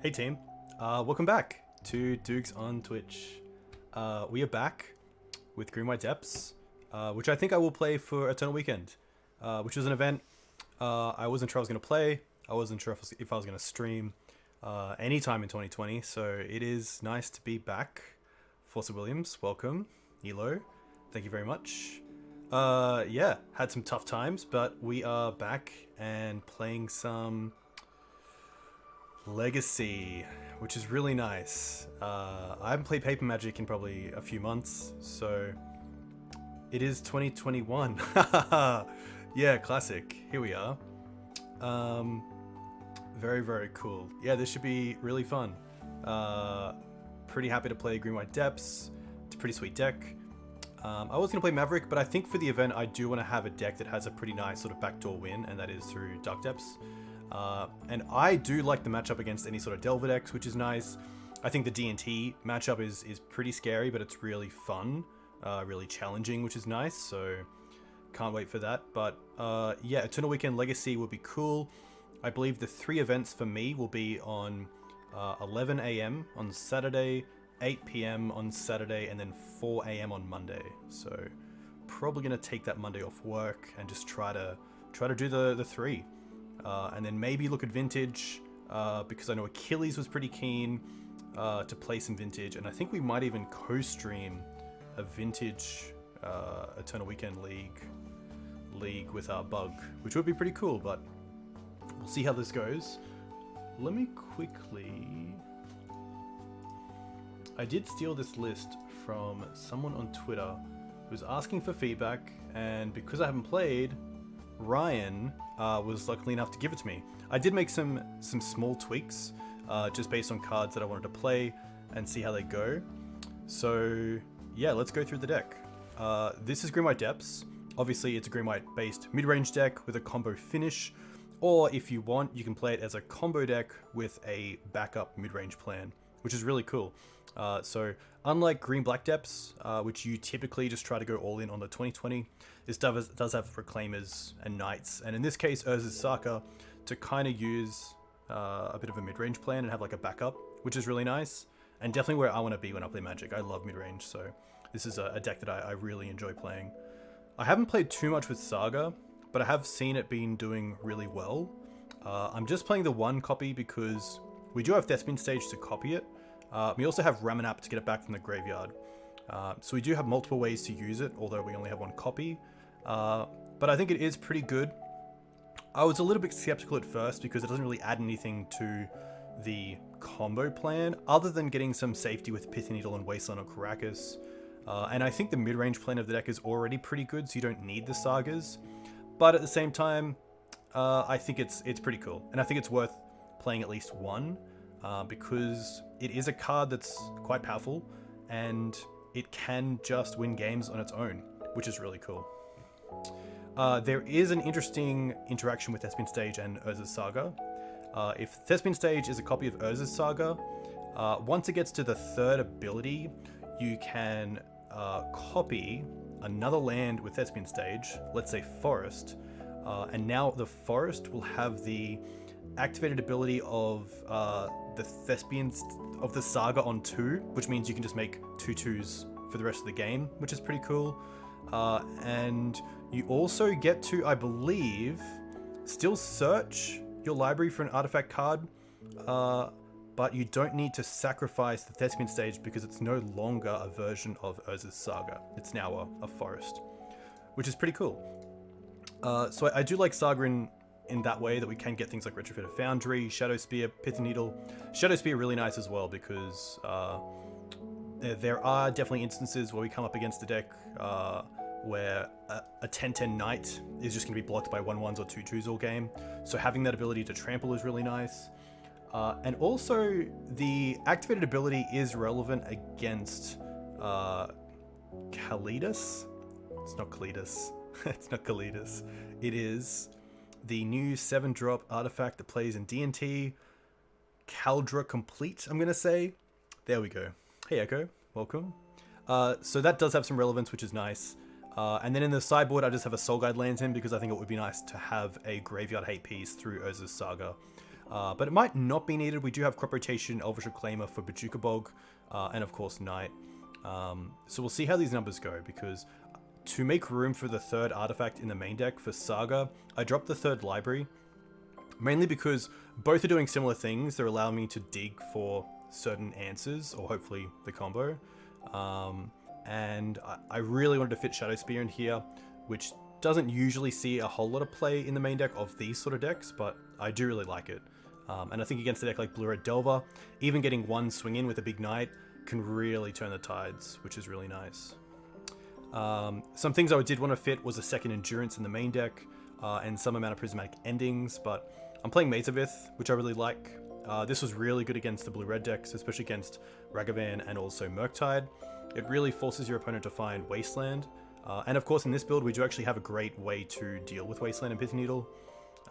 Hey team, welcome back to Dukes on Twitch. We are back with Green White Depths, which I think I will play for Eternal Weekend, which was an event I wasn't sure I was going to play. I wasn't sure if I was going to stream anytime in 2020, so it is nice to be back. Forza Williams, welcome. Elo, thank you very much. Yeah, had some tough times, but we are back and playing some Legacy, which is really nice. I haven't played Paper Magic in probably a few months, so it is 2021. Yeah, classic. Here we are. Very, very cool. Yeah, this should be really fun. Pretty happy to play Green White Depths. It's a pretty sweet deck. I was going to play Maverick, but I think for the event I do want to have a deck that has a pretty nice sort of backdoor win, and that is through Dark Depths. And I do like the matchup against any sort of Delver decks, which is nice. I think the D&T matchup is pretty scary, but it's really fun, really challenging, which is nice, so can't wait for that. But yeah, Eternal Weekend Legacy will be cool. I believe the 3 events for me will be on 11 AM on Saturday, 8 PM on Saturday, and then 4 AM on Monday. So probably going to take that Monday off work and just try to do the 3. And then maybe look at Vintage, because I know Achilles was pretty keen to play some Vintage, and I think we might even co-stream a Vintage Eternal Weekend League with our Bug, which would be pretty cool, but we'll see how this goes. Let me quickly... I did steal this list from someone on Twitter who was asking for feedback, and because I haven't played, Ryan was lucky enough to give it to me. I did make some small tweaks just based on cards that I wanted to play and see how they go. So yeah, let's go through the deck. This is Green White Depths. Obviously it's a Green White based mid-range deck with a combo finish, or if you want you can play it as a combo deck with a backup mid-range plan, which is really cool. So unlike Green Black Depths, which you typically just try to go all in on the 2020, this does have Reclaimers and Knights, and in this case Urza's Saga to kind of use a bit of a mid-range plan and have like a backup, which is really nice, and definitely where I want to be when I play Magic. I love mid-range, so this is a deck that I really enjoy playing. I haven't played too much with Saga, but I have seen it been doing really well. I'm just playing the 1 copy because we do have Thespian Stage to copy it. We also have Ramanap to get it back from the graveyard. So we do have multiple ways to use it, although we only have 1 copy. But I think it is pretty good. I was a little bit skeptical at first because it doesn't really add anything to the combo plan, other than getting some safety with Pithy Needle and Wasteland or Karakas. And I think the mid-range plan of the deck is already pretty good, so you don't need the Sagas. But at the same time, I think it's pretty cool. And I think it's worth playing at least 1. Because it is a card that's quite powerful and it can just win games on its own, which is really cool. There is an interesting interaction with Thespian Stage and Urza's Saga. If Thespian Stage is a copy of Urza's Saga, once it gets to the 3rd ability, you can copy another land with Thespian Stage, let's say Forest, and now the Forest will have the activated ability of the Thespians of the Saga on 2, which means you can just make 2/2s for the rest of the game, which is pretty cool. And you also get to, I believe, still search your library for an artifact card, but you don't need to sacrifice the Thespian Stage because it's no longer a version of Urza's Saga. It's now a forest, which is pretty cool. So I do like Saga in that way, that we can get things like Retrofit of Foundry, Shadow Spear, Pithy Needle. Shadow Spear really nice as well because there are definitely instances where we come up against a deck where a 10/10 Knight is just going to be blocked by 1/1s or 2/2s all game. So having that ability to trample is really nice. And also the activated ability is relevant against Kalidas. It's not Kalidas. It's not Kalidas. It is the new 7-drop artifact that plays in D&T, Kaldra Complete, I'm going to say. There we go. Hey Echo, welcome. So that does have some relevance, which is nice. And then in the sideboard, I just have a Soul Guide lands in because I think it would be nice to have a graveyard hate piece through Urza's Saga. but it might not be needed. We do have Crop Rotation, Elvish Reclaimer for Bojuka Bog, and of course Knight. So we'll see how these numbers go, because to make room for the third artifact in the main deck for Saga, I dropped the third library, mainly because both are doing similar things. They're allowing me to dig for certain answers, or hopefully the combo. And I really wanted to fit Shadow Spear in here, which doesn't usually see a whole lot of play in the main deck of these sort of decks, but I do really like it. And I think against a deck like Blue Red Delver, even getting one swing in with a big Knight can really turn the tides, which is really nice. Some things I did want to fit was a second Endurance in the main deck, and some amount of Prismatic Endings, but I'm playing Mazavith, which I really like. This was really good against the blue-red decks, especially against Ragavan and also Murktide. It really forces your opponent to find Wasteland. And of course, in this build, we do actually have a great way to deal with Wasteland and Pithing Needle.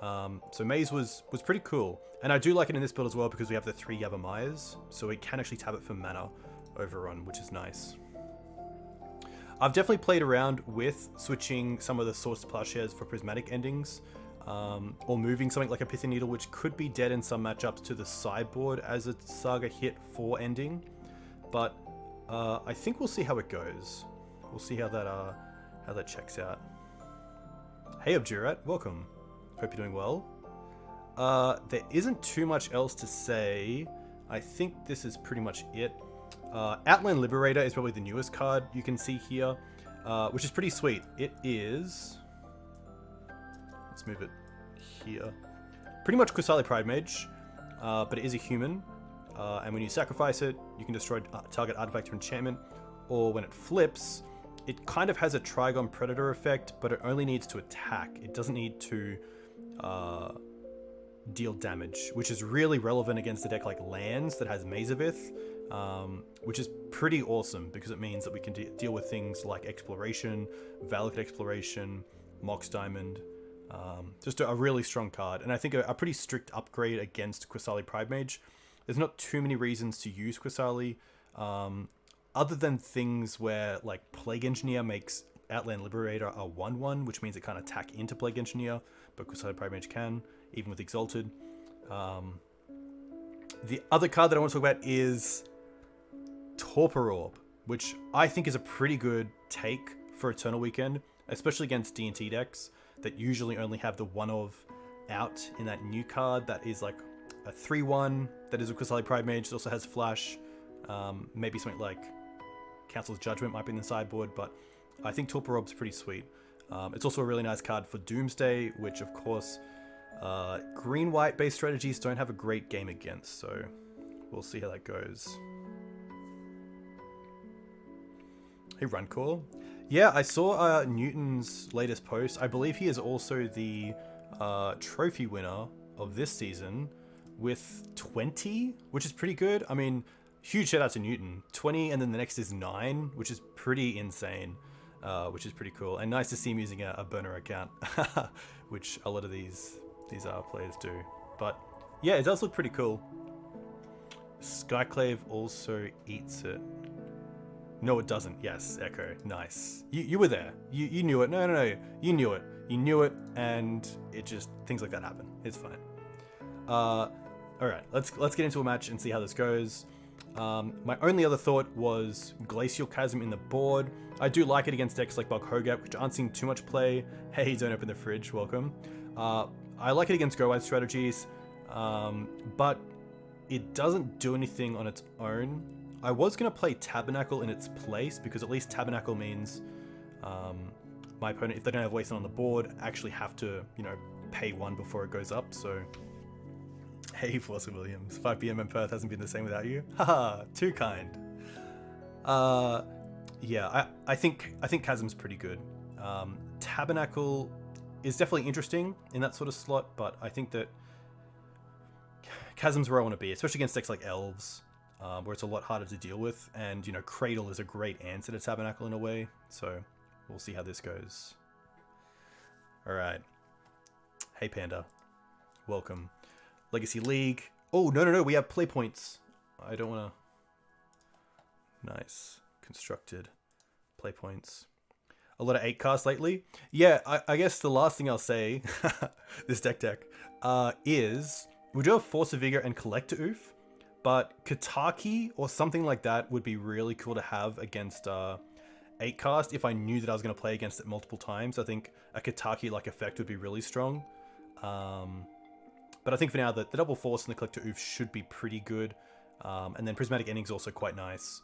So Maze was pretty cool. And I do like it in this build as well because we have the 3 Yavimayas, so we can actually tap it for mana overrun, which is nice. I've definitely played around with switching some of the Swords to Plowshares for Prismatic Endings, or moving something like a Pithing Needle, which could be dead in some matchups, to the sideboard as a Saga hit for ending. But I think we'll see how it goes. We'll see how that checks out. Hey Abjurat, welcome. Hope you're doing well. There isn't too much else to say. I think this is pretty much it. Outland Liberator is probably the newest card you can see here, which is pretty sweet. It is... Let's move it here. Pretty much Qasali Pridemage, but it is a human. And when you sacrifice it, you can destroy target artifact or enchantment. Or when it flips, it kind of has a Trigon Predator effect, but it only needs to attack. It doesn't need to deal damage, which is really relevant against a deck like Lands that has Mazavith, which is pretty awesome because it means that we can deal with things like Exploration, Valakut Exploration, Mox Diamond. Just a really strong card, and I think a pretty strict upgrade against Qasali Pridemage. There's not too many reasons to use Qasali, other than things where like Plague Engineer makes Outland Liberator a 1/1, which means it can't attack into Plague Engineer, but Qasali Pridemage can, even with Exalted. The other card that I want to talk about is Torpor Orb, which I think is a pretty good take for Eternal Weekend, especially against D&T decks that usually only have the one of out in that new card that is like a 3/1 that is a Qasali Pridemage. It also has Flash. Maybe something like Council's Judgment might be in the sideboard, but I think Torpor Orb's pretty sweet. It's also a really nice card for Doomsday, which of course green-white based strategies don't have a great game against, so we'll see how that goes. Hey Runcore. Yeah, I saw Newton's latest post. I believe he is also the trophy winner of this season with 20, which is pretty good. I mean, huge shout out to Newton. 20, and then the next is 9, which is pretty insane, which is pretty cool. And nice to see him using a burner account, which a lot of these players do. But yeah, it does look pretty cool. Skyclave also eats it. No, it doesn't. Yes, Echo. Nice. You were there. You knew it. No. You knew it. You knew it, and it just... Things like that happen. It's fine. Alright, let's get into a match and see how this goes. My only other thought was Glacial Chasm in the board. I do like it against decks like BR Hogaak, which aren't seeing too much play. Hey, don't open the fridge. Welcome. I like it against go-wide strategies, but it doesn't do anything on its own. I was going to play Tabernacle in its place, because at least Tabernacle means my opponent, if they don't have Wasteland on the board, actually have to, pay 1 before it goes up, so... Hey, Forster Williams. 5 PM in Perth hasn't been the same without you. Haha, too kind. Yeah, I think Chasm's pretty good. Tabernacle is definitely interesting in that sort of slot, but I think that Chasm's where I want to be, especially against decks like Elves, where it's a lot harder to deal with, and Cradle is a great answer to Tabernacle in a way, so we'll see how this goes. Alright. Hey Panda. Welcome. Legacy League. Oh, no, we have play points. I don't want to... Nice. Constructed. Play points. A lot of 8-cast lately. Yeah, I guess the last thing I'll say, this Decktech, is We do have Force of Vigor and Collector Oof, but Kataki or something like that would be really cool to have against 8-cast if I knew that I was going to play against it multiple times. I think a Kataki-like effect would be really strong. But I think for now, the double Force and the Collector Oof should be pretty good. And then Prismatic Ending is also quite nice.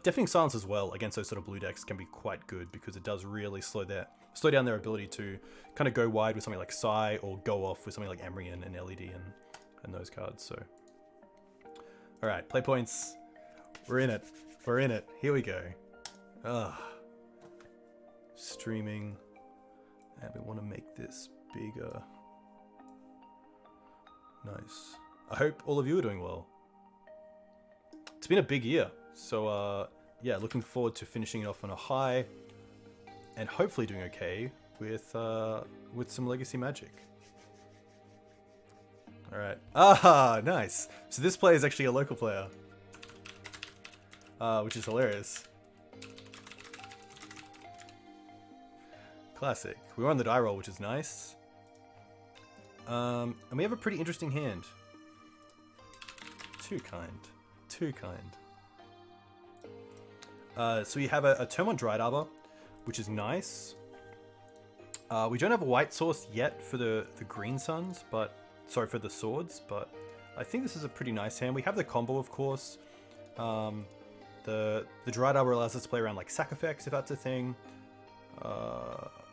Deafening Silence as well against those sort of blue decks can be quite good because it does really slow down their ability to kind of go wide with something like Psy or go off with something like Emrian and LED and those cards. So, all right, play points. We're in it. We're in it. Here we go. Streaming, and we want to make this bigger. Nice. I hope all of you are doing well. It's been a big year, so yeah, looking forward to finishing it off on a high, and hopefully doing okay with some Legacy Magic. All right. Nice. So this player is actually a local player, which is hilarious. Classic. We were on the die roll, which is nice. And we have a pretty interesting hand. Too kind. Too kind. So we have a turn 1 Dried Arbor, which is nice. We don't have a white source yet for the green suns, but sorry, for the swords, but I think this is a pretty nice hand. We have the combo, of course. The Dried Arbor allows us to play around like sack effects if that's a thing.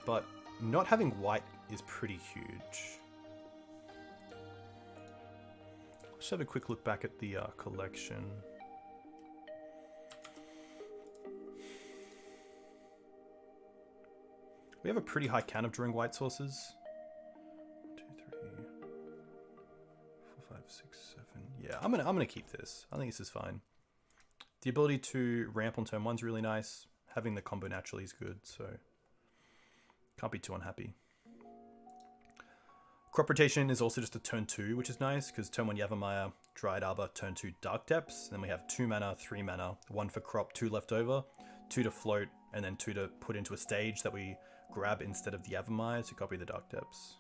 But not having white is pretty huge. Let's have a quick look back at the collection. We have a pretty high count of drawing white sources. 1, 2, 3, 4, 5, 6, 7. Yeah, I'm gonna keep this. I think this is fine. The ability to ramp on turn 1's really nice. Having the combo naturally is good, so can't be too unhappy. Crop Rotation is also just a turn 2, which is nice, because turn 1 Yavimaya, Dried Arbor, turn 2 Dark Depths, then we have 2 mana, 3 mana, 1 for crop, 2 left over, 2 to float, and then 2 to put into a stage that we grab instead of the Yavimaya to copy the Dark Depths.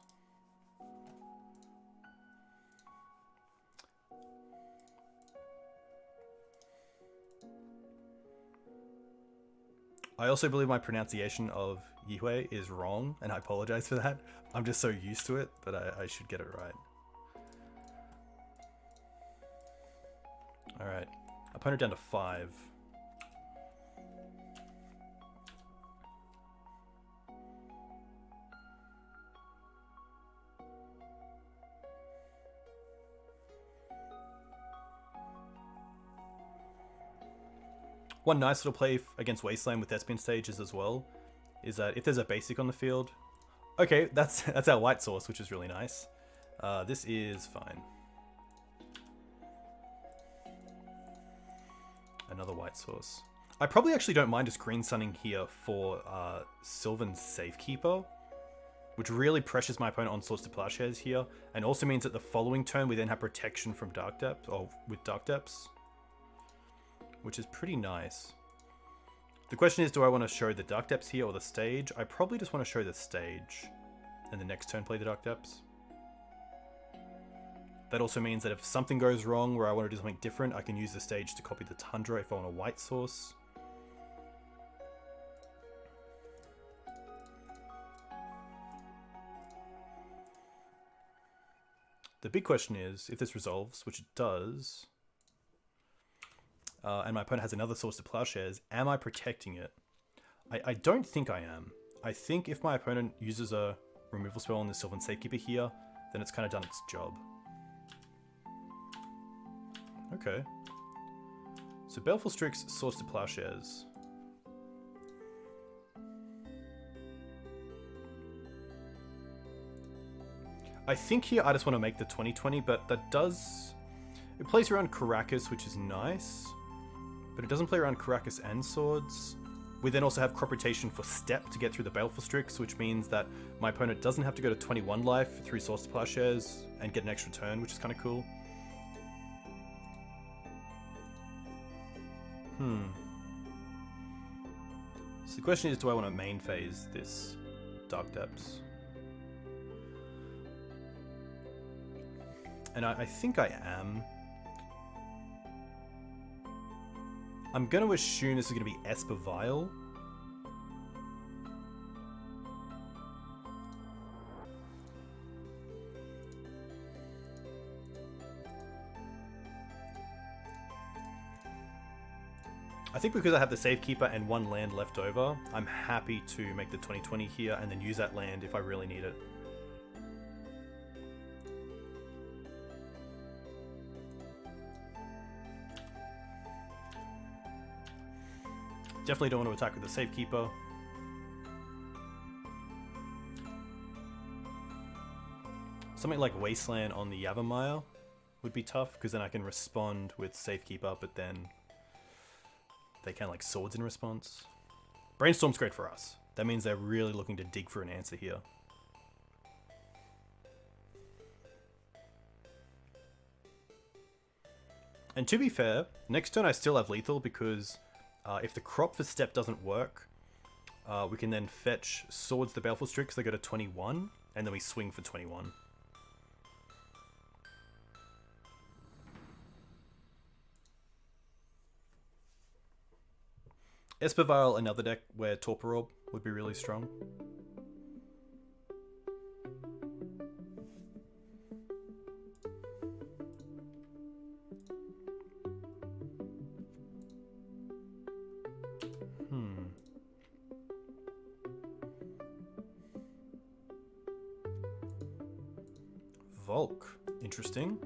I also believe my pronunciation of Yihwei is wrong, and I apologize for that. I'm just so used to it that I should get it right. Alright, opponent down to 5. One nice little play against Wasteland with Thespian stages as well is that if there's a basic on the field, okay, that's our white source, which is really nice. This is fine. Another white source. I probably actually don't mind just green sunning here for Sylvan Safekeeper, which really pressures my opponent on Swords to Plowshares here, and also means that the following turn we then have protection from Dark Depths, or with Dark Depths, which is pretty nice. The question is, do I want to show the Dark Depths here or the stage? I probably just want to show the stage, and the next turn play the Dark Depths. That also means that if something goes wrong where I want to do something different, I can use the stage to copy the Tundra if I want a white source. The big question is, if this resolves, which it does, and my opponent has another Source to Plowshares, am I protecting it? I don't think I am. I think if my opponent uses a removal spell on the Sylvan Safekeeper here, then it's kind of done its job. Okay. So Baleful Strix, Source to Plowshares. I think here I just want to make the 20/20, but that does... It plays around Karakas, which is nice, but it doesn't play around Karakas and Swords. We then also have Crop Rotation for Step to get through the Baleful Strix, which means that my opponent doesn't have to go to 21 life through Source to Plowshares and get an extra turn, which is kind of cool. So the question is, do I want to main phase this Dark Depths? And I think I am. I'm going to assume this is going to be Esper Vial. I think because I have the Safekeeper and 1 land left over, I'm happy to make the 20/20 here and then use that land if I really need it. Definitely don't want to attack with the Safekeeper. Something like Wasteland on the Yavimaya would be tough, because then I can respond with Safekeeper, but then they can like swords in response. Brainstorm's great for us. That means they're really looking to dig for an answer here. And to be fair, next turn I still have lethal, because if the crop for step doesn't work, we can then fetch Swords the Baleful Strix, they go to 21, and then we swing for 21. Esper Vial, another deck where Torpor Orb would be really strong. Volk, interesting.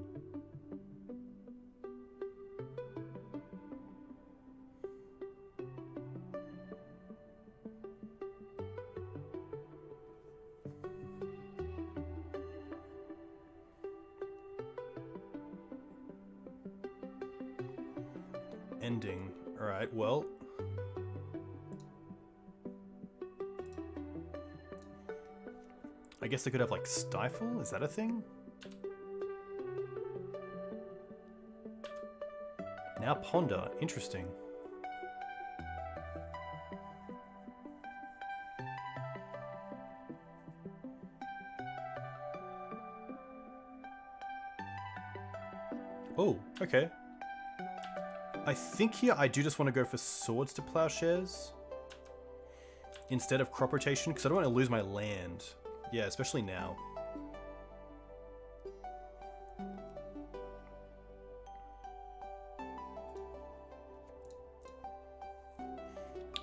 Ending. Alright, well. I guess they could have like Stifle? Is that a thing? Now Ponder. Interesting. Oh, okay. I think here I do just want to go for Swords to Plowshares instead of crop rotation, because I don't want to lose my land. Yeah, especially now.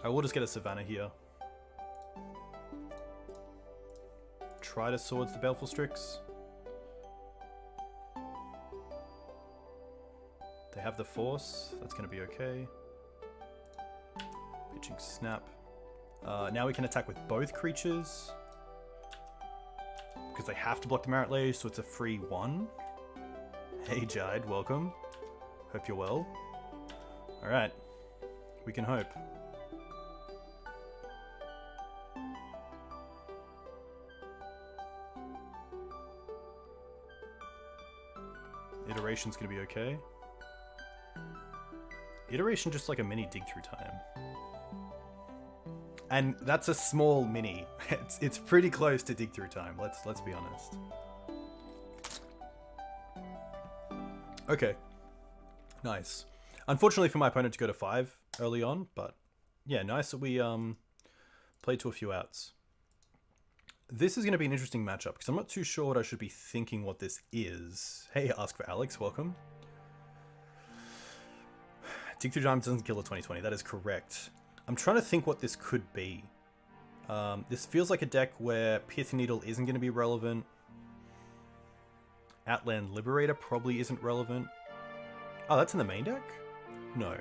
I will just get a Savannah here. Try to Swords the Baleful Strix. They have the Force, that's going to be okay. Pitching Snap. Now we can attack with both creatures, because they have to block the Marit Lage, so it's a free 1. Hey Jide, welcome. Hope you're well. Alright, we can hope. Iteration's going to be okay. Iteration just like a mini dig through time. And that's a small mini. It's pretty close to dig through time, let's be honest. Okay. Nice. Unfortunately for my opponent to go to 5 early on, but yeah, nice that we played to a few outs. This is going to be an interesting matchup, because I'm not too sure what I should be thinking what this is. Hey, Ask for Alex, welcome. Dig through time doesn't kill the 20/20, that is correct. I'm trying to think what this could be. This feels like a deck where Pith Needle isn't going to be relevant. Outland Liberator probably isn't relevant. Oh, that's in the main deck? No.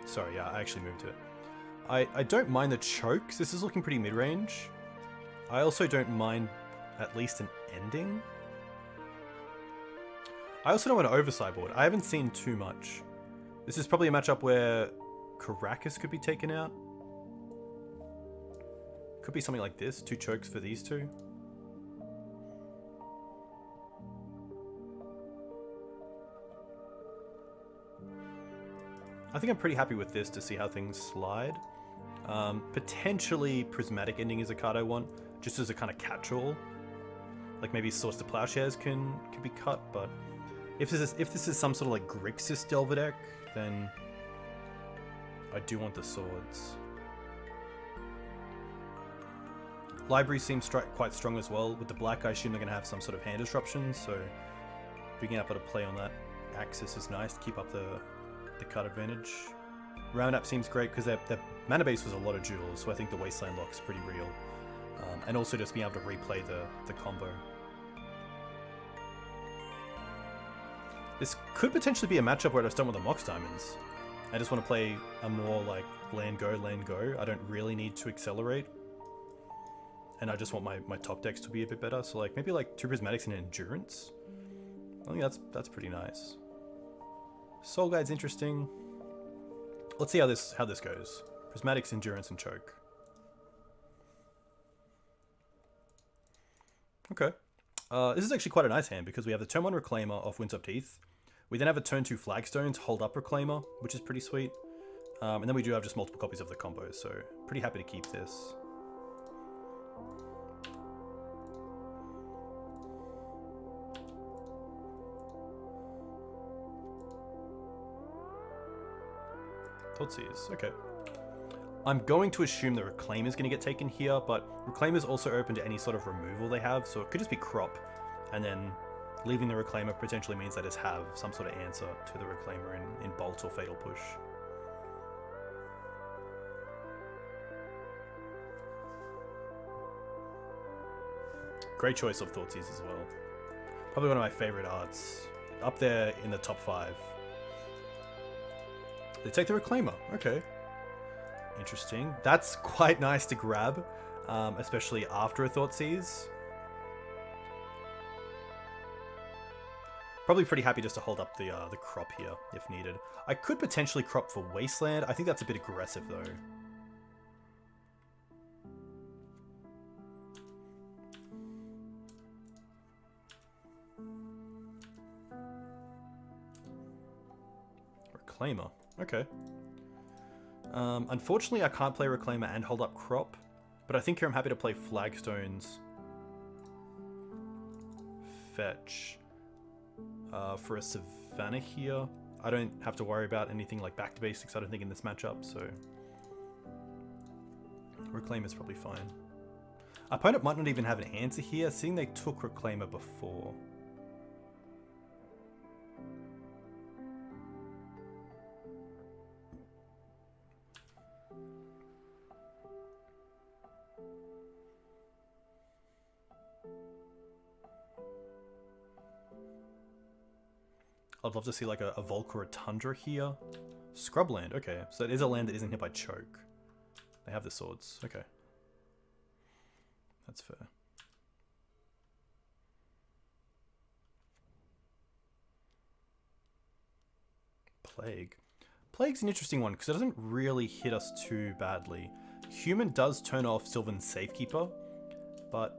Sorry, yeah, I actually moved it. I don't mind the chokes. This is looking pretty mid-range. I also don't mind at least an ending. I also don't want to over-sideboard. I haven't seen too much. This is probably a matchup where Caracas could be taken out. Could be something like this. 2 chokes for these two. I think I'm pretty happy with this to see how things slide. Potentially Prismatic Ending is a card I want, just as a kind of catch-all. Like maybe Swords to Plowshares can be cut, but if this is some sort of like Grixis Delver deck, then I do want the swords. Library seems quite strong as well. With the black, I assume they're going to have some sort of hand disruption, so being able to play on that axis is nice to keep up the cut advantage. Roundup seems great because their mana base was a lot of duels, so I think the Wasteland lock's pretty real. And also just being able to replay the combo. This could potentially be a matchup where I just don't want the Mox Diamonds. I just want to play a more like land go. I don't really need to accelerate. And I just want my top decks to be a bit better. So like maybe like 2 Prismatics and Endurance. I think that's pretty nice. Soul Guide's interesting. Let's see how this goes. Prismatics, Endurance, and Choke. Okay. This is actually quite a nice hand because we have the turn 1 Reclaimer off Winds of Teeth. We then have a turn 2 Flagstones, hold up Reclaimer, which is pretty sweet. And then we do have just multiple copies of the combo, so pretty happy to keep this. Thoughtseize, okay. I'm going to assume the Reclaimer is going to get taken here, but Reclaimer is also open to any sort of removal they have, so it could just be Crop, and then leaving the Reclaimer potentially means they just have some sort of answer to the Reclaimer in Bolt or Fatal Push. Great choice of Thoughtseize as well. Probably one of my favorite arts. Up there in the top 5. They take the Reclaimer, okay. Interesting. That's quite nice to grab, especially after a Thoughtseize. Probably pretty happy just to hold up the Crop here, if needed. I could potentially Crop for Wasteland. I think that's a bit aggressive, though. Reclaimer. Okay. Unfortunately, I can't play Reclaimer and hold up Crop, but I think here I'm happy to play Flagstones. Fetch. For a Savannah here. I don't have to worry about anything like back to basics, I don't think, in this matchup, so Reclaimer's probably fine. Opponent might not even have an answer here, seeing they took Reclaimer before. I'd love to see like a Volk or a Tundra here. Scrubland, okay. So it is a land that isn't hit by Choke. They have the swords, okay. That's fair. Plague. Plague's an interesting one because it doesn't really hit us too badly. Human does turn off Sylvan Safekeeper, but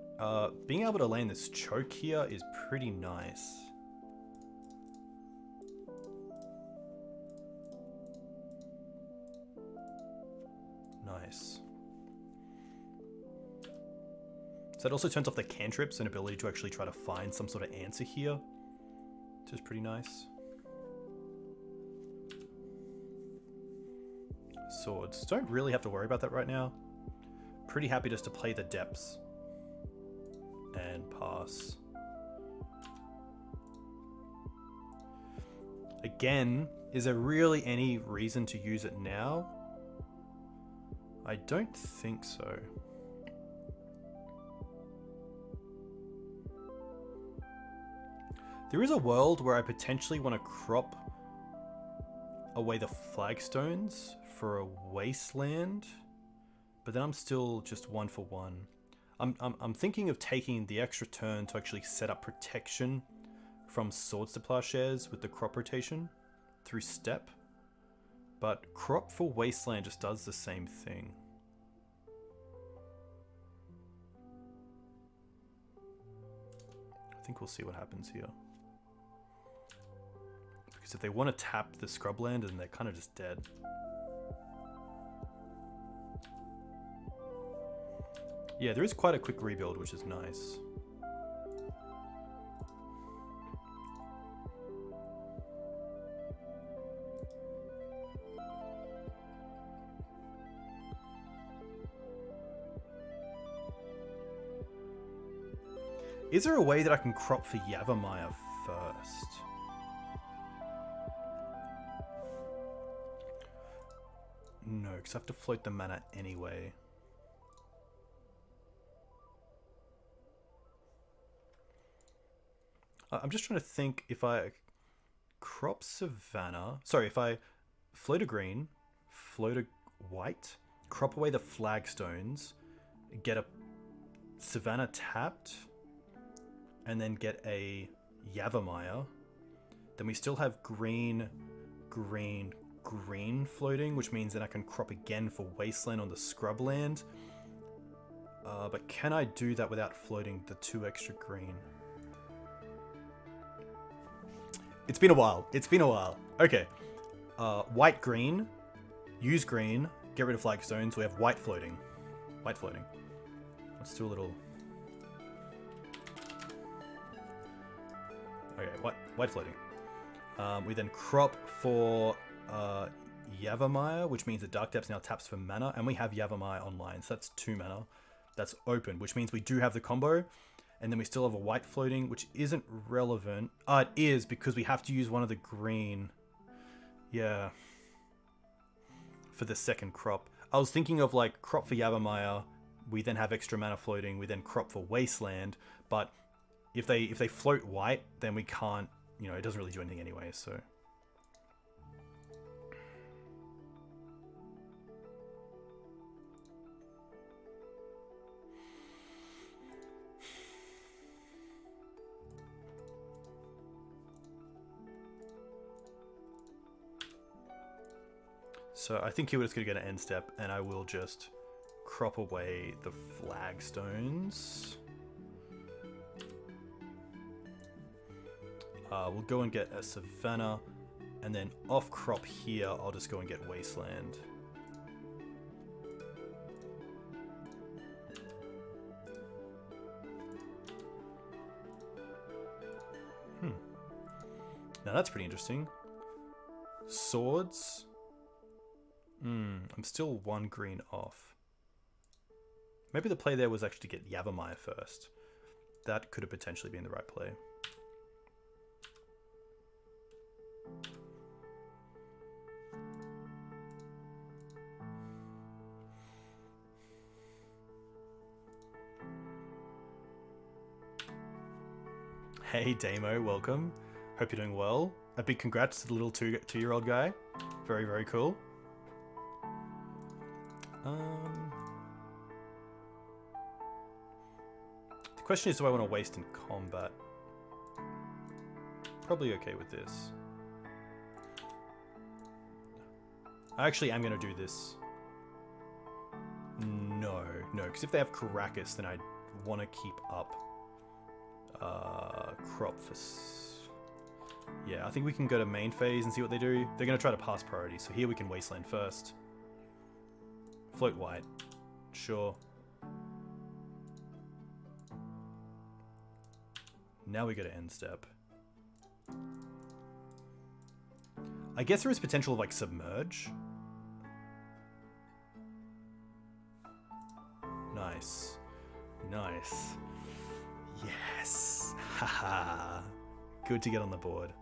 being able to land this Choke here is pretty nice. Nice. So it also turns off the cantrips and ability to actually try to find some sort of answer here, which is pretty nice. Swords. Don't really have to worry about that right now. Pretty happy just to play the depths and pass. Again, is there really any reason to use it now? I don't think so. There is a world where I potentially want to crop away the flagstones for a wasteland, but then I'm still just 1 for 1. I'm thinking of taking the extra turn to actually set up protection from Swords to Plowshares with the crop rotation through step. But crop for Wasteland just does the same thing. I think we'll see what happens here. Because if they want to tap the Scrubland, then they're kind of just dead. Yeah, there is quite a quick rebuild, which is nice. Is there a way that I can crop for Yavimaya first? No, because I have to float the mana anyway. I'm just trying to think if I crop Savannah. Sorry, if I float a green, float a white, crop away the flagstones, get a Savannah tapped, and then get a Yavimaya, then we still have green, green, green floating, which means then I can crop again for Wasteland on the scrubland. But can I do that without floating the 2 extra green? It's been a while. It's been a while. Okay. White, green. Use green. Get rid of flagstones. We have white floating. White floating. Let's do a little... Okay, white floating. We then crop for Yavimaya, which means the Dark Depths now taps for mana, and we have Yavimaya online, so that's 2 mana. That's open, which means we do have the combo, and then we still have a white floating, which isn't relevant. It is, because we have to use one of the green. Yeah. For the second crop. I was thinking of like crop for Yavimaya, we then have extra mana floating, we then crop for Wasteland, but if they float white, then we can't, you know, it doesn't really do anything anyway, so. So I think he was going to get an end step, and I will just crop away the flagstones. We'll go and get a Savannah, and then off crop here, I'll just go and get Wasteland. Now that's pretty interesting. Swords. I'm still 1 green off. Maybe the play there was actually to get Yavimaya first. That could have potentially been the right play. Hey Damo, welcome. Hope you're doing well. A big congrats to the little two-year-old guy. Very, very cool. The question is, do I want to waste in combat? Probably okay with this. I actually am going to do this. No, because if they have Caracas, then I want to keep up crop for... Yeah, I think we can go to main phase and see what they do. They're going to try to pass priority, so here we can Wasteland first. Float white. Sure. Now we go to end step. I guess there is potential of like submerge. Nice. Nice. Yes. Haha. Good to get on the board.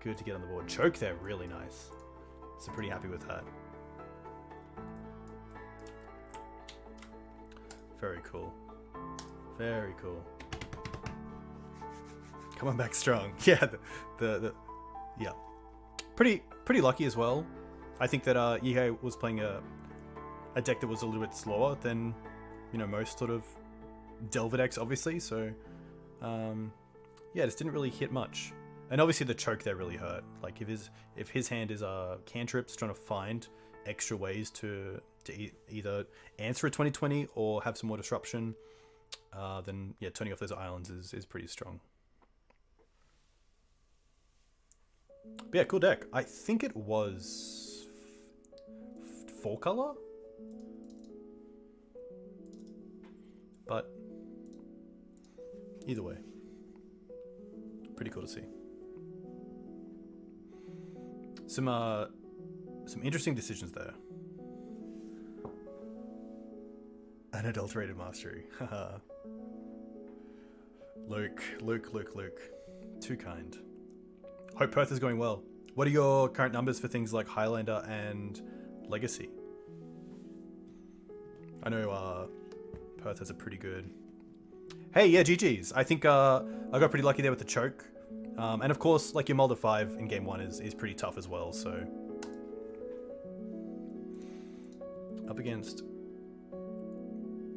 Good to get on the board. Choke there, really nice. So pretty happy with that. Very cool. Very cool. Coming back strong. Yeah, yeah. Pretty lucky as well. I think that Yihei was playing a deck that was a little bit slower than, you know, most sort of Delver decks, obviously. So, yeah, just didn't really hit much. And obviously the choke there really hurt. Like if his hand is cantrips, trying to find extra ways to either answer a 2020 or have some more disruption, then yeah, turning off those islands is pretty strong. But yeah, cool deck. I think it was 4 color, but either way, pretty cool to see. Some interesting decisions there. Unadulterated mastery. Luke. Too kind. Hope Perth is going well. What are your current numbers for things like Highlander and Legacy? I know Perth has a pretty good... Hey, yeah, GG's. I think I got pretty lucky there with the choke. And of course, like your Mulder 5 in game 1 is pretty tough as well, so... Up against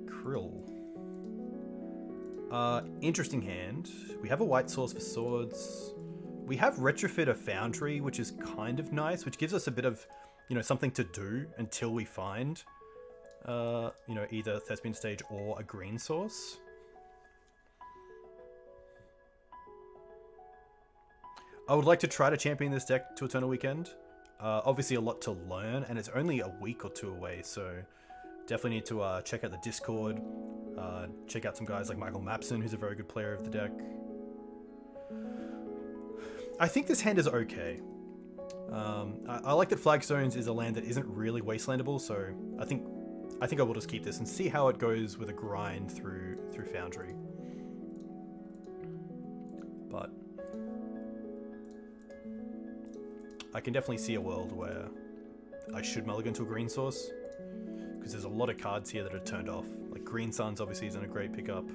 Krill. Interesting hand. We have a white source for swords. We have Retrofit a Foundry, which is kind of nice, which gives us a bit of, you know, something to do until we find, you know, either Thespian Stage or a green source. I would like to try to champion this deck to Eternal Weekend. Obviously a lot to learn, and it's only a week or two away, so definitely need to check out the Discord, check out some guys like Michael Mapson, who's a very good player of the deck. I think this hand is okay. I like that Flagstones is a land that isn't really wastelandable, so I think I will just keep this and see how it goes with a grind through Foundry. But I can definitely see a world where I should mulligan to a green source, because there's a lot of cards here that are turned off. Like Green Suns obviously isn't a great pickup.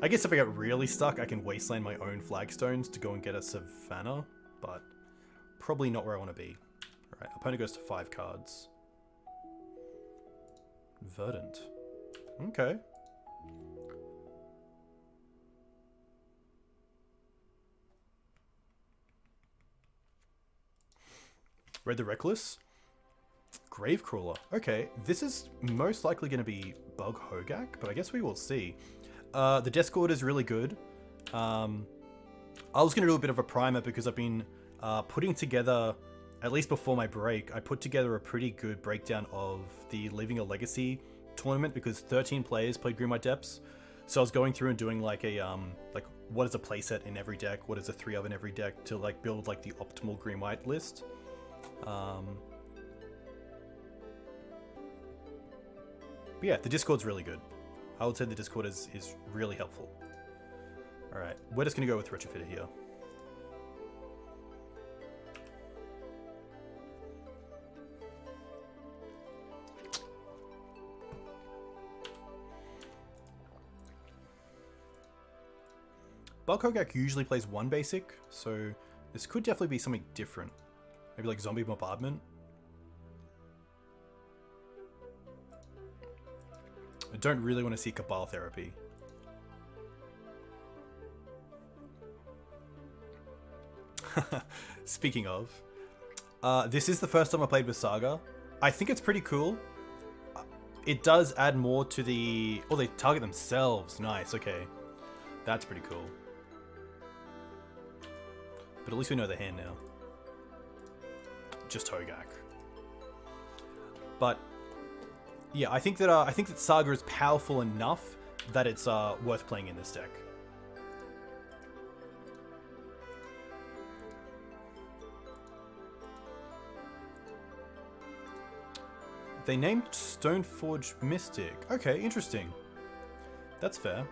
I guess if I get really stuck, I can wasteland my own Flagstones to go and get a Savannah, but probably not where I want to be. Alright, opponent goes to 5 cards. Verdant. Okay. Read the Reckless. Gravecrawler. Okay, this is most likely going to be Bug Hogaak, but I guess we will see. The Discord is really good. I was going to do a bit of a primer because I've been putting together, at least before my break, I put together a pretty good breakdown of the Leaving a Legacy tournament because 13 players played Green White Depths. So I was going through and doing like a like what is a playset in every deck, what is a 3 of in every deck to like build like the optimal Green White list. But yeah, the Discord's really good. I would say the Discord is really helpful. Alright, we're just going to go with Retrofitter here. Bug Hogaak usually plays 1 basic, so this could definitely be something different. Maybe like Zombie Bombardment. I don't really want to see Cabal Therapy. Speaking of, this is the first time I played with Saga. I think it's pretty cool. It does add more to the... Oh, they target themselves. Nice, okay. That's pretty cool. But at least we know the hand now. Just Hogaak. But yeah, I think that Saga is powerful enough that it's worth playing in this deck. They named Stoneforge Mystic. Okay, interesting. That's fair.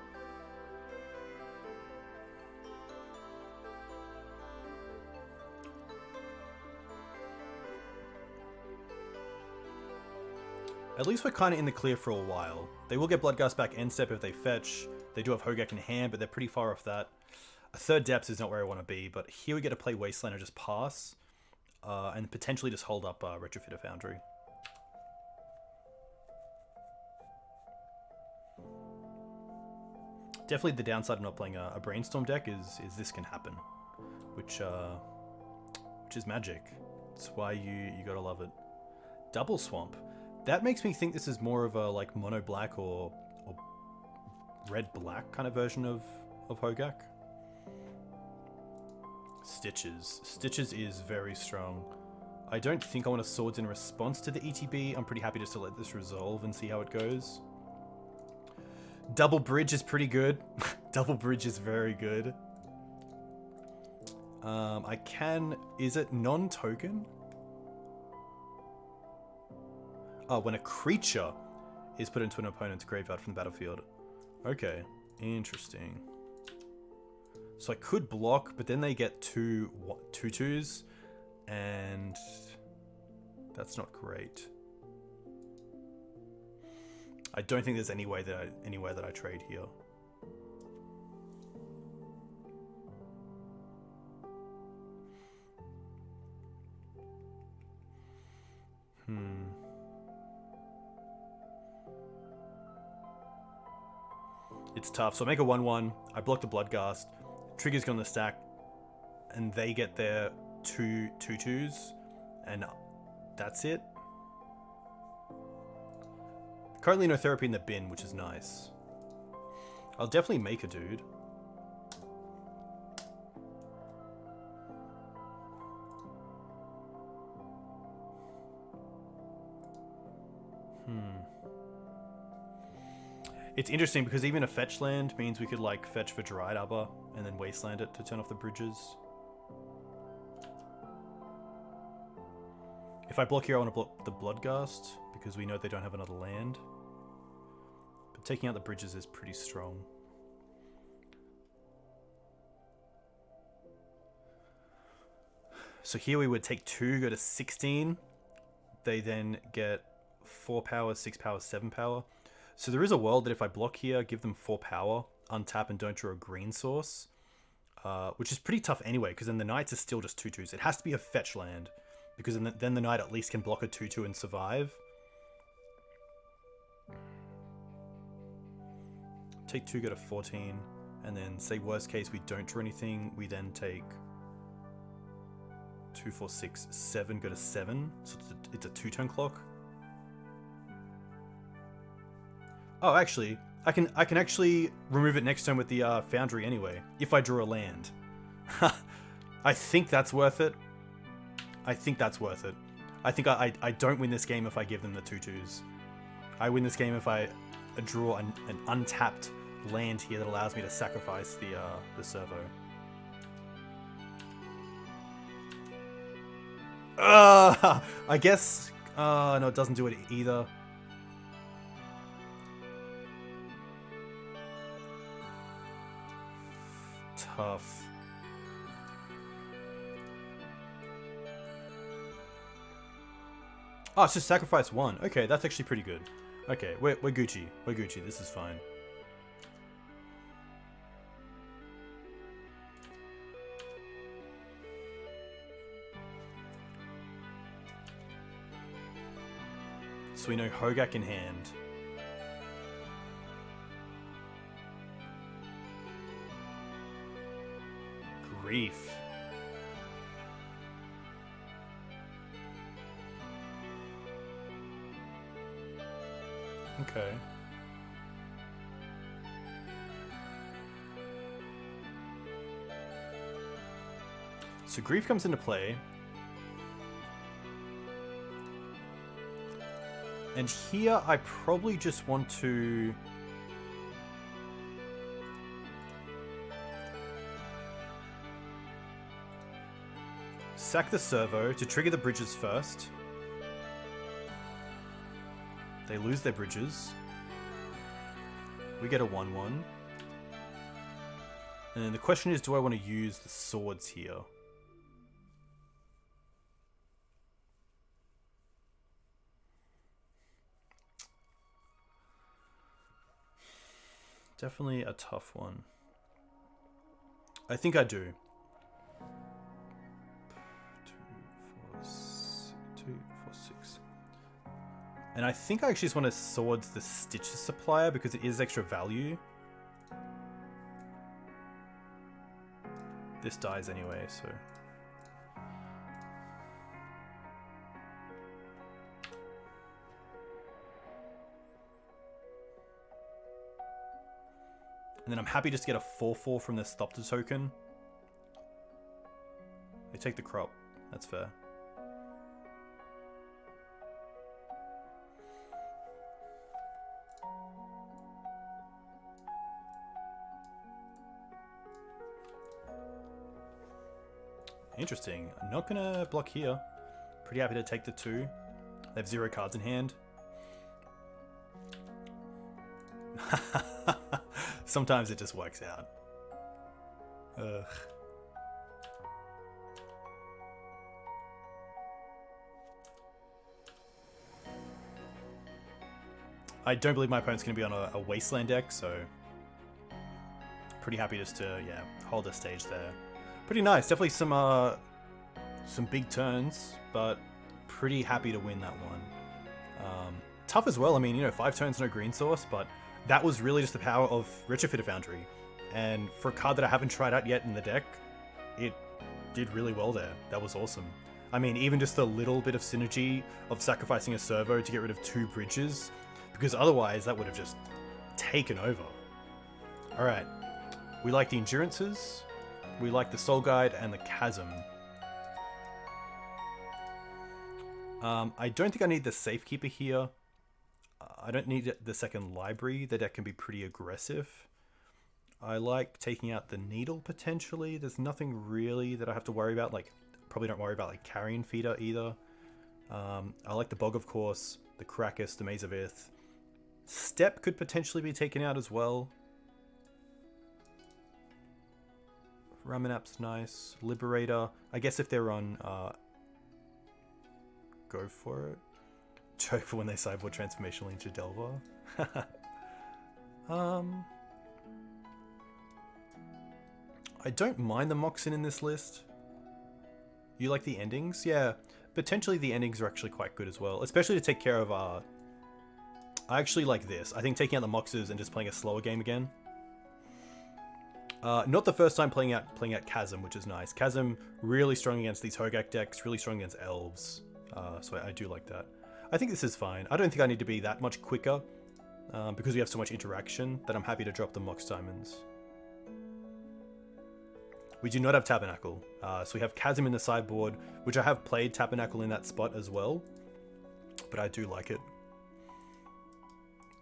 At least we're kind of in the clear for a while. They will get Bloodgust back end step if they fetch. They do have Hogaak in hand, but they're pretty far off that. A 3rd Depths is not where I want to be, but here we get to play Wasteland or just pass. And potentially just hold up Retrofit a Foundry. Definitely the downside of not playing a Brainstorm deck is this can happen. Which is magic. That's why you gotta love it. Double Swamp. That makes me think this is more of a like mono black or red black kind of version of Hogaak. Stitches. Stitches is very strong. I don't think I want a Swords in response to the ETB. I'm pretty happy just to let this resolve and see how it goes. Double Bridge is pretty good. Double Bridge is very good. I can... Is it non-token? Oh, when a creature is put into an opponent's graveyard from the battlefield. Okay, Interesting. So I could block, but then they get two 2/2s, and that's not great. I don't think there's anywhere that I trade here. It's tough. So I make a 1/1. I block the Bloodghast. Triggers go on the stack, and they get their two 2/2s, and that's it. Currently no therapy in the bin, which is nice. I'll definitely make a dude. It's interesting because even a fetch land means we could like fetch for Dried Arbor and then wasteland it to turn off the bridges. If I block here, I want to block the Bloodghast because we know they don't have another land. But taking out the bridges is pretty strong. So here we would take 2, go to 16. They then get 4 power, 6 power, 7 power. So there is a world that if I block here, give them 4 power, untap and don't draw a green source, which is pretty tough anyway, because then the Knights are still just 2/2s. It has to be a fetch land, because then the Knight at least can block a 2/2 and survive. Take 2, go to 14, and then say worst case we don't draw anything, we then take 2, 4, 6, 7, go to 7, so it's a 2-turn clock. Oh, actually, I can actually remove it next turn with the Foundry anyway, if I draw a land. I think that's worth it. I think I don't win this game if I give them the 2/2s. I win this game if I draw an untapped land here that allows me to sacrifice the servo. I guess... no, it doesn't do it either. Tough. Oh, it's just sacrifice 1. Okay, that's actually pretty good. Okay, we're Gucci. We're Gucci. This is fine. So we know Hogaak in hand. Grief. Okay. So Grief comes into play. And here I probably just want to... sack the servo to trigger the bridges first. They lose their bridges. We get a 1/1. And then the question is, do I want to use the swords here? Definitely a tough one. I think I do. 2, 4, 6. And I think I actually just want to swords the Stitches Supplier because it is extra value. This dies anyway, so... And then I'm happy just to get a 4/4 from the Stopter token. They take the crop. That's fair. Interesting. I'm not gonna block here. Pretty happy to take the 2. They have 0 cards in hand. Sometimes it just works out. Ugh. I don't believe my opponent's going to be on a Wasteland deck, so pretty happy just to, yeah, hold the stage there. Pretty nice. Definitely some big turns, but pretty happy to win that one. Tough as well. I mean, you know, 5 turns, no green source, but that was really just the power of Retrofitter Foundry. And for a card that I haven't tried out yet in the deck, it did really well there. That was awesome. I mean, even just a little bit of synergy of sacrificing a servo to get rid of 2 bridges, because otherwise that would have just taken over. Alright, we like the Endurances, we like the Soul Guide and the Chasm. I don't think I need the Safekeeper here. I don't need the second Library. The deck can be pretty aggressive. I like taking out the Needle potentially. There's nothing really that I have to worry about. Like, probably don't worry about like Carrion Feeder either. I like the Bog, of course, the Krakus, the Maze of Ith. Step could potentially be taken out as well. Ramanap's nice. Liberator. I guess if they're on, go for it. Choke for when they sideboard transformational into Delver. I don't mind the Moxen in this list. You like the endings? Yeah, potentially the endings are actually quite good as well, especially to take care of I actually like this. I think taking out the Moxes and just playing a slower game again. Not the first time playing out Chasm, which is nice. Chasm really strong against these Hogaak decks, really strong against elves. So I do like that. I think this is fine. I don't think I need to be that much quicker because we have so much interaction that I'm happy to drop the Mox Diamonds. We do not have Tabernacle. So we have Chasm in the sideboard, which I have played Tabernacle in that spot as well. But I do like it.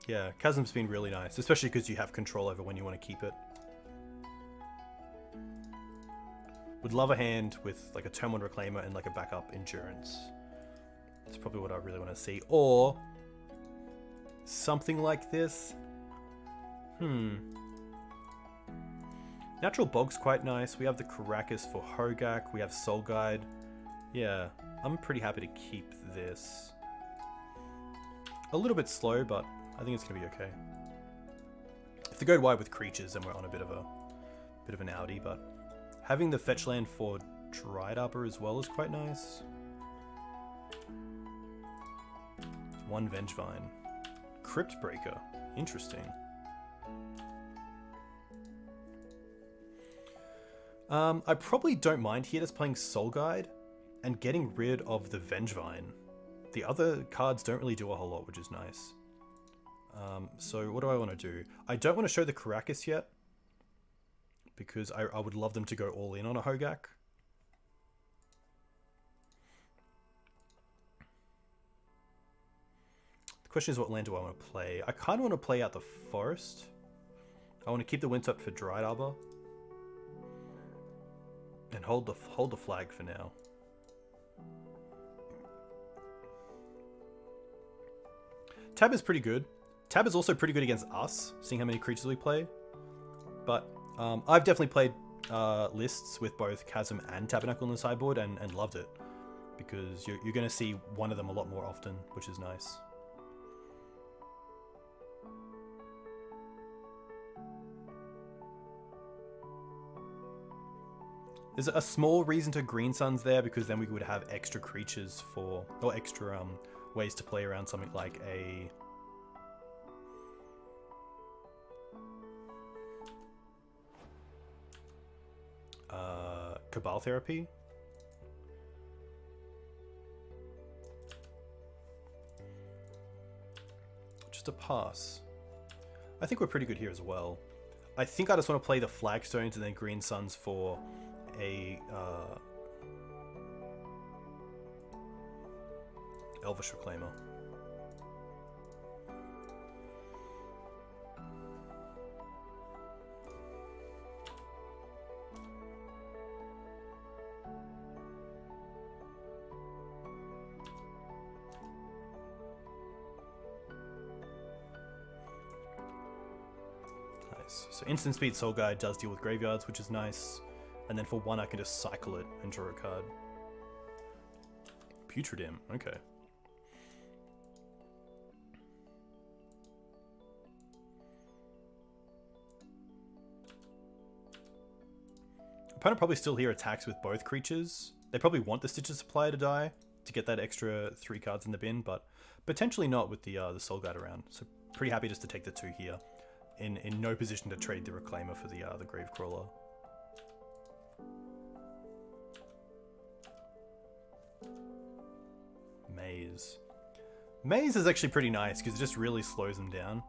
Yeah, Chasm's been really nice, especially because you have control over when you want to keep it. Would love a hand with like a turn 1 Reclaimer and like a backup Endurance. That's probably what I really want to see. Or something like this. Natural Bog's quite nice. We have the Karakas for Hogaak. We have Soul Guide. Yeah, I'm pretty happy to keep this. A little bit slow, but I think it's going to be okay. If they go wide with creatures, then we're on a bit of an outie, but having the fetch land for Dried Arbor as well is quite nice. 1 Vengevine. Crypt Breaker. Interesting. I probably don't mind here just playing Soul Guide and getting rid of the Vengevine. The other cards don't really do a whole lot, which is nice. So what do I want to do? I don't want to show the Karakas yet, because I would love them to go all in on a Hogaak. The question is, what land do I want to play? I kind of want to play out the Forest. I want to keep the Windsup for Dried Arbor. And hold the flag for now. Tab is pretty good. Tab is also pretty good against us, seeing how many creatures we play. But I've definitely played lists with both Chasm and Tabernacle on the sideboard and loved it. Because you're going to see one of them a lot more often, which is nice. There's a small reason to Green Suns there, because then we would have extra creatures for, or extra ways to play around something like a Cabal Therapy. Just a pass. I think we're pretty good here as well. I think I just want to play the Flagstones and then Green Suns for a Elvish Reclaimer. Nice. So instant speed Soul Guide does deal with graveyards, which is nice. And then for 1 I can just cycle it and draw a card. Putridim, okay. Opponent probably still here attacks with both creatures. They probably want the Stitcher Supplier to die to get that extra 3 cards in the bin, but potentially not with the Soul Guide around. So pretty happy just to take the 2 here. In no position to trade the Reclaimer for the Gravecrawler. Maze. Maze is actually pretty nice because it just really slows them down.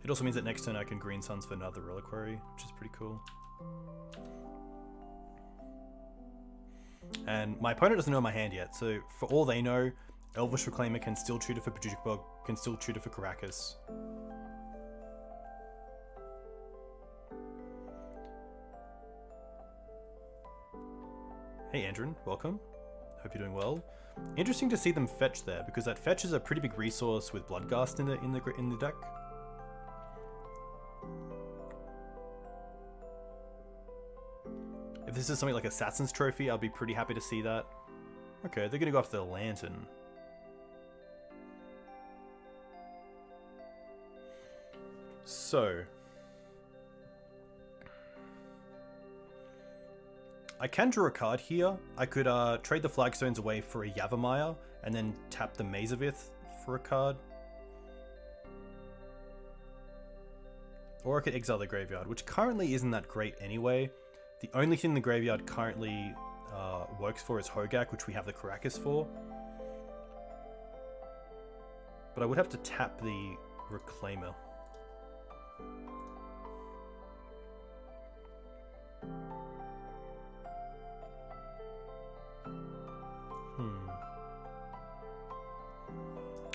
It also means that next turn I can Green Suns for another Reliquary, which is pretty cool. And my opponent doesn't know my hand yet, so for all they know, Elvish Reclaimer can still tutor for Bajujik Bog, can still tutor for Karakas. Hey Andrin, welcome. Hope you're doing well. Interesting to see them fetch there, because that fetch is a pretty big resource with Bloodghast in the deck. If this is something like Assassin's Trophy, I'll be pretty happy to see that. Okay, they're gonna go after the Lantern. So I can draw a card here. I could trade the Flagstones away for a Yavimaya and then tap the Mazavith for a card. Or I could exile the graveyard, which currently isn't that great anyway. The only thing the graveyard currently works for is Hogaak, which we have the Karakas for. But I would have to tap the Reclaimer.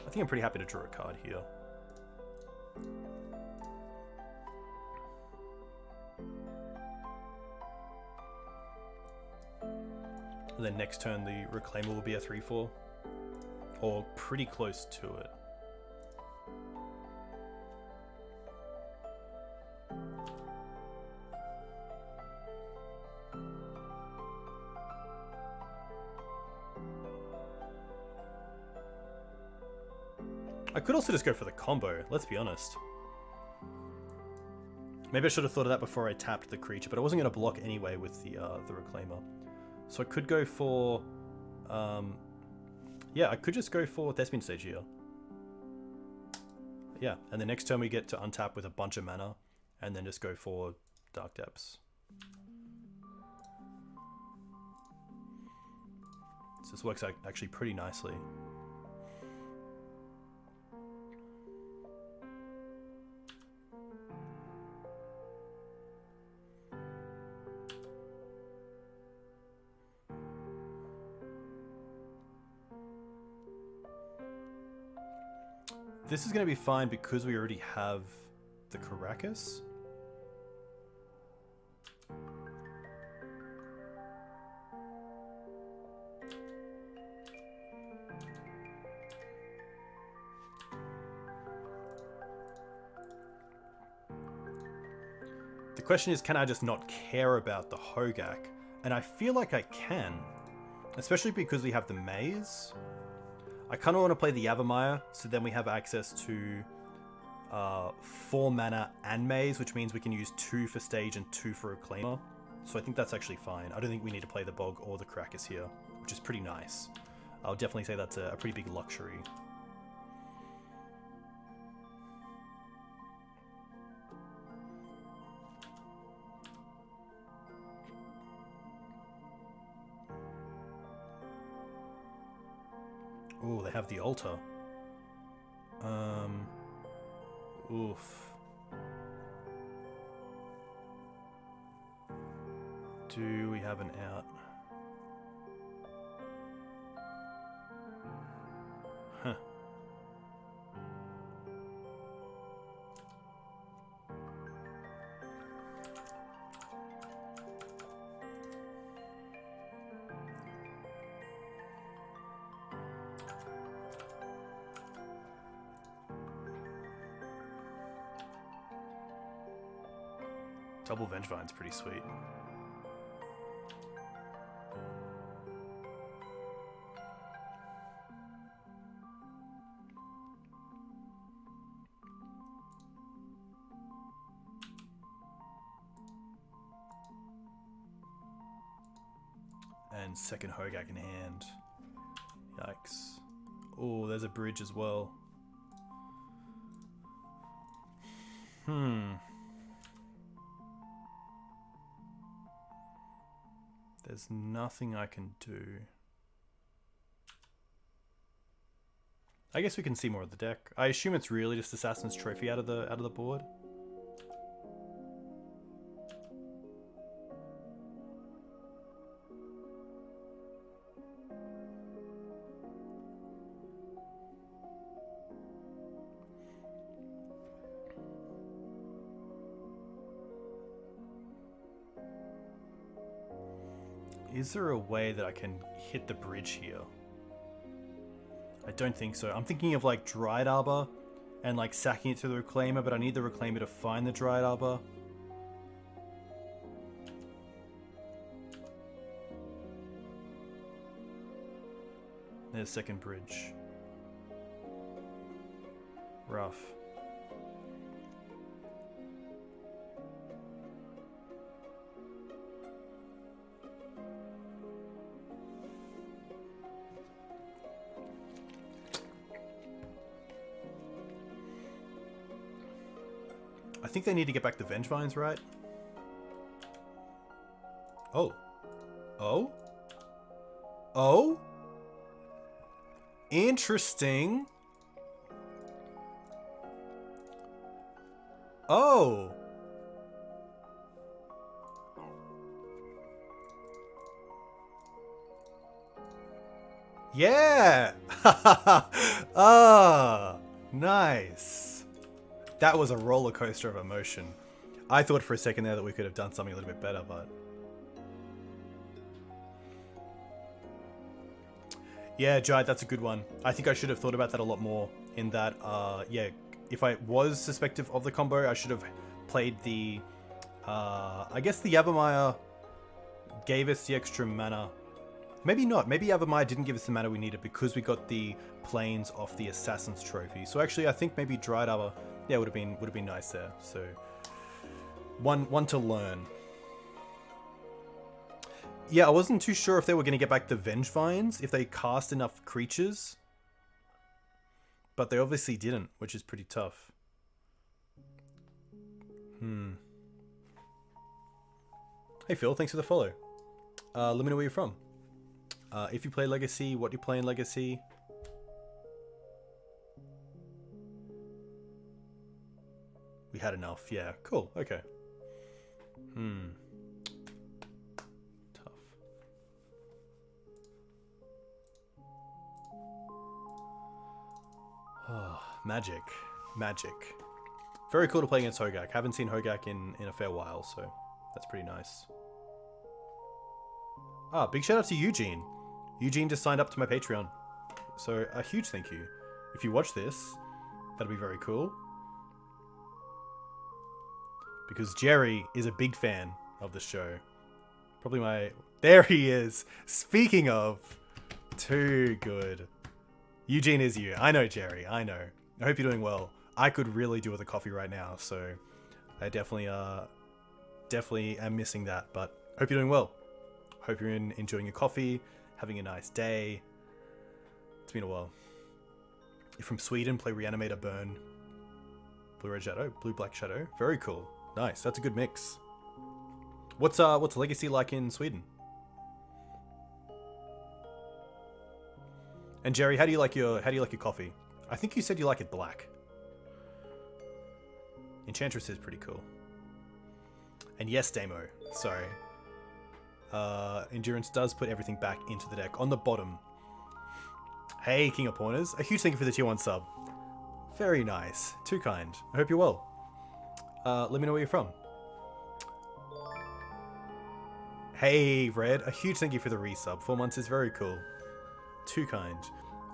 I think I'm pretty happy to draw a card here. And then next turn the Reclaimer will be a 3/4. Or pretty close to it. I could also just go for the combo, let's be honest. Maybe I should have thought of that before I tapped the creature, but I wasn't going to block anyway with the Reclaimer. So I could go for... yeah, I could just go for Thespian Stage here. Yeah, and the next turn we get to untap with a bunch of mana, and then just go for Dark Depths. So this works out actually pretty nicely. This is going to be fine because we already have the Karakas. The question is, can I just not care about the Hogaak? And I feel like I can, especially because we have the Maze. I kind of want to play the Yavimaya, so then we have access to 4 mana and Maze, which means we can use 2 for stage and 2 for Reclaimer. So I think that's actually fine. I don't think we need to play the Bog or the Karakas here, which is pretty nice. I'll definitely say that's a pretty big luxury. Oh, they have the altar. Oof. Do we have an out? Huh. Double Vengevine's pretty sweet. And second Hogaak in hand. Yikes. Oh, there's a bridge as well. There's nothing I can do. I guess we can see more of the deck. I assume it's really just Assassin's Trophy out of the board. Is there a way that I can hit the bridge here? I don't think so. I'm thinking of like Dried Arbor and like sacking it to the Reclaimer, but I need the Reclaimer to find the Dried Arbor. There's second bridge. Rough. I think they need to get back the Vengevines, right? Oh. Oh? Oh? Interesting. Oh. Yeah. Ah, nice. That was a roller coaster of emotion. I thought for a second there that we could have done something a little bit better, but... Yeah, Jide, that's a good one. I think I should have thought about that a lot more in that, yeah, if I was suspective of the combo, I should have played the... I guess the Yavimaya gave us the extra mana. Maybe not. Maybe Yavimaya didn't give us the mana we needed because we got the planes off the Assassin's Trophy. So actually, I think maybe Dried Arbor... Yeah, would have been nice there. So one to learn. Yeah, I wasn't too sure if they were going to get back the Vengevines if they cast enough creatures, but they obviously didn't, which is pretty tough. Hey Phil, thanks for the follow. Let me know where you're from. If you play Legacy, what do you play in Legacy? We had enough. Yeah, cool. Okay. Tough. Oh, magic. Magic. Very cool to play against Hogaak. Haven't seen Hogaak in a fair while, so that's pretty nice. Ah, big shout out to Eugene. Eugene just signed up to my Patreon. So a huge thank you. If you watch this, that'll be very cool. Because Jerry is a big fan of the show. Probably my... There he is! Speaking of... Too good. Eugene is you. I know, Jerry. I know. I hope you're doing well. I could really do with a coffee right now, so... I definitely am missing that, but hope you're doing well. Hope you're enjoying your coffee, having a nice day. It's been a while. You're from Sweden, play Reanimator Burn. Blue-Red Shadow, Blue-Black Shadow. Very cool. Nice, that's a good mix. What's Legacy like in Sweden? And Jerry, how do you like your coffee? I think you said you like it black. Enchantress is pretty cool. And yes, Damo. Sorry. Endurance does put everything back into the deck on the bottom. Hey, King of Pawners. A huge thank you for the tier 1 sub. Very nice. Too kind. I hope you're well. Let me know where you're from. Hey, Red. A huge thank you for the resub. 4 months is very cool. Too kind.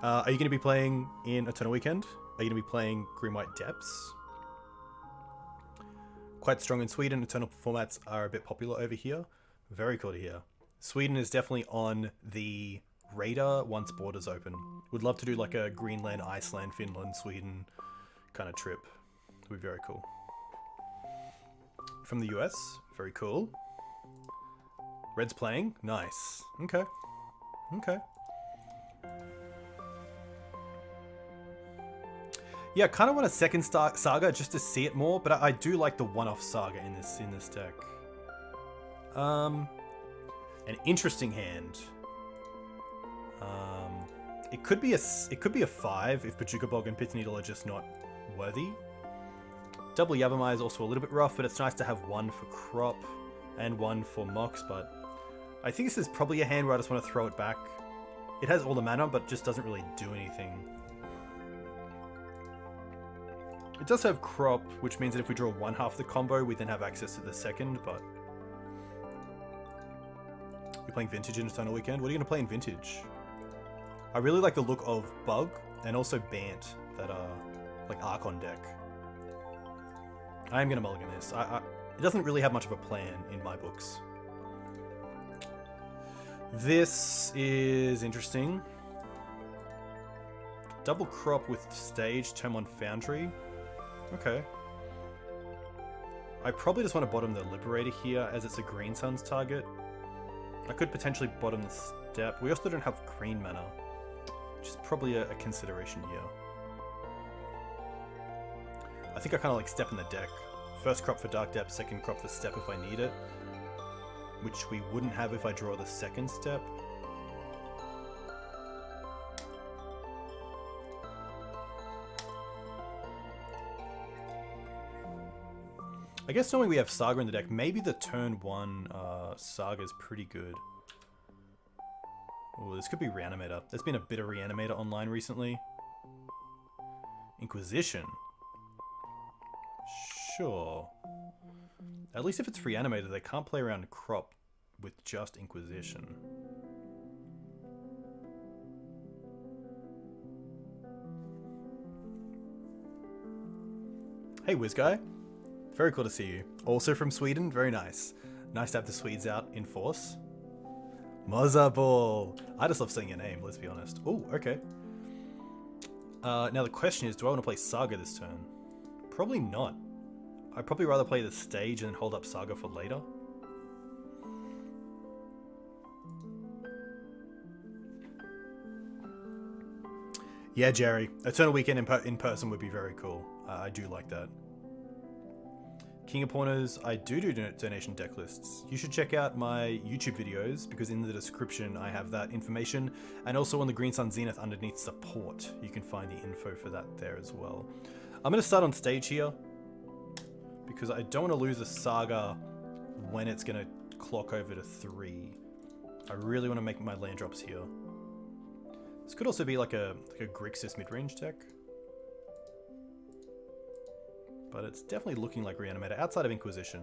Are you going to be playing in Eternal Weekend? Are you going to be playing Green White Depths? quite strong in Sweden. Eternal formats are a bit popular over here. Very cool to hear. Sweden is definitely on the radar once borders open. Would love to do like a Greenland, Iceland, Finland, Sweden kind of trip. Would be very cool. From the US, very cool. Red's playing, nice. Okay, okay. Yeah, I kind of want a second Saga just to see it more, but I do like the one-off Saga in this deck. An interesting hand. It could be a 5 if Pachuca Bog and Pit Needle are just not worthy. Double Yavimaya is also a little bit rough, but it's nice to have one for Crop and one for Mox, but I think this is probably a hand where I just want to throw it back. It has all the mana, but just doesn't really do anything. It does have Crop, which means that if we draw one half the combo, we then have access to the second, but... You're playing Vintage in Eternal Weekend? What are you going to play in Vintage? I really like the look of Bug, and also Bant, that like Archon deck. I am going to mulligan this. It doesn't really have much of a plan in my books. This is interesting. Double Crop with Stage, turn on Foundry. Okay. I probably just want to bottom the Liberator here, as it's a Green Sun's target. I could potentially bottom the Step. We also don't have green mana, which is probably a consideration here. I think I kind of like Step in the deck. First Crop for Dark Depth, second Crop for Step if I need it. Which we wouldn't have if I draw the second Step. I guess knowing we have Saga in the deck, maybe the turn 1 Saga is pretty good. Oh, this could be Reanimator. There's been a bit of Reanimator online recently. Inquisition. Sure. At least if it's Reanimator, they can't play around Crop with just Inquisition. Hey, Wizguy. Very cool to see you. Also from Sweden, very nice. Nice to have the Swedes out in force. Mozzaball. I just love saying your name, let's be honest. Oh, okay. Now the question is, do I want to play Saga this turn? Probably not. I'd probably rather play the Stage and hold up Saga for later. Yeah, Jerry. Eternal Weekend in person would be very cool. I do like that. King of Pawners, I do donation deck lists. You should check out my YouTube videos, because in the description I have that information, and also on the Green Sun Zenith underneath support, you can find the info for that there as well. I'm going to start on Stage here, because I don't want to lose a Saga when it's going to clock over to 3. I really want to make my land drops here. This could also be like a Grixis midrange deck. But it's definitely looking like Reanimator outside of Inquisition.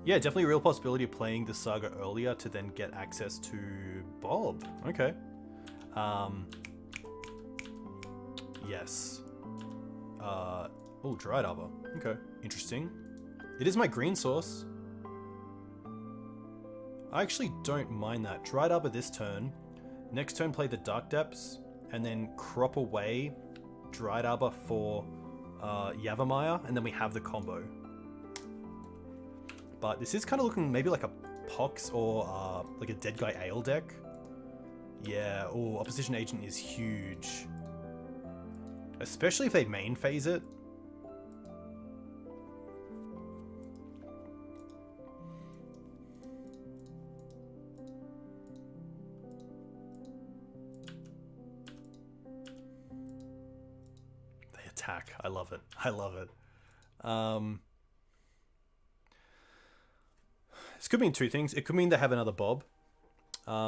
Yeah, definitely a real possibility of playing the Saga earlier to then get access to Bob. Okay. Yes. Oh, Dried Arbor. Okay, interesting. It is my green source. I actually don't mind that. Dried Arbor this turn. Next turn play the Dark Depths, and then crop away Dried Arbor for Yavimaya, and then we have the combo. But this is kind of looking maybe like a Pox or like a Deadguy Ale deck. Yeah, oh, Opposition Agent is huge. Especially if they main phase it. They attack. I love it. I love it. This could mean two things. It could mean they have another Bob.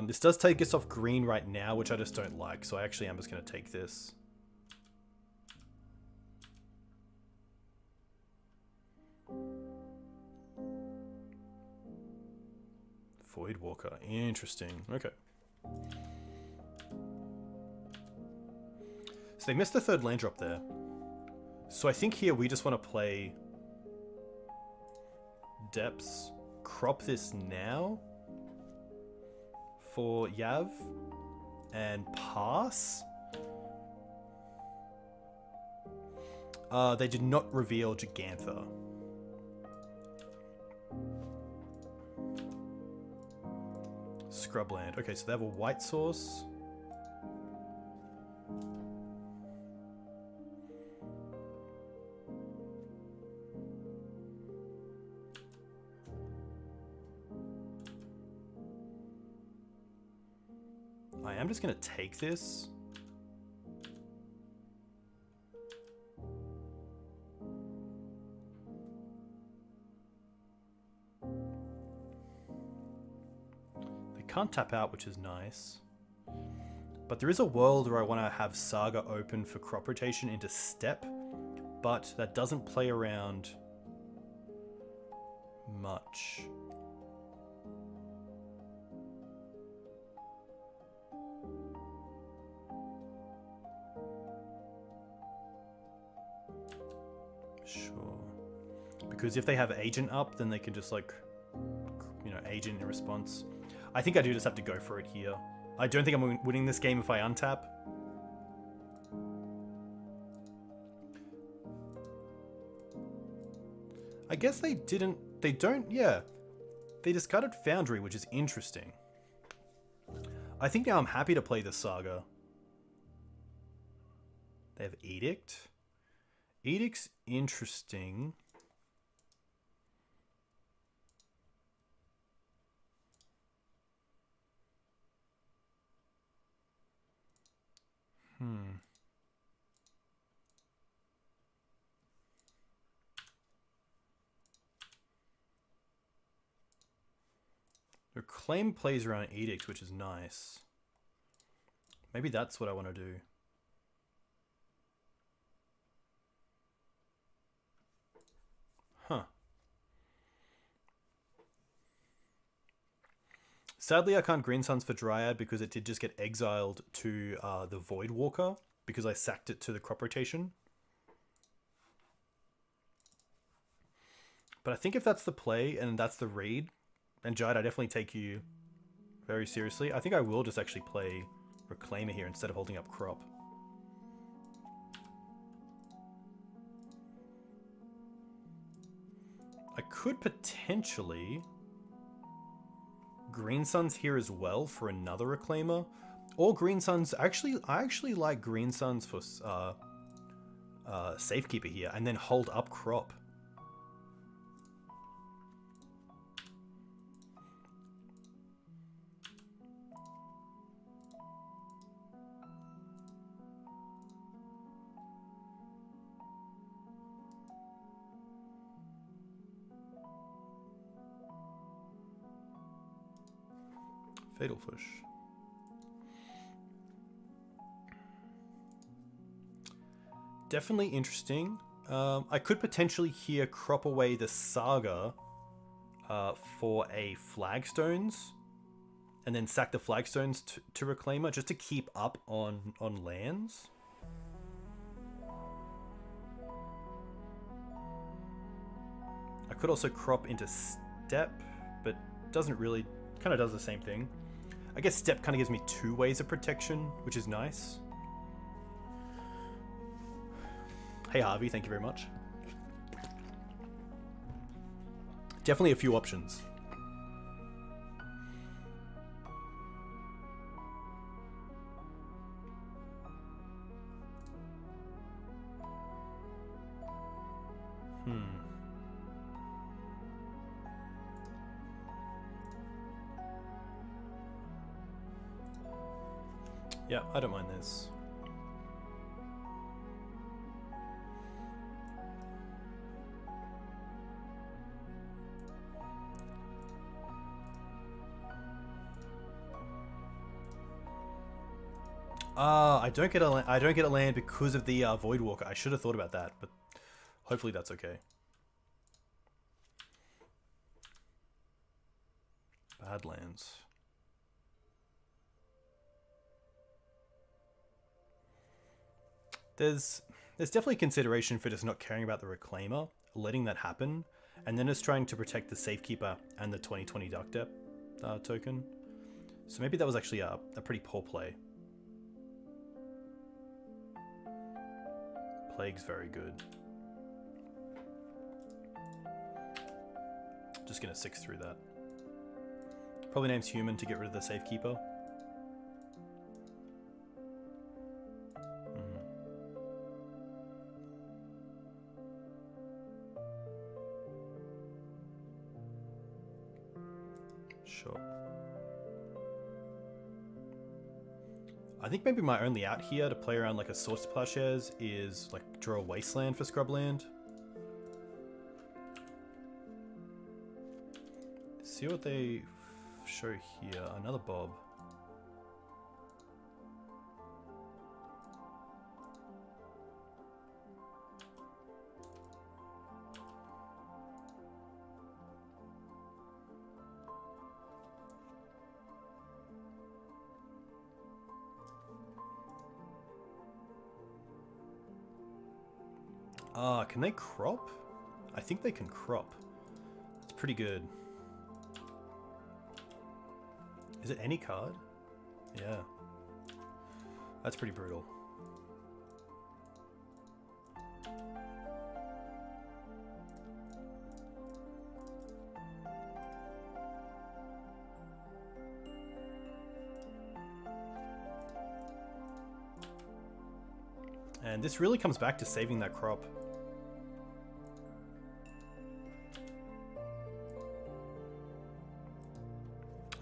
This does take us off green right now, which I just don't like. So I actually am just going to take this. Voidwalker. Interesting. Okay. So they missed the third land drop there. So I think here we just want to play Depths, crop this now for Yav, and pass. They did not reveal Gigantha. Scrubland. Okay, so they have a white source. I'm just going to take this. They can't tap out, which is nice. But there is a world where I want to have Saga open for crop rotation into step, but that doesn't play around much. Sure. Because if they have agent up, then they can just like, you know, agent in response. I think I do just have to go for it here. I don't think I'm winning this game if I untap. I guess they don't, yeah. They discarded Foundry, which is interesting. I think now I'm happy to play the Saga. They have Edict. Edict's interesting. Reclaim plays around Edict, which is nice. Maybe that's what I want to do. Huh. Sadly, I can't Green Suns for Dryad because it did just get exiled to the Voidwalker because I sacked it to the crop rotation. But I think if that's the play and that's the read, and Jide, I definitely take you very seriously. I think I will just actually play Reclaimer here instead of holding up crop. I could potentially Green Suns here as well for another Reclaimer. Or Green Suns, actually, I actually like Green Suns for Safekeeper here and then hold up crop. Fatal Push. Definitely interesting. I could potentially here crop away the Saga for a Flagstones and then sack the Flagstones to Reclaimer just to keep up on lands. I could also crop into Step, but doesn't really, kind of does the same thing. I guess Step kind of gives me two ways of protection, which is nice. Hey Harvey, thank you very much. Definitely a few options. Yeah, I don't mind this. I don't get a land because of the Voidwalker. I should have thought about that, but hopefully that's okay. Badlands. There's definitely consideration for just not caring about the Reclaimer, letting that happen, and then just trying to protect the Safekeeper and the 2020 Duck Depth token. So maybe that was actually a pretty poor play. Plague's very good. Just gonna 6 through that. Probably names Human to get rid of the Safekeeper. Sure. I think maybe my only out here to play around like a Source Plowshares is like draw a Wasteland for Scrubland. See what they show here. Another Bob. Can they crop? I think they can crop. It's pretty good. Is it any card? Yeah. That's pretty brutal. And this really comes back to saving that crop.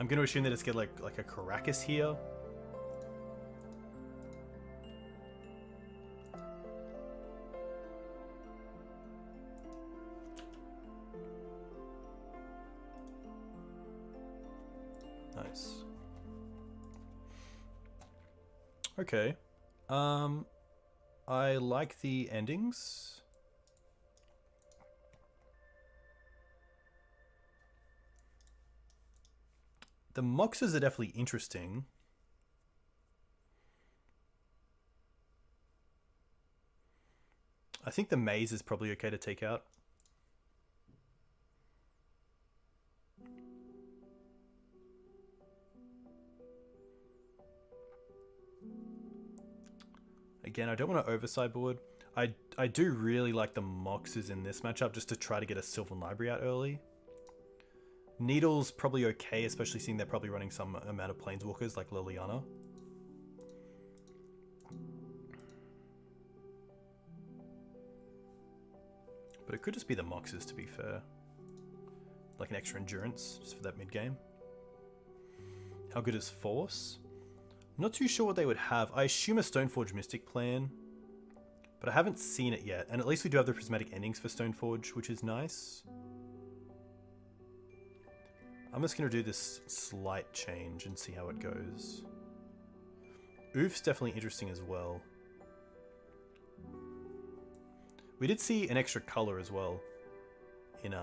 I'm going to assume that it's get like a Caracas here. Nice. Okay. I like the endings. The Moxes are definitely interesting. I think the Maze is probably okay to take out. Again, I don't want to over-sideboard. I do really like the Moxes in this matchup just to try to get a Sylvan Library out early. Needle's probably okay, especially seeing they're probably running some amount of Planeswalkers like Liliana. But it could just be the Moxes, to be fair. Like an extra endurance, just for that mid-game. How good is Force? Not too sure what they would have. I assume a Stoneforge Mystic plan, but I haven't seen it yet. And at least we do have the Prismatic Endings for Stoneforge, which is nice. I'm just going to do this slight change and see how it goes. Oof's definitely interesting as well. We did see an extra color as well in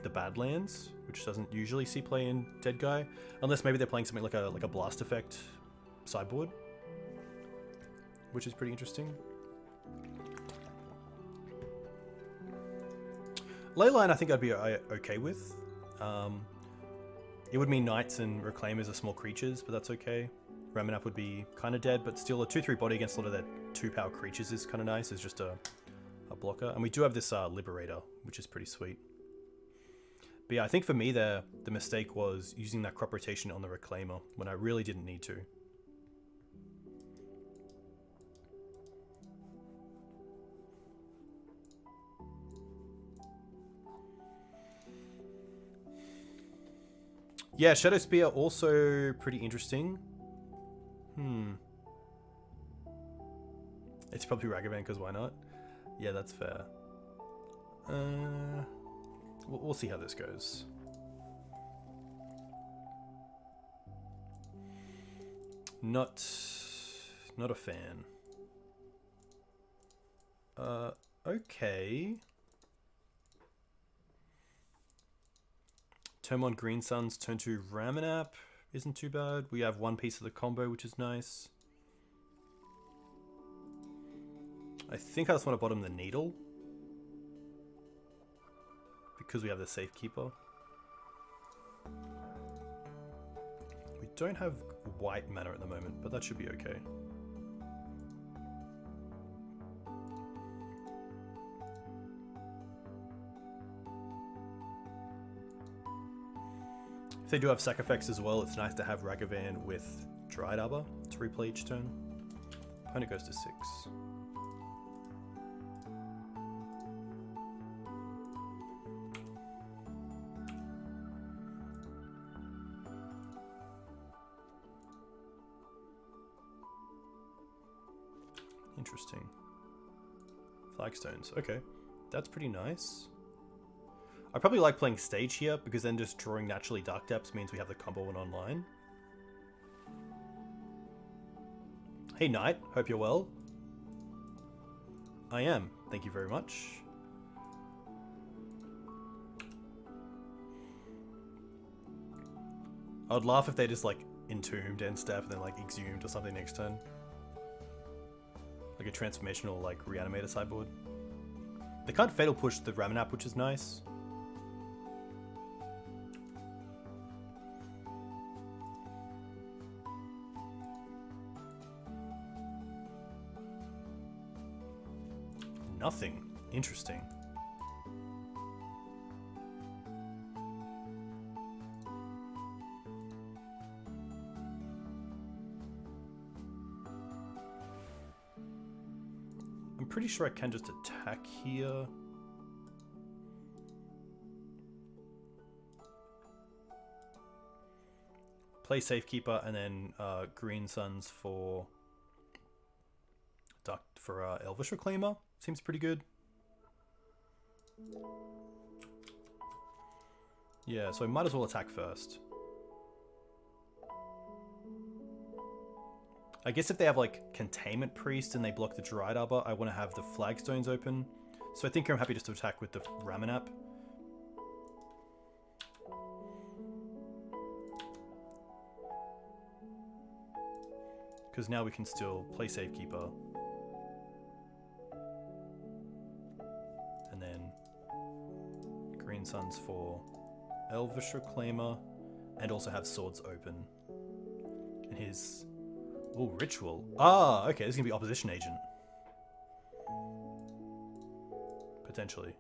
the Badlands, which doesn't usually see play in Deadguy, unless maybe they're playing something like a Blast Effect sideboard, which is pretty interesting. Leyline I think I'd be okay with. It would mean Knights and Reclaimers are small creatures, but that's okay. Ramanap would be kind of dead, but still a 2/3 body against a lot of their 2-power creatures is kind of nice. It's just a blocker. And we do have this Liberator, which is pretty sweet. But yeah, I think for me the mistake was using that crop rotation on the Reclaimer when I really didn't need to. Yeah, Shadow Spear also pretty interesting. It's probably Ragavan, because why not? Yeah, that's fair. We'll see how this goes. Not a fan. Okay. Turn 1 Green Suns, turn 2 Ramanap isn't too bad. We have one piece of the combo, which is nice. I think I just want to bottom the Needle, because we have the Safekeeper. We don't have white mana at the moment, but that should be okay. If they do have sack effects as well, it's nice to have Ragavan with Dried Arbor to replay each turn. Opponent goes to 6. Interesting. Flagstones. Okay, that's pretty nice. I probably like playing Stage here, because then just drawing naturally Dark Depths means we have the combo one online. Hey Knight, hope you're well. I am, thank you very much. I would laugh if they just like entombed end step and then like exhumed or something next turn. Like a transformational like reanimator sideboard. They can't fatal push the Ramanap, which is nice. Nothing. Interesting. I'm pretty sure I can just attack here. Play Safekeeper and then Green Suns for Elvish Reclaimer. Seems pretty good. Yeah, so I might as well attack first. I guess if they have like Containment Priest and they block the Dried Arbor, I want to have the Flagstones open. So I think I'm happy just to attack with the Ramanap. Because now we can still play Safekeeper. And then Green Suns for Elvish Reclaimer. And also have Swords open. And his... oh, Ritual. Ah, okay, this is going to be Opposition Agent. Potentially.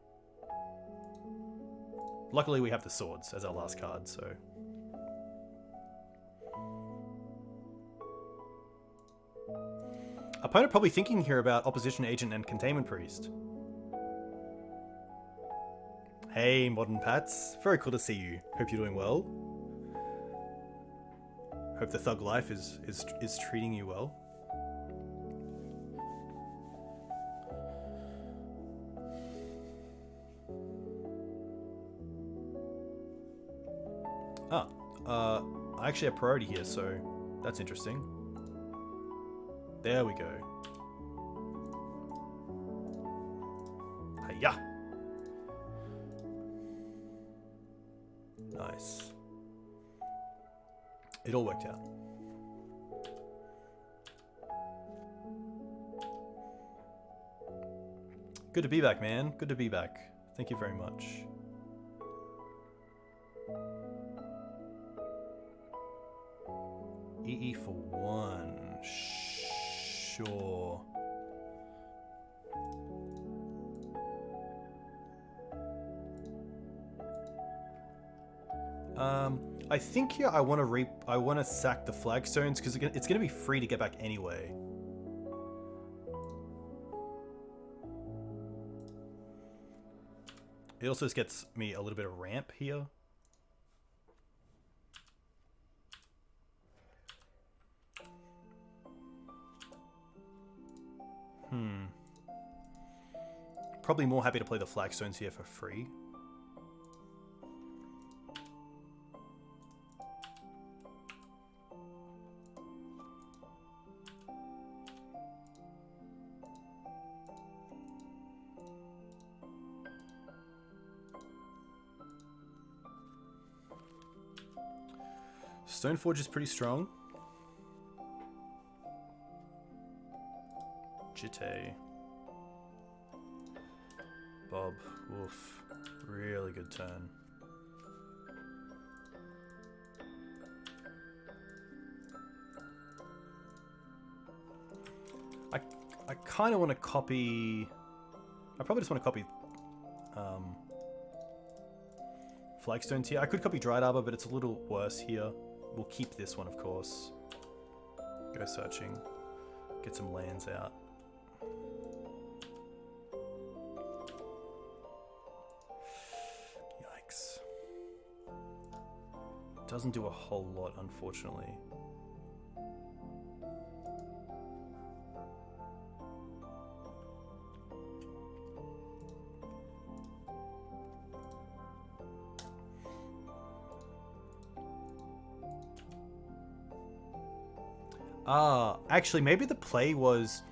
Luckily we have the Swords as our last card, so... Opponent probably thinking here about Opposition Agent and Containment Priest. Hey, Modern Pats. Very cool to see you. Hope you're doing well. Hope the thug life is treating you well. I actually have priority here, so that's interesting. There we go. Hiya! Nice. It all worked out. Good to be back, man. Good to be back. Thank you very much. EE for 1. Sure. I think here I want to sack the Flagstones because it's going to be free to get back anyway. It also just gets me a little bit of ramp here. Probably more happy to play the Flagstones here for free. Stoneforge is pretty strong. Jitte. Bob. Woof. Really good turn. I kind of want to copy... I probably just want to copy Flagstones here. I could copy Dried Arbor, but it's a little worse here. We'll keep this one, of course. Go searching. Get some lands out. Yikes. Doesn't do a whole lot, unfortunately. Actually, maybe the play was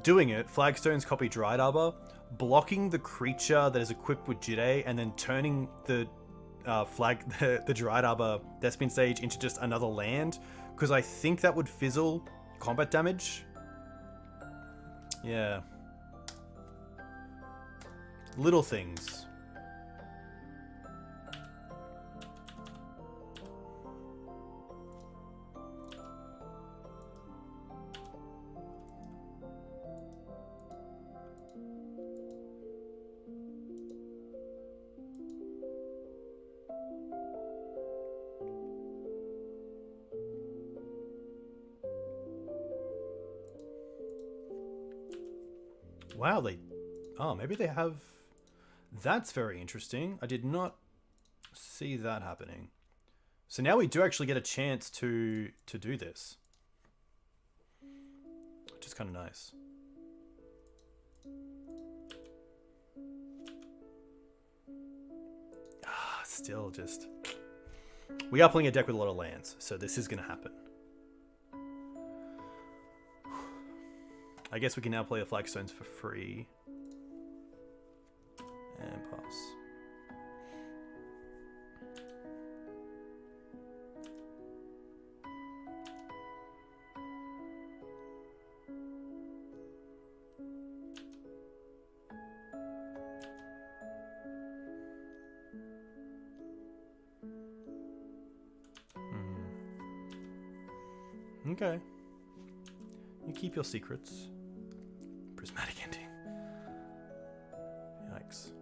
doing it, Flagstones copy Dried Arbor, blocking the creature that is equipped with Jitte, and then turning the the Dried Arbor Despin Sage into just another land, because I think that would fizzle combat damage. Yeah. Little things. Wow, they... Oh, maybe they have... That's very interesting. I did not see that happening. So now we do actually get a chance to do this. Which is kind of nice. Still just... We are playing a deck with a lot of lands, so this is going to happen. I guess we can now play the Flagstones for free. And pass. Okay. You keep your secrets. Prismatic ending. Yikes.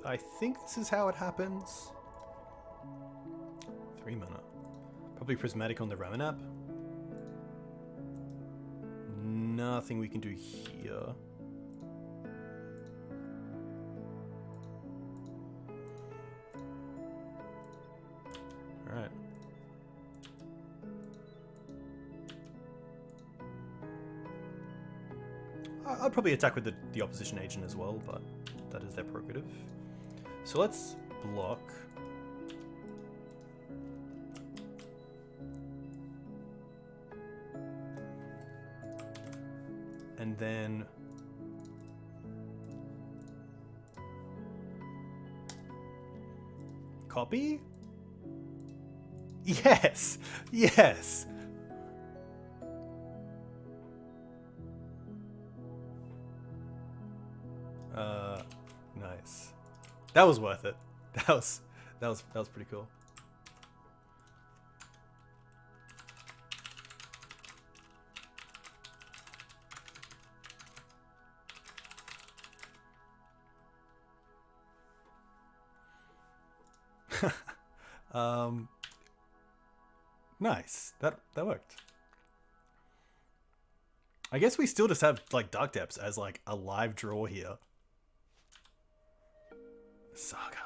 I think this is how it happens. 3 mana. Probably Prismatic on the Ramanap. Nothing we can do here. Alright. I'd probably attack with the opposition agent as well, but that is their prerogative. So let's block. And then copy? Yes! Yes! Nice. That was worth it. That was pretty cool. Nice. That worked. I guess we still just have like Dark Depths as like a live draw here. Saga.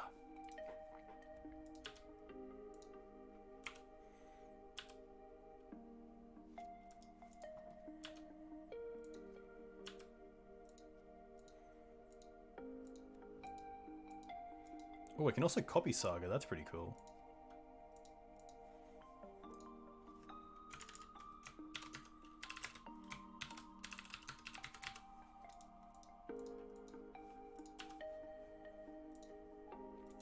Oh, I can also copy Saga. That's pretty cool.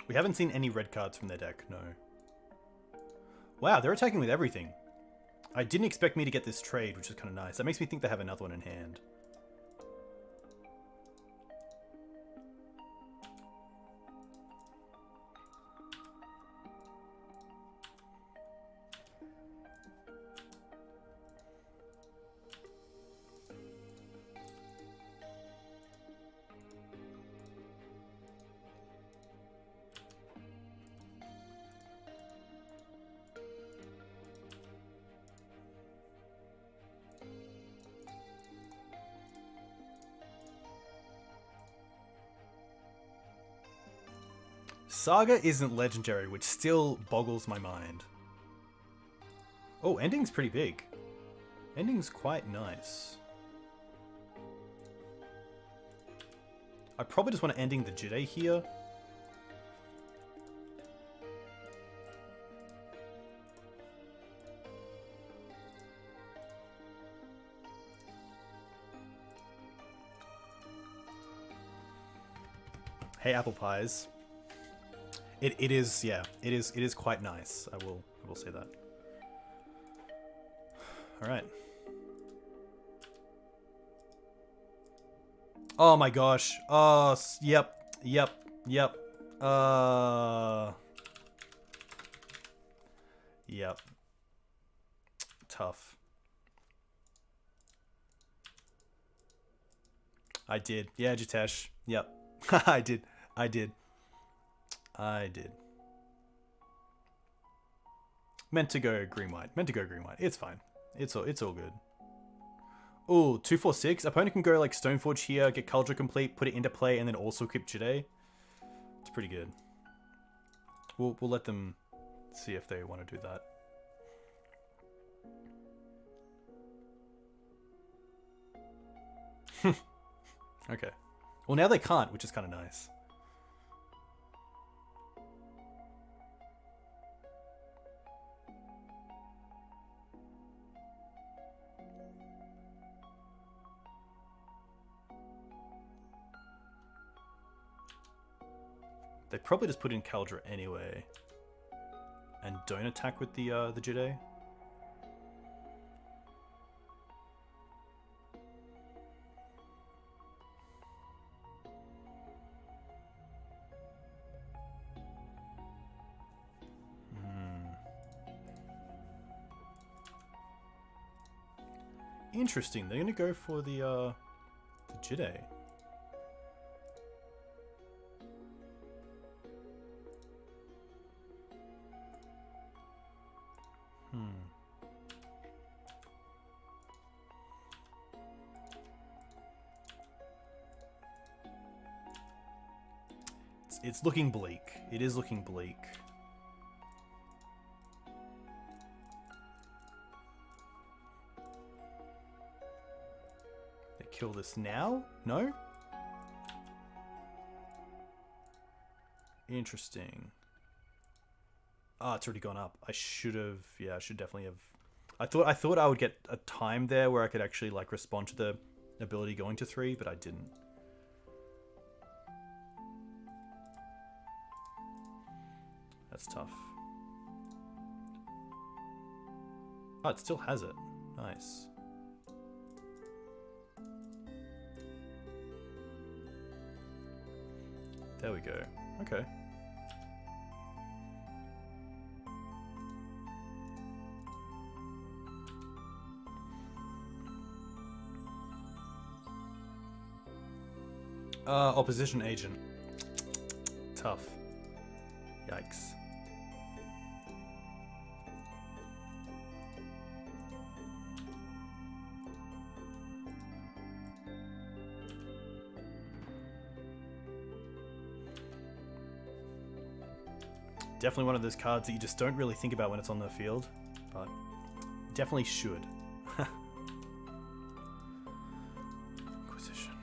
We haven't seen any red cards from their deck, no. Wow, they're attacking with everything. I didn't expect me to get this trade, which is kind of nice. That makes me think they have another one in hand. Saga isn't legendary, which still boggles my mind. Oh, ending's pretty big. Ending's quite nice. I probably just want to ending the Jide here. Hey, apple pies. It is, yeah, it is quite nice. I will say that. All right. Oh my gosh. Oh, yep. Yep. Tough. I did. Yeah, Jitesh. Yep. I did. Meant to go green white. It's fine. It's all good. Oh, 2/4/6. Opponent can go like Stoneforge here, get Culture complete, put it into play, and then also equip Jide. It's pretty good. We'll let them see if they want to do that. Okay. Well, now they can't, which is kind of nice. They probably just put in Caldra anyway, and don't attack with the Jide. Interesting. They're gonna go for the Jide. It's looking bleak. It is looking bleak. They kill this now? No? Interesting. Ah, it's already gone up. I should have. Yeah, I should definitely have. I thought I would get a time there where I could actually like respond to the ability going to 3, but I didn't. That's tough. Oh, it still has it. Nice. There we go. Okay. Opposition agent. Tough. Yikes. Definitely one of those cards that you just don't really think about when it's on the field, but definitely should. Inquisition.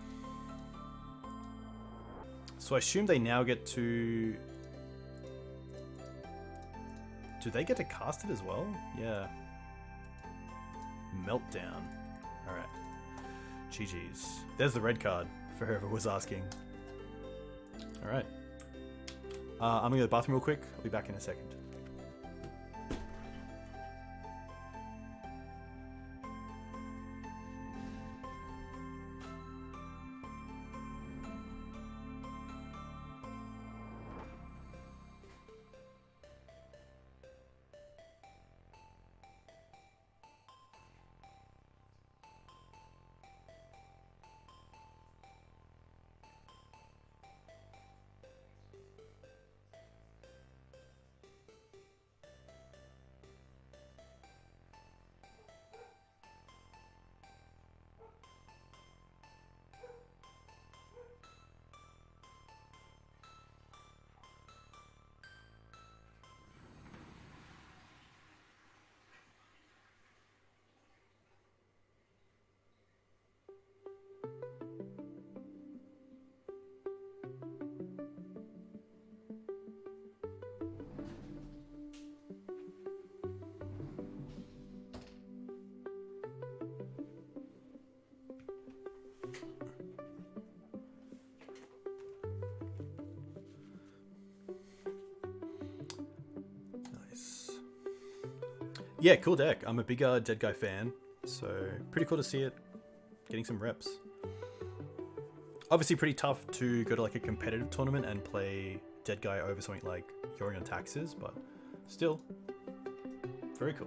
So I assume they now get to... Do they get to cast it as well? Yeah. Meltdown. Alright. GG's. There's the red card, for whoever was asking. Alright. I'm gonna go to the bathroom real quick. I'll be back in a second. Yeah, cool deck. I'm a big Deadguy fan, so pretty cool to see it getting some reps. Obviously pretty tough to go to like a competitive tournament and play Deadguy over something like Yorion Taxes, but still, very cool.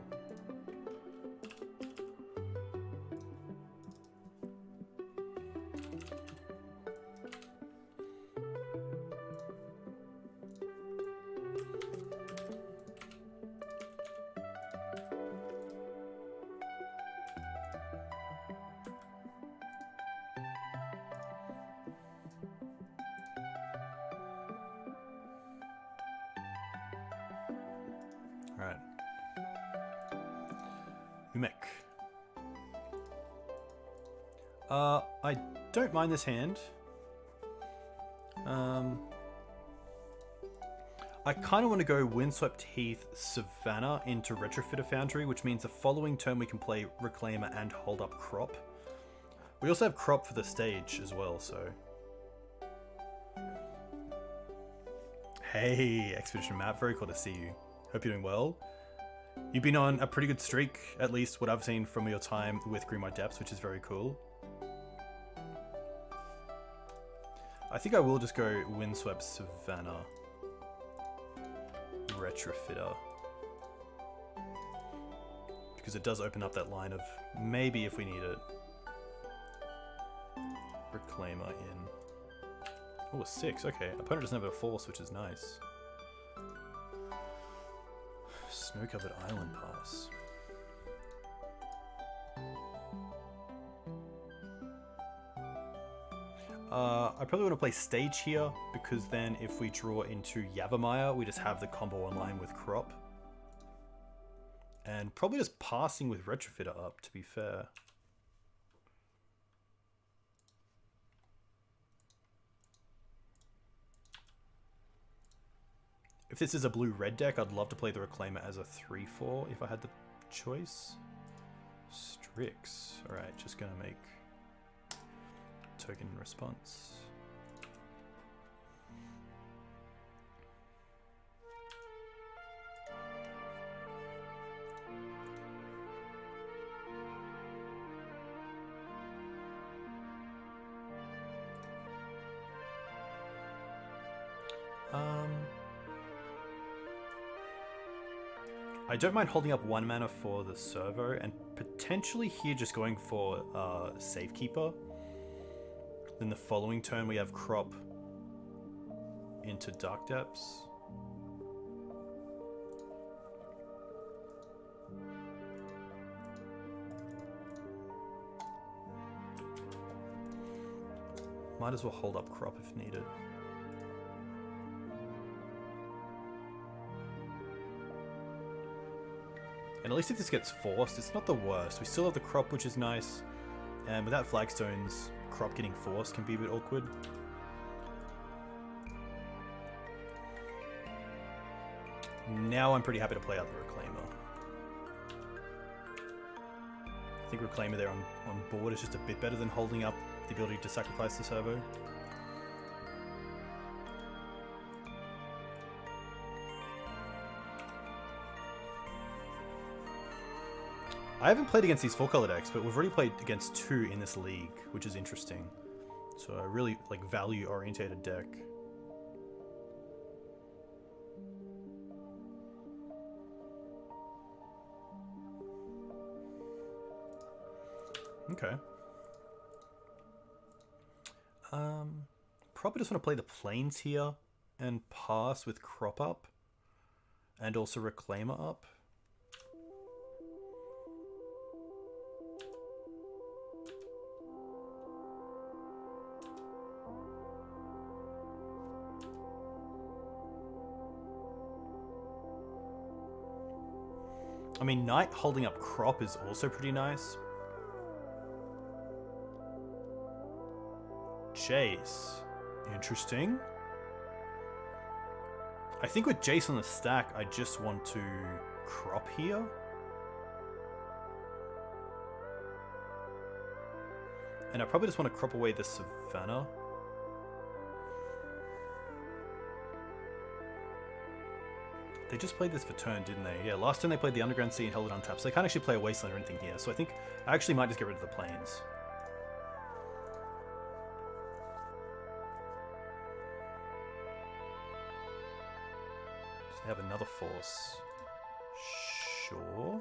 Alright. Umek. I don't mind this hand. I kind of want to go Windswept Heath Savannah into Retrofitter Foundry, which means the following turn we can play Reclaimer and hold up Crop. We also have Crop for the stage as well, so... Hey, Expedition Map, very cool to see you. Hope you're doing well. You've been on a pretty good streak, at least what I've seen from your time with Greenlight Depths, which is very cool. I think I will just go Windswept Savannah. Retrofitter. Because it does open up that line of maybe if we need it. Reclaimer in. Oh, a 6, okay. Opponent doesn't have a force, which is nice. Snow-covered island pass. I probably want to play stage here, because then if we draw into Yavimaya, we just have the combo online with Crop. And probably just passing with Retrofitter up, to be fair. If this is a blue-red deck, I'd love to play the Reclaimer as a 3-4 if I had the choice. Strix. Alright, just gonna make token in response. I don't mind holding up 1 mana for the servo, and potentially here just going for Safekeeper. Then the following turn we have Crop into Dark Depths. Might as well hold up Crop if needed. And at least if this gets forced, it's not the worst. We still have the Crop, which is nice. And without flagstones, Crop getting forced can be a bit awkward. Now I'm pretty happy to play out the Reclaimer. I think Reclaimer there on board is just a bit better than holding up the ability to sacrifice the servo. I haven't played against these 4-color decks, but we've already played against 2 in this league, which is interesting. So a really like value-orientated deck. Okay. Probably just want to play the planes here and pass with crop up and also reclaimer up. I mean, Knight holding up crop is also pretty nice. Jace. Interesting. I think with Jace on the stack, I just want to crop here. And I probably just want to crop away the Savannah. They just played this for turn, didn't they? Yeah, last turn they played the Underground Sea and held it untapped, so they can't actually play a Wasteland or anything here. So I think I actually might just get rid of the planes. So they have another force. Sure.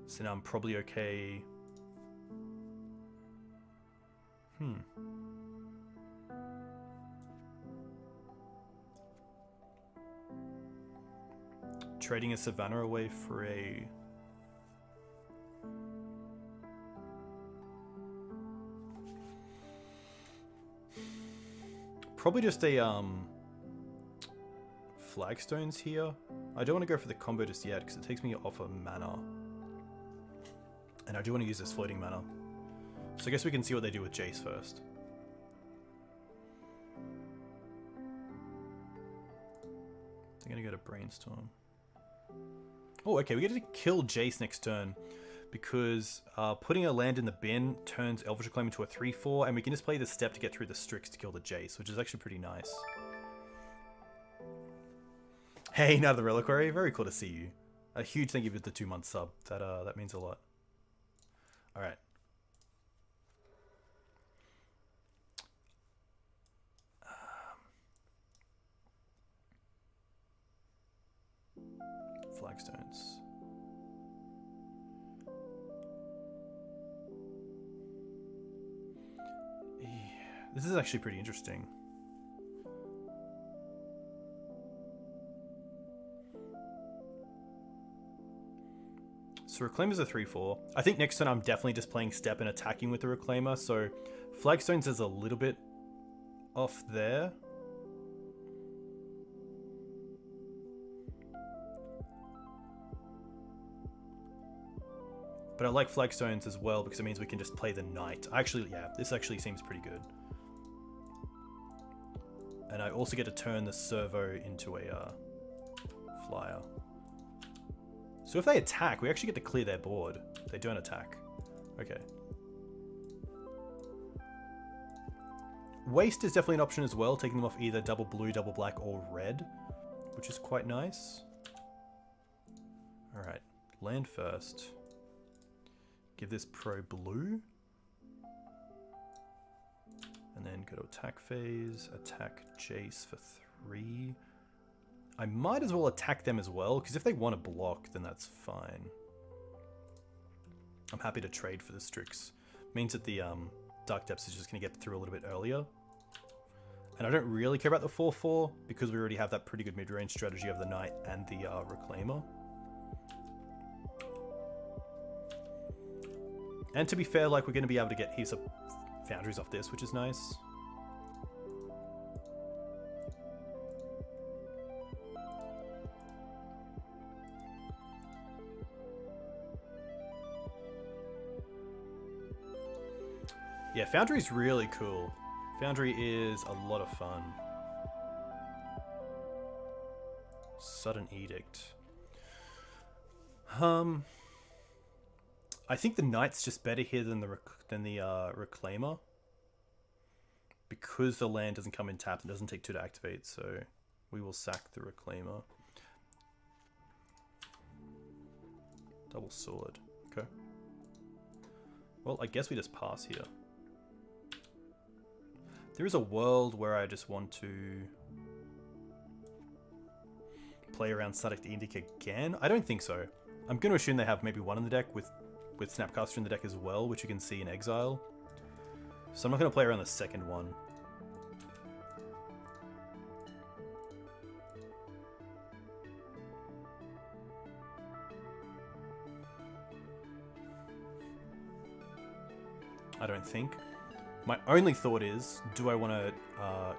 So now I'm probably okay. Trading a Savannah away for a... Probably just a Flagstones here. I don't want to go for the combo just yet because it takes me off a mana. And I do want to use this floating mana. So I guess we can see what they do with Jace first. They're going to go to Brainstorm. Oh, okay, we get to kill Jace next turn because putting a land in the bin turns Elvish Reclaim into a 3/4, and we can just play the step to get through the Strix to kill the Jace, which is actually pretty nice. Hey, Night of the Reliquary, very cool to see you. A huge thank you for the 2-month sub. That means a lot. All right. Flagstones. Yeah, this is actually pretty interesting. So Reclaim is a 3/4. I think next turn I'm definitely just playing step and attacking with the Reclaimer, so Flagstones is a little bit off there. But I like Flagstones as well because it means we can just play the Knight. Actually, yeah, this actually seems pretty good. And I also get to turn the Servo into a flyer. So if they attack, we actually get to clear their board. They don't attack. Okay. Waste is definitely an option as well, taking them off either double blue, double black, or red, which is quite nice. Alright, land first. Give this pro blue. And then go to attack phase, attack Jace for 3. I might as well attack them as well, because if they want to block, then that's fine. I'm happy to trade for the Strix. Means that the Dark Depths is just going to get through a little bit earlier. And I don't really care about the 4/4, because we already have that pretty good mid-range strategy of the Knight and the Reclaimer. And to be fair, like, we're going to be able to get heaps of Foundries off this, which is nice. Yeah, Foundry is really cool. Foundry is a lot of fun. Sudden Edict. I think the Knight's just better here than the Reclaimer, because the land doesn't come in tapped and doesn't take 2 to activate. So We will sack the Reclaimer. Double sword. Okay. Well, I guess we just pass here. There is a world where I just want to play around Static Edict again. I don't think so. I'm going to assume they have maybe one in the deck with Snapcaster in the deck as well, which you can see in Exile. So I'm not going to play around the second one. I don't think. My only thought is, do I want to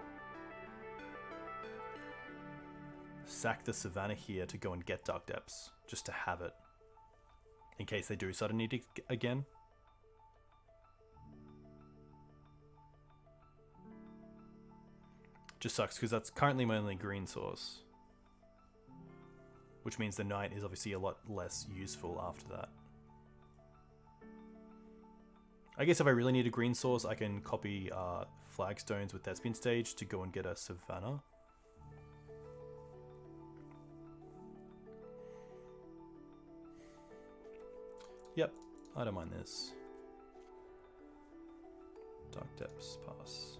sack the Savannah here to go and get Dark Depths, just to have it, in case they do sudden edict again? Just sucks, because that's currently my only green source. Which means the Knight is obviously a lot less useful after that. I guess if I really need a green source, I can copy Flagstones with Thespian Stage to go and get a Savannah. Yep, I don't mind this. Dark Depths, pass.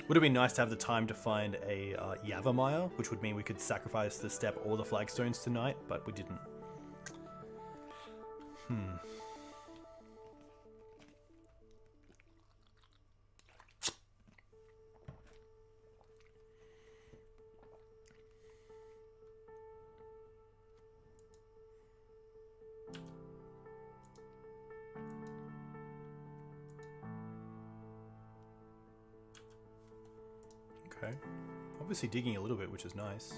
Would have been nice to have the time to find a Yavimaya, which would mean we could sacrifice the step or the Flagstones tonight, but we didn't. Okay. Obviously digging a little bit, which is nice.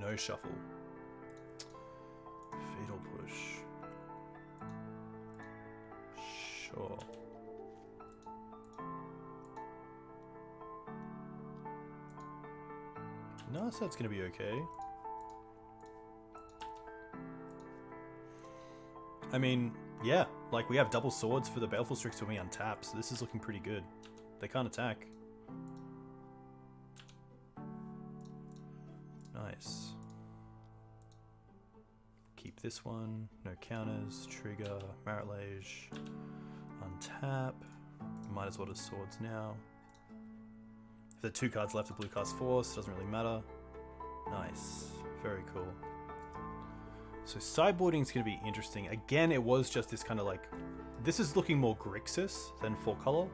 No shuffle. Fatal push. Sure. No, so that's gonna be okay. I mean, yeah, like we have double swords for the Baleful Strix when we untap, so this is looking pretty good. They can't attack. Nice. Keep this one. No counters. Trigger. Maritlage. Untap. Might as well just swords now. If there are 2 cards left, the blue cast Force. Doesn't really matter. Nice. Very cool. So sideboarding is going to be interesting. Again, it was just this kind of like... This is looking more Grixis than 4-color.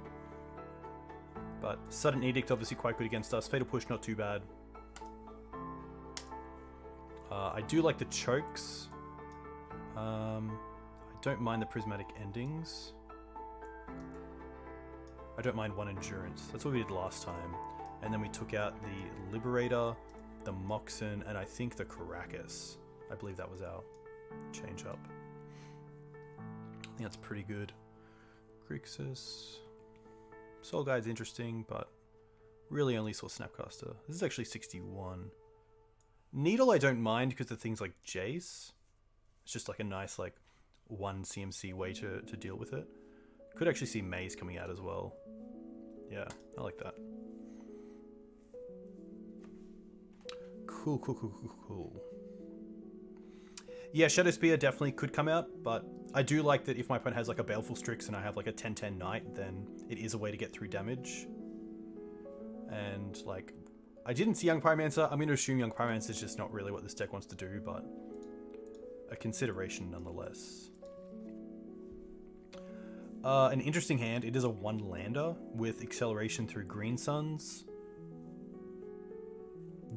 But Sudden Edict obviously quite good against us. Fatal Push not too bad. I do like the chokes. I don't mind the Prismatic Endings. I don't mind 1 Endurance. That's what we did last time. And then we took out the Liberator, the Moxen, and I think the Caracas. I believe that was our change up. I think that's pretty good. Grixis. Soul Guide's interesting, but really only saw Snapcaster. This is actually 61. Needle I don't mind because of things like Jace. It's just like a nice like 1 CMC way to deal with it. Could actually see Maze coming out as well. Yeah, I like that. Cool, cool, cool, cool, cool. Yeah, Shadow Spear definitely could come out, but I do like that if my opponent has like a Baleful Strix and I have like a 10-10 Knight, then it is a way to get through damage. And like, I didn't see Young Pyromancer. I'm going to assume Young Pyromancer is just not really what this deck wants to do, but a consideration nonetheless. An interesting hand. It is a 1-lander with acceleration through Green Suns.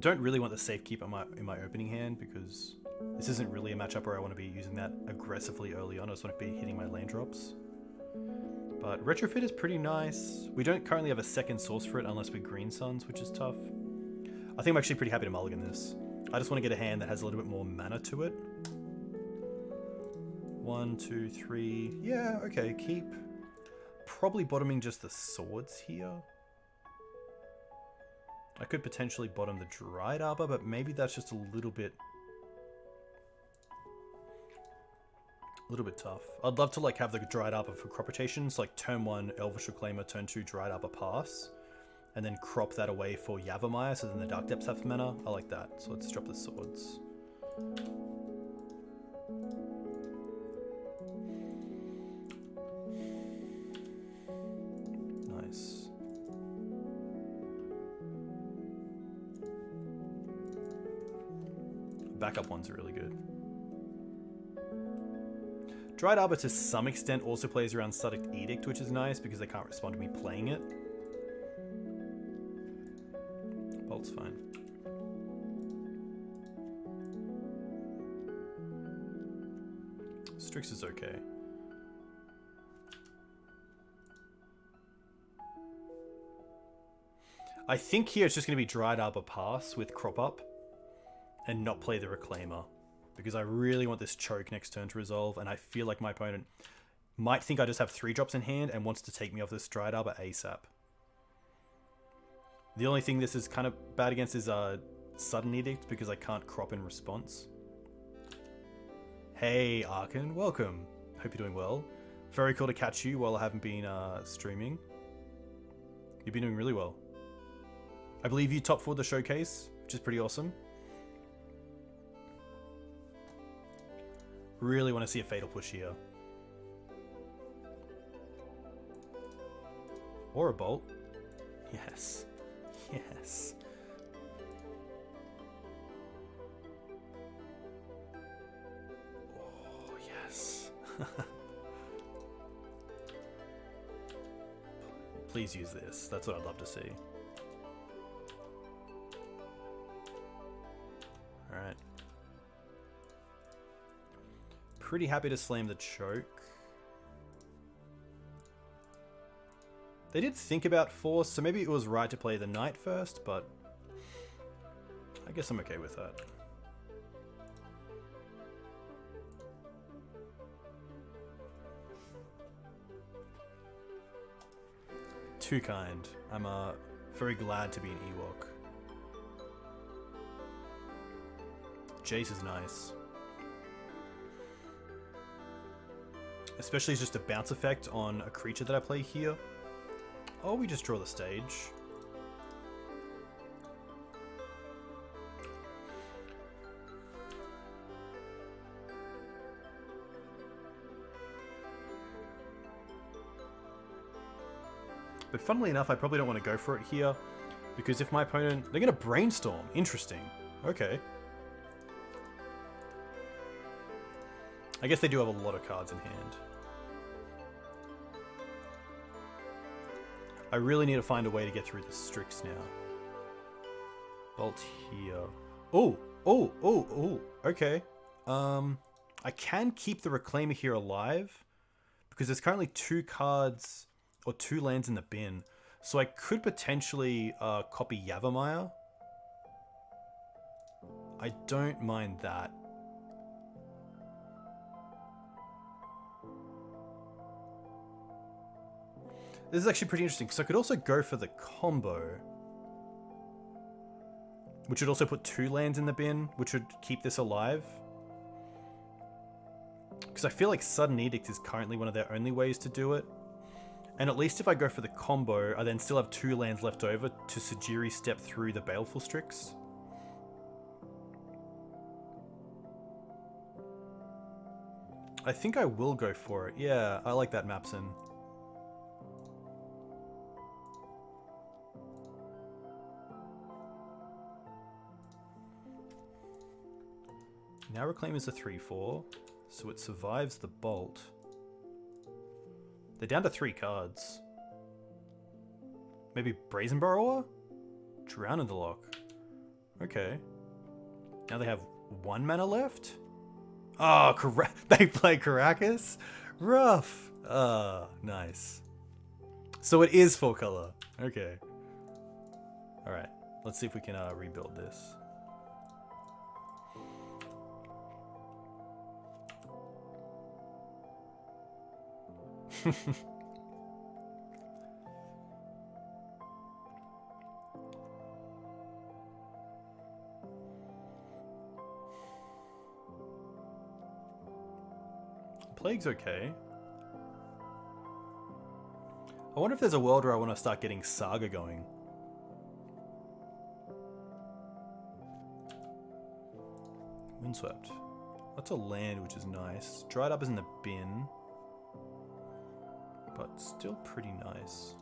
Don't really want the Safekeep in my opening hand because this isn't really a matchup where I want to be using that aggressively early on. I just want to be hitting my land drops. But Retrofit is pretty nice. We don't currently have a second source for it unless we're Green Suns, which is tough. I think I'm actually pretty happy to mulligan this. I just want to get a hand that has a little bit more mana to it. 1, 2, 3. Yeah, okay, keep. Probably bottoming just the swords here. I could potentially bottom the Dried Arbor, but maybe that's just a little bit tough. I'd love to like have the Dried Arbor for crop rotations, like turn 1 Elvish Reclaimer, turn 2 Dried Arbor pass, and then crop that away for Yavimaya, so then the Dark Depths have mana. I like that. So let's drop the swords. Nice. Backup ones are really good. Dried Arbor to some extent also plays around Suddic Edict, which is nice because they can't respond to me playing it. Bolt's fine. Strix is okay. I think here it's just going to be Dried Arbor pass with crop up and not play the Reclaimer, because I really want this choke next turn to resolve, and I feel like my opponent might think I just have 3 drops in hand and wants to take me off this Dried Arbor ASAP. The only thing this is kind of bad against is Sudden Edict, because I can't crop in response. Hey Arkan, welcome. Hope you're doing well. Very cool to catch you while I haven't been streaming. You've been doing really well. I believe you top 4 the showcase, which is pretty awesome. Really want to see a Fatal Push here. Or a Bolt. Yes. Yes. Oh, yes. Please use this. That's what I'd love to see. Alright. Pretty happy to slam the choke. They did think about Force, so maybe it was right to play the Knight first, but I guess I'm okay with that. Too kind. I'm very glad to be an Ewok. Jace is nice. Especially as just a bounce effect on a creature that I play here. Oh, we just draw the stage. But funnily enough, I probably don't want to go for it here, because if my opponent... They're going to Brainstorm. Interesting. Okay. I guess they do have a lot of cards in hand. I really need to find a way to get through the Strix now. Bolt here. Oh, oh, oh, oh, okay. I can keep the Reclaimer here alive, because there's currently 2 cards, or 2 lands in the bin. So I could potentially copy Yavimaya. I don't mind that. This is actually pretty interesting, because I could also go for the combo, which would also put 2 lands in the bin, which would keep this alive. Because I feel like Sudden Edict is currently one of their only ways to do it. And at least if I go for the combo, I then still have 2 lands left over to Sajiri step through the Baleful Strix. I think I will go for it. Yeah, I like that, Mapson. Now Reclaim is a 3/4, so it survives the Bolt. They're down to 3 cards. Maybe Brazen Burrower? Drown in the Lock. Okay. Now they have 1 mana left? Oh, they play Caracas? Rough. Oh, nice. So it is full color. Okay. Alright. Let's see if we can rebuild this. Plague's okay. I wonder if there's a world where I want to start getting Saga going. Windswept. That's a land, which is nice. Dried up is in the bin. But still pretty nice.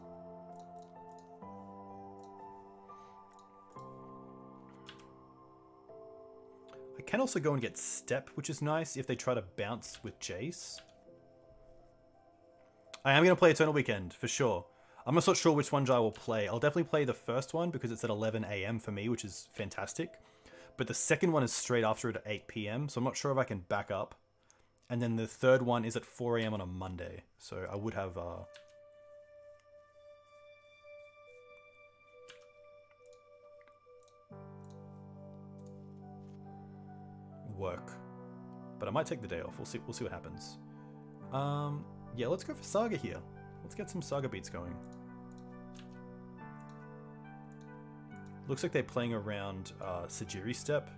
I can also go and get Step, which is nice if they try to bounce with Jace. I am going to play Eternal Weekend, for sure. I'm not so sure which one I will play. I'll definitely play the first one because it's at 11 AM for me, which is fantastic. But the second one is straight after it at 8 PM, so I'm not sure if I can back up. And then the third one is at 4 AM on a Monday, so I would have... work. But I might take the day off. We'll see what happens. Yeah, let's go for Saga here. Let's get some Saga beats going. Looks like they're playing around Sajiri Step.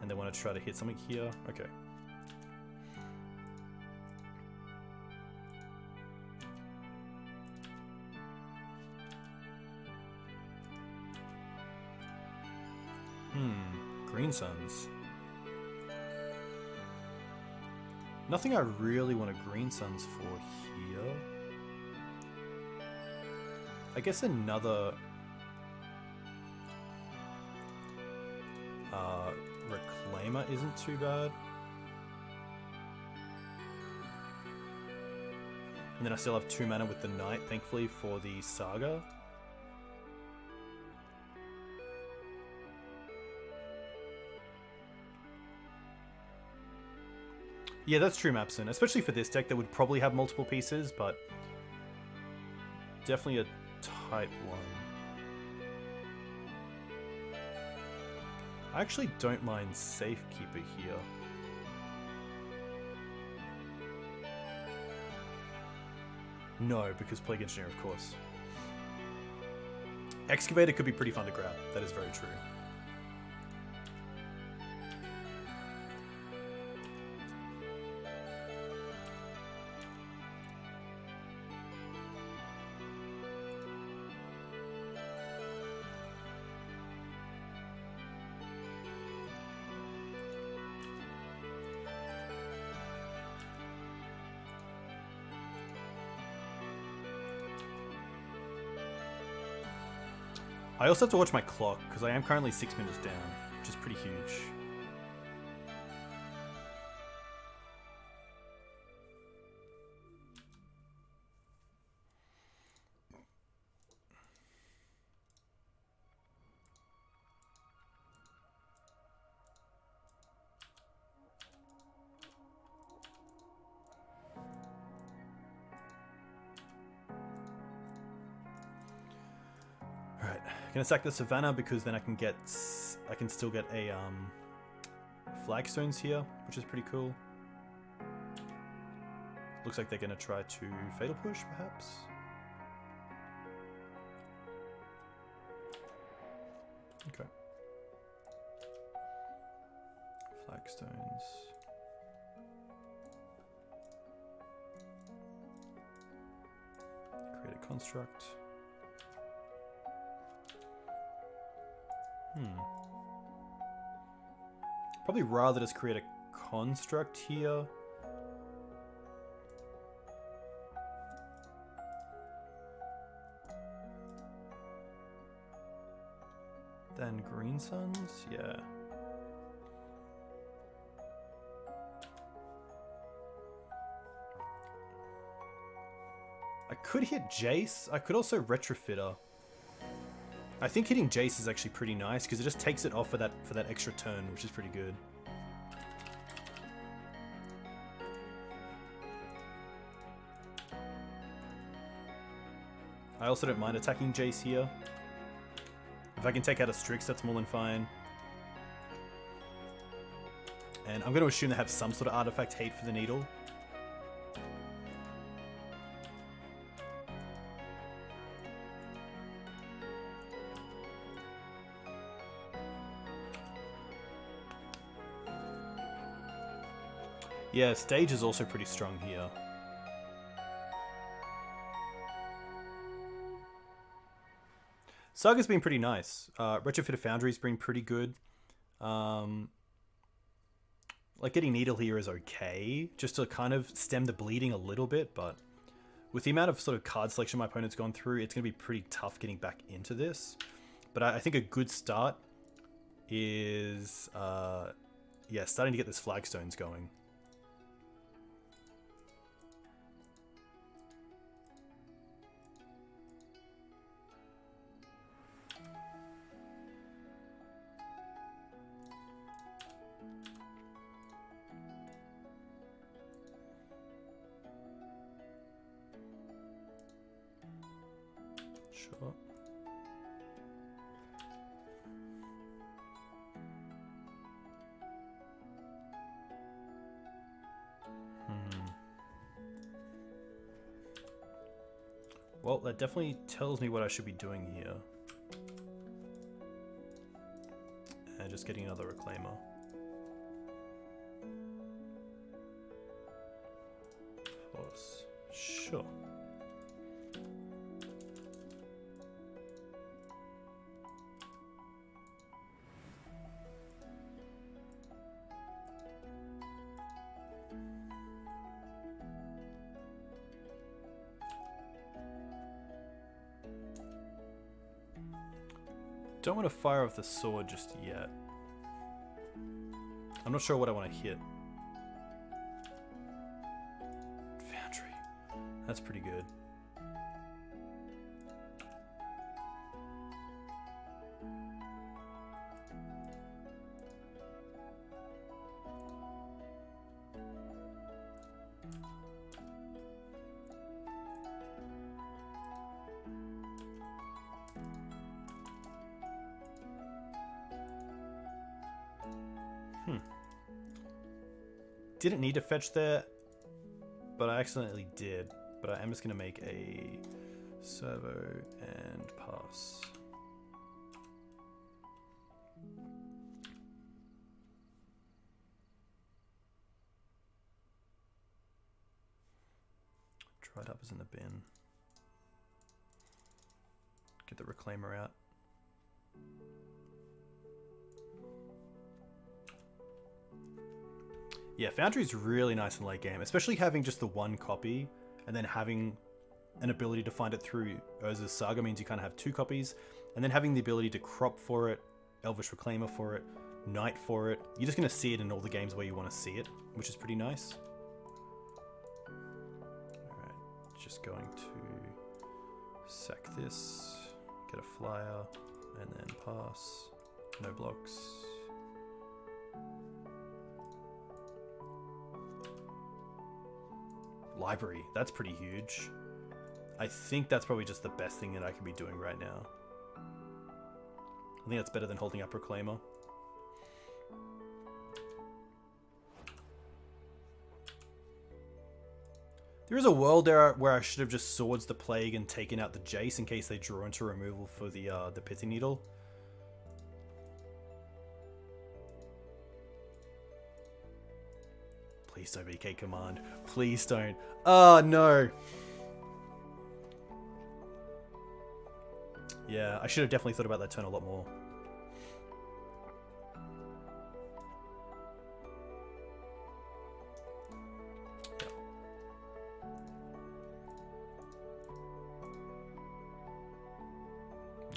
And they want to try to hit something here. Okay. Green Suns. Nothing I really want a Green Suns for here. I guess another Reclaimer isn't too bad. And then I still have 2 mana with the Knight, thankfully, for the Saga. Yeah, that's true, Mapson. Especially for this deck that would probably have multiple pieces, but definitely a tight one. I actually don't mind Safekeeper here. No, because Plague Engineer, of course. Excavator could be pretty fun to grab. That is very true. I also have to watch my clock, because I am currently 6 minutes down, which is pretty huge. Gonna sack the Savannah because then I can still get a flagstones here, which is pretty cool. Looks like they're gonna try to Fatal Push, perhaps. Okay. Flagstones. Create a construct. Probably rather just create a construct here. Then Green Suns, yeah. I could hit Jace. I could also Retrofitter. I think hitting Jace is actually pretty nice because it just takes it off for that extra turn, which is pretty good. I also don't mind attacking Jace here. If I can take out a Strix, that's more than fine. And I'm going to assume they have some sort of artifact hate for the needle. Yeah, stage is also pretty strong here. Saga's been pretty nice. Retrofitted Foundry's been pretty good. Like, getting Needle here is okay, just to kind of stem the bleeding a little bit, but with the amount of sort of card selection my opponent's gone through, it's going to be pretty tough getting back into this. But I think a good start is, yeah, starting to get this flagstones going. Sure. Well, that definitely tells me what I should be doing here. And just getting another Reclaimer. Force. Sure. Don't want to fire off the sword just yet. I'm not sure what I want to hit. Foundry. That's pretty good. Didn't need to fetch there, but I accidentally did. But I am just going to make a servo and pass. Dried up is in the bin. Get the Reclaimer out. Yeah, Foundry's really nice in late game, especially having just the one copy and then having an ability to find it through Urza's Saga means you kind of have two copies, and then having the ability to crop for it, Elvish Reclaimer for it, Knight for it. You're just going to see it in all the games where you want to see it, which is pretty nice. Alright, just going to sack this, get a flyer, and then pass. No blocks. Library, that's pretty huge. I think that's probably just the best thing that I can be doing right now. I think that's better than holding up Reclaimer. There is a world there where I should have just Swords the Plague and taken out the Jace in case they draw into removal for the Pithing Needle. Please don't VK command. Please don't. Oh, no. Yeah, I should have definitely thought about that turn a lot more.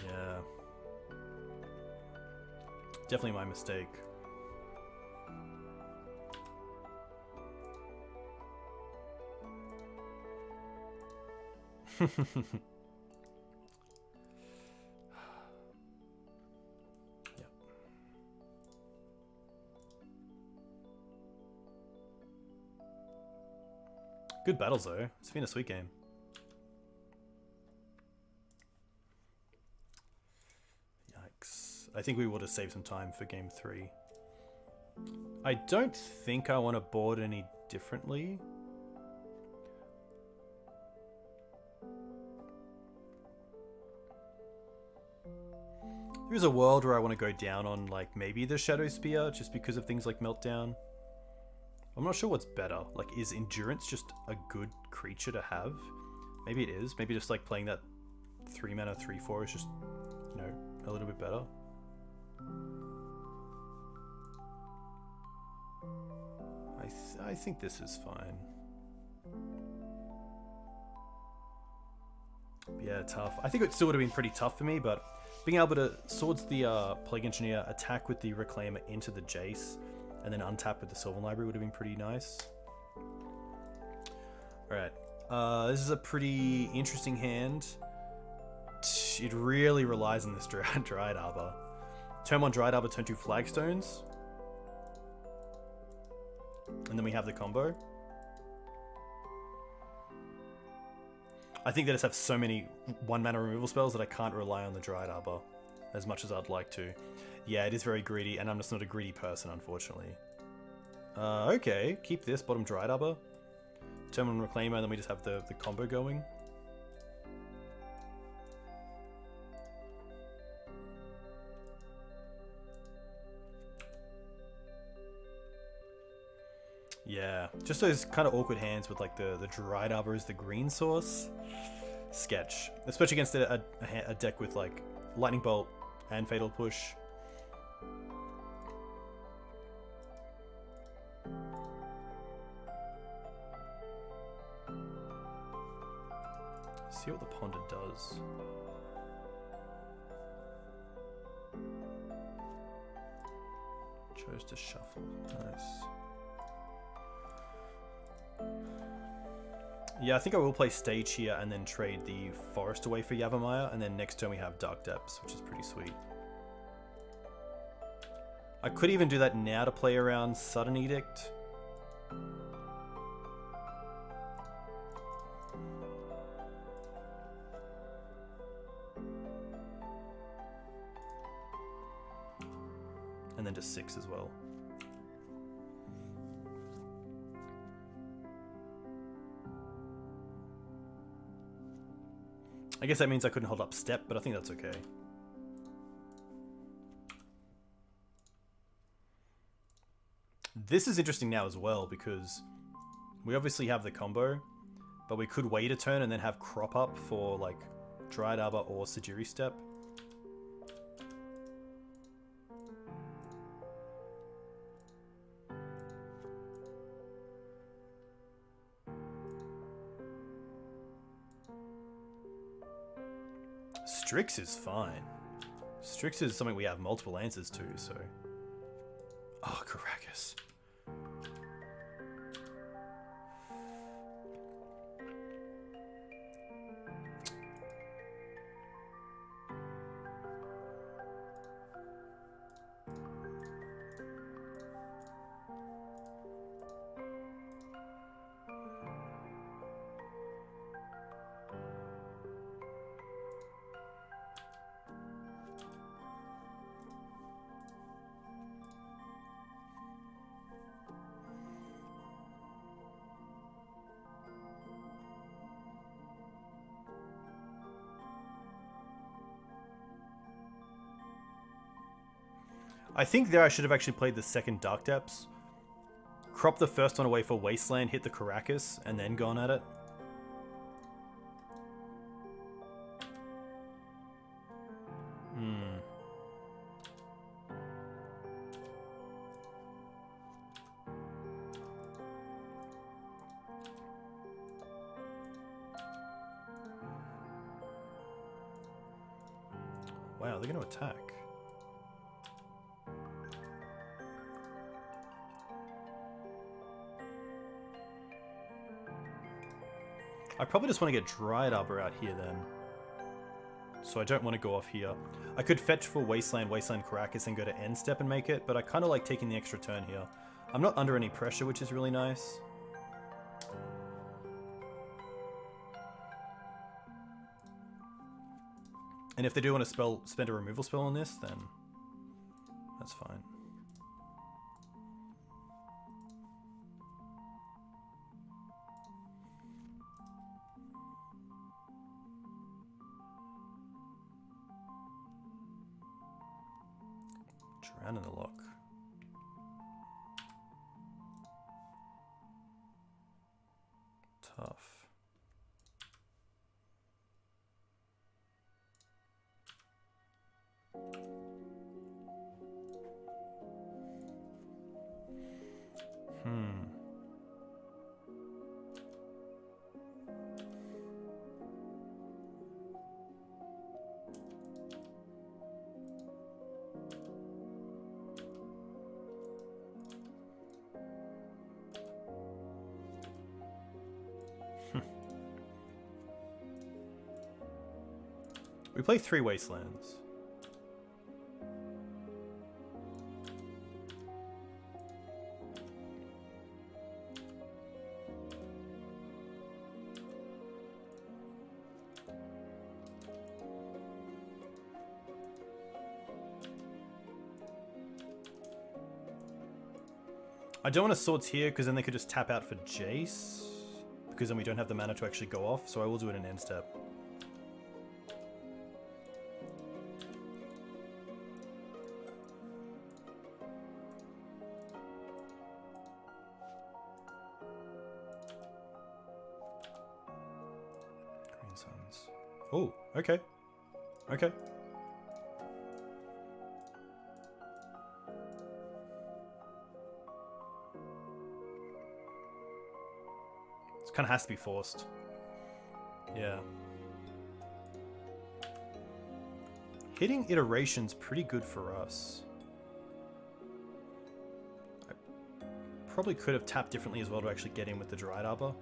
Yeah. Definitely my mistake. Yeah. Good battles though. It's been a sweet game. I think we would have saved some time for game 3. I don't think I want to board any differently. There's a world where I want to go down on like maybe the Shadow Spear just because of things like Meltdown. I'm not sure what's better. Like, is Endurance just a good creature to have? Maybe it is. Maybe just like playing that 3 mana 3/4 is just, you know, a little bit better. I think this is fine. Yeah, tough. I think it still would have been pretty tough for me, but being able to Swords the Plague Engineer, attack with the Reclaimer into the Jace, and then untap with the Sylvan Library would have been pretty nice. Alright, this is a pretty interesting hand. It really relies on this Dryad Arbor. Turn 1 Dryad Arbor, turn 2 Flagstones. And then we have the combo. I think they just have so many 1 mana removal spells that I can't rely on the Dryad Arbor as much as I'd like to. Yeah, it is very greedy, and I'm just not a greedy person, unfortunately. Okay, keep this, bottom Dryad Arbor. Turn 1 Reclaimer, and then we just have the combo going. Yeah, just those kind of awkward hands with like the Dryad Arbor as the green source. Sketch. Especially against a deck with like Lightning Bolt and Fatal Push. See what the Ponder does. Chose to shuffle. Nice. Yeah, I think I will play Stage here and then trade the Forest away for Yavimaya, and then next turn we have Dark Depths, which is pretty sweet. I could even do that now to play around Sudden Edict. And then just 6 as well. I guess that means I couldn't hold up Step, but I think that's okay. This is interesting now as well, because we obviously have the combo, but we could wait a turn and then have crop up for like Dryad Arbor or Sajiri Step. Strix is fine. Strix is something we have multiple answers to, so... Oh, Caracas. I think there I should have actually played the second Dark Depths. Crop the first one away for Wasteland, hit the Caracas, and then gone at it. Wow, they're going to attack. I probably just want to get Dryad Arbor out here then. So I don't want to go off here. I could fetch for Wasteland, Wasteland Caracas, and go to end step and make it, but I kind of like taking the extra turn here. I'm not under any pressure, which is really nice. And if they do want to spend a removal spell on this, then That's fine. Drown in the lock. Tough. We play 3 Wastelands. I don't want to Swords here because then they could just tap out for Jace, because then we don't have the mana to actually go off, so I will do it in end step. Green Suns. Oh, okay. Okay. Kind of has to be forced. Yeah. Hitting Iteration's pretty good for us. I probably could have tapped differently as well to actually get in with the Dried Arbor.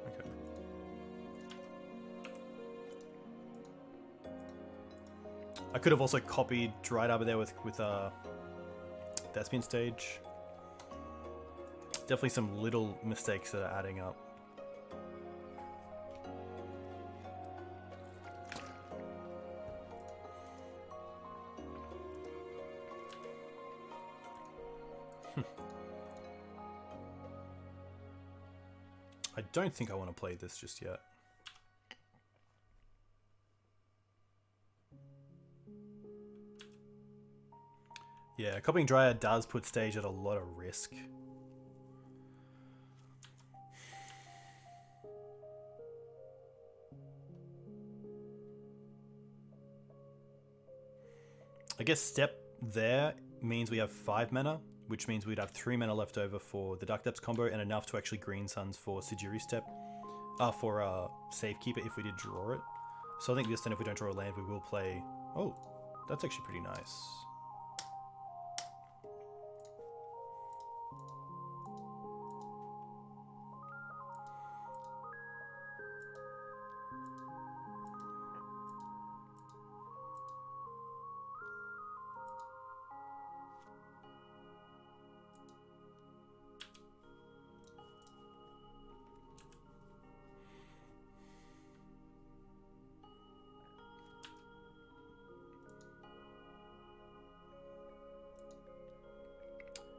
Okay. I could have also copied Dried Arbor there with Thespian Stage. Definitely some little mistakes that are adding up. I don't think I want to play this just yet. Yeah, copying Dryad does put Stage at a lot of risk. I guess step there means we have 5 mana, which means we'd have 3 mana left over for the Dark Depths combo and enough to actually Green Suns for Sejiri step, for Safekeeper if we did draw it. So I think this time if we don't draw a land, we will play... Oh, that's actually pretty nice.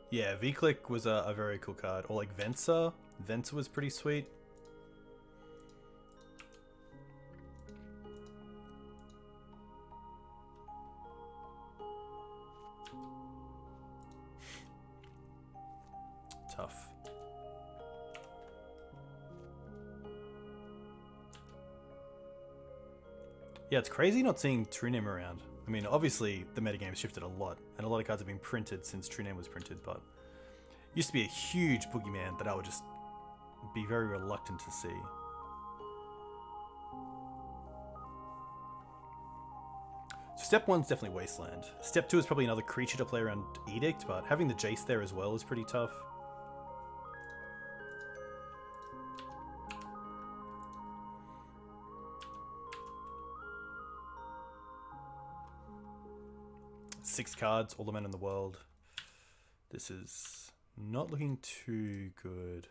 Yeah, V-Click was a very cool card. Or like Venser. Venser was pretty sweet. Tough. Yeah, it's crazy not seeing True Name around. I mean, obviously, the metagame's shifted a lot, and a lot of cards have been printed since True Name was printed, but it used to be a huge boogeyman that I would just be very reluctant to see. So step 1's definitely Wasteland. Step 2 is probably another creature to play around Edict, but having the Jace there as well is pretty tough. Six cards, all the men in the world. This is not looking too good.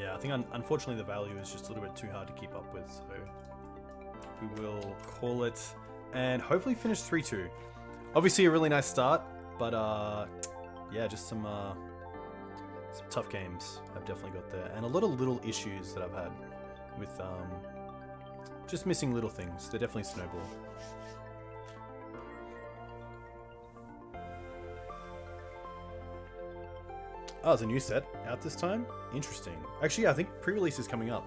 Yeah, I think unfortunately the value is just a little bit too hard to keep up with, so we will call it and hopefully finish 3-2. Obviously a really nice start, but yeah, just some tough games I've definitely got there, and a lot of little issues that I've had with just missing little things. They definitely snowball. Oh, there's a new set out this time? Interesting. Actually, yeah, I think pre-release is coming up.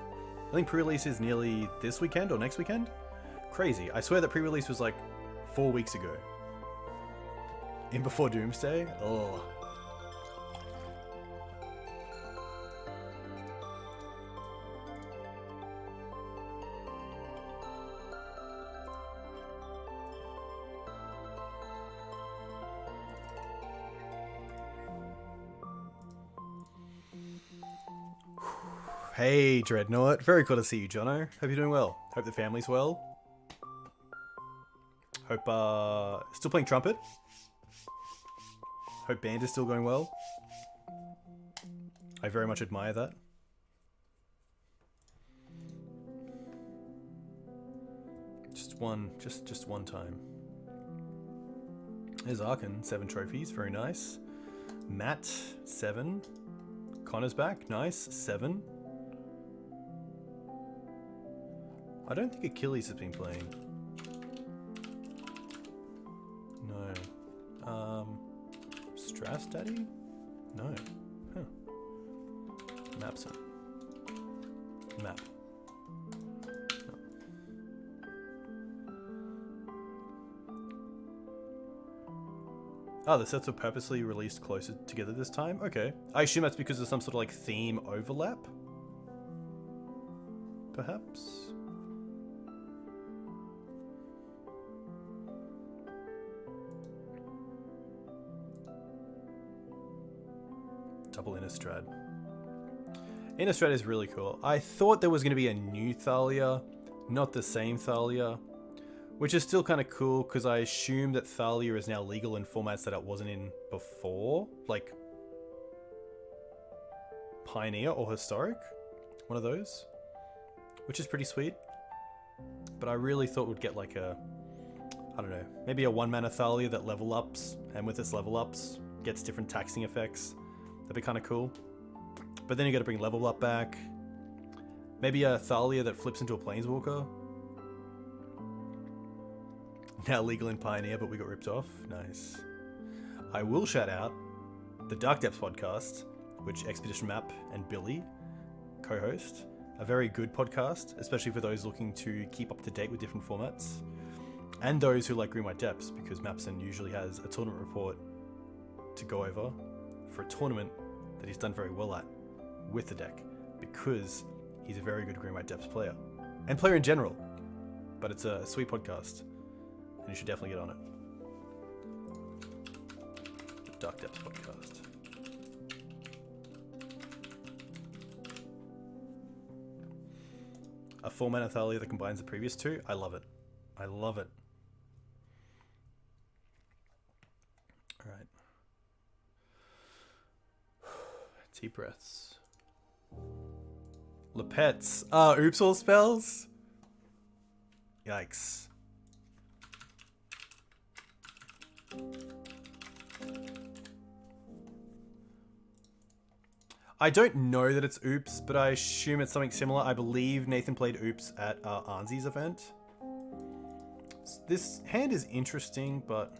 I think pre-release is nearly this weekend or next weekend? Crazy. I swear that pre-release was like 4 weeks ago. In Before Doomsday? Oh. Hey, Dreadnought. Very cool to see you, Jono. Hope you're doing well. Hope the family's well. Hope, still playing trumpet. Hope band is still going well. I very much admire that. Just one time. There's Arkan, 7 trophies, very nice. Matt, 7. Connor's back, nice, 7. I don't think Achilles has been playing. No. Strass Daddy? No. Huh. Mapson. Map. No. Oh, the sets were purposely released closer together this time? Okay. I assume that's because of some sort of like theme overlap? Perhaps? Double Innistrad. Innistrad is really cool. I thought there was going to be a new Thalia, not the same Thalia, which is still kind of cool because I assume that Thalia is now legal in formats that it wasn't in before, like Pioneer or Historic, one of those, which is pretty sweet. But I really thought we'd get like a, I don't know, maybe a 1-mana Thalia that level ups, and with its level ups gets different taxing effects. That'd be kind of cool. But then you got to bring level up back. Maybe a Thalia that flips into a Planeswalker. Now legal in Pioneer, but we got ripped off. Nice. I will shout out the Dark Depths podcast, which Expedition Map and Billy co-host. A very good podcast, especially for those looking to keep up to date with different formats. And those who like Green White Depths, because Mapson usually has a tournament report to go over for a tournament that he's done very well at with the deck, because he's a very good Green White Depths player and player in general. But it's a sweet podcast and you should definitely get on it. The Dark Depths podcast. A 4-mana Thalia that combines the previous 2. I love it. I love it. Alright. Deep breaths. Lepets. Oops all spells? Yikes. I don't know that it's Oops, but I assume it's something similar. I believe Nathan played Oops at Arnzi's event. This hand is interesting, but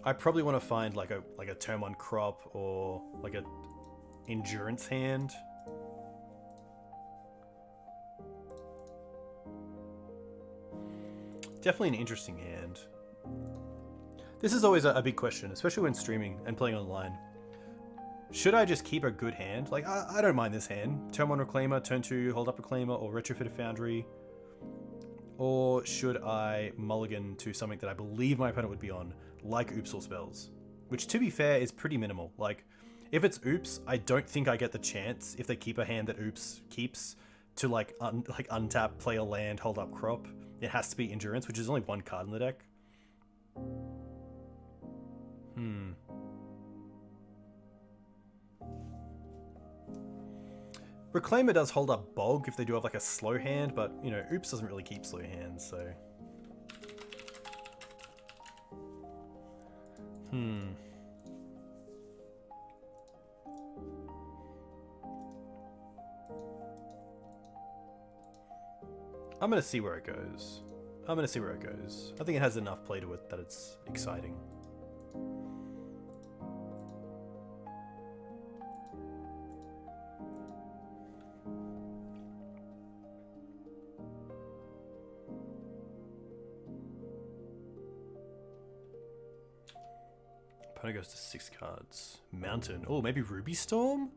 I probably want to find like a turn 1 crop or like a endurance hand. Definitely an interesting hand. This is always a big question, especially when streaming and playing online. Should I just keep a good hand? Like, I don't mind this hand. Turn 1 Reclaimer, turn 2 Hold Up Reclaimer, or Retrofit a Foundry. Or should I mulligan to something that I believe my opponent would be on, like Oops All Spells? Which, to be fair, is pretty minimal. Like, if it's Oops, I don't think I get the chance, if they keep a hand that Oops keeps, to like untap, play a land, hold up crop. It has to be Endurance, which is only 1 card in the deck. Reclaimer does hold up Bog if they do have like a slow hand, but you know, Oops doesn't really keep slow hands, so. I'm gonna see where it goes. I think it has enough play to it that it's exciting. Opponent goes to 6 cards. Mountain. Oh, maybe Ruby Storm?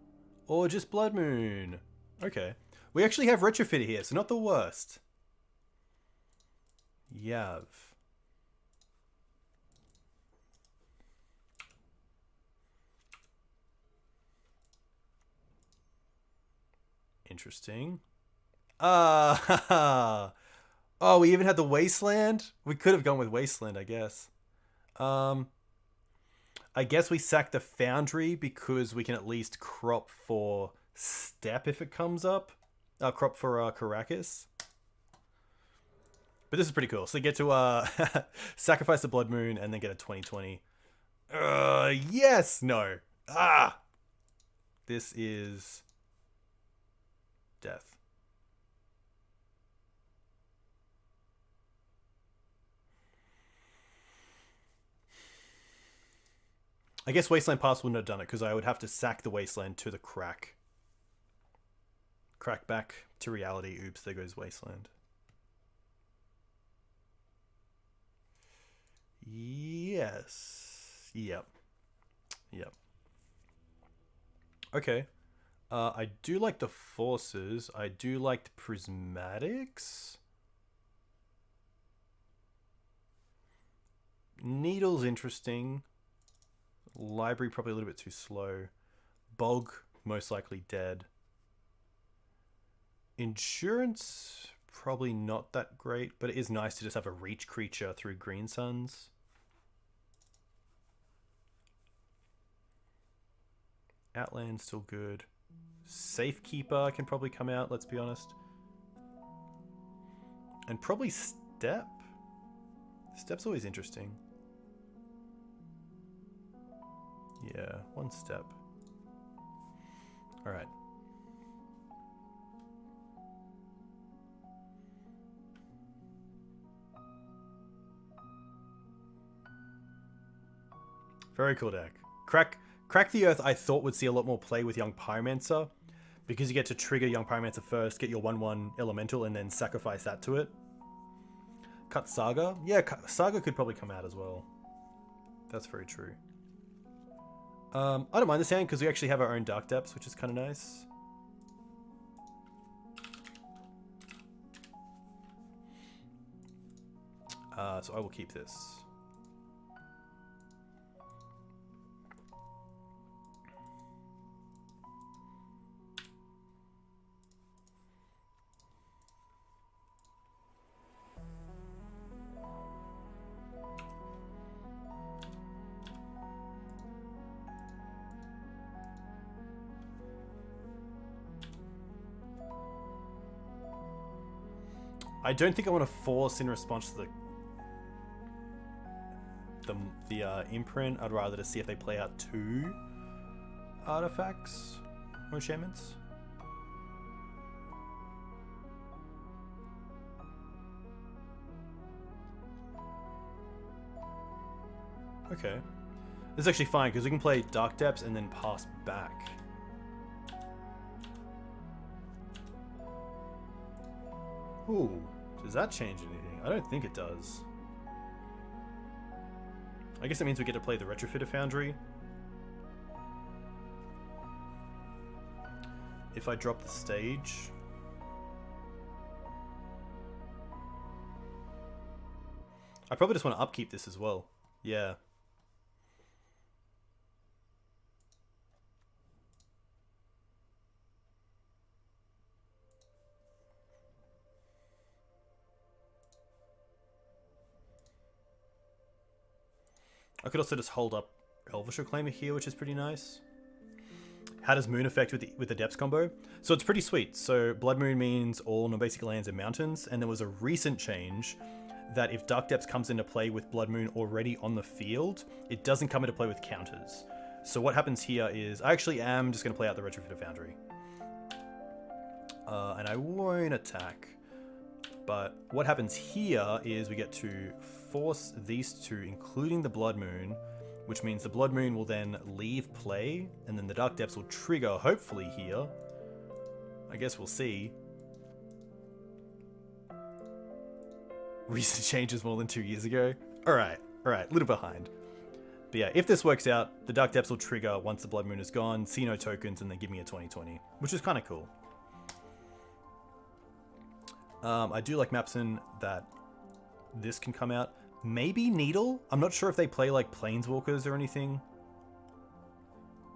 Or just Blood Moon. Okay. We actually have Retrofit here, so not the worst. Yav. Interesting. Oh, we even had the Wasteland? We could have gone with Wasteland, I guess. I guess we sack the Foundry because we can at least crop for Step if it comes up. Crop for Caracas. But this is pretty cool. So you get to sacrifice the Blood Moon and then get a 20/20. Yes! No. This is death. I guess Wasteland Pass wouldn't have done it because I would have to sack the Wasteland to the Crack. Crack back to reality. Oops, there goes Wasteland. Yes. Yep. Okay. I do like the Forces. I do like the Prismatics. Needle's interesting. Library probably a little bit too slow. Bog most likely dead. Insurance probably not that great, but it is nice to just have a reach creature through Green Suns. Outland still good. Safekeeper can probably come out, let's be honest. And probably Step. Step's always interesting. Yeah, 1 step. All right. Very cool deck. Crack the Earth I thought would see a lot more play with Young Pyromancer because you get to trigger Young Pyromancer first, get your 1/1 Elemental, and then sacrifice that to it. Cut Saga. Yeah, Saga could probably come out as well. That's very true. I don't mind this hand because we actually have our own Dark Depths, which is kind of nice. So I will keep this. I don't think I want to force in response to the imprint. I'd rather just see if they play out 2 artifacts or enchantments. Okay. This is actually fine because we can play Dark Depths and then pass back. Ooh. Does that change anything? I don't think it does. I guess it means we get to play the Retrofitter Foundry. If I drop the stage. I probably just want to upkeep this as well. Yeah. I could also just hold up Elvish Reclaimer here, which is pretty nice. How does Moon affect with the Depths combo? So it's pretty sweet. So Blood Moon means all non-basic lands and mountains, and there was a recent change that if Dark Depths comes into play with Blood Moon already on the field, it doesn't come into play with counters. So what happens here is, I actually am just going to play out the Retrofitter Foundry. And I won't attack. But what happens here is we get to force these two, including the Blood Moon, which means the Blood Moon will then leave play, and then the Dark Depths will trigger, hopefully here. I guess we'll see. Recent changes more than 2 years ago. Alright, a little behind. But yeah, if this works out, the Dark Depths will trigger once the Blood Moon is gone, see no tokens, and then give me a 20/20, which is kind of cool. I do like maps in that this can come out. Maybe Needle? I'm not sure if they play like Planeswalkers or anything.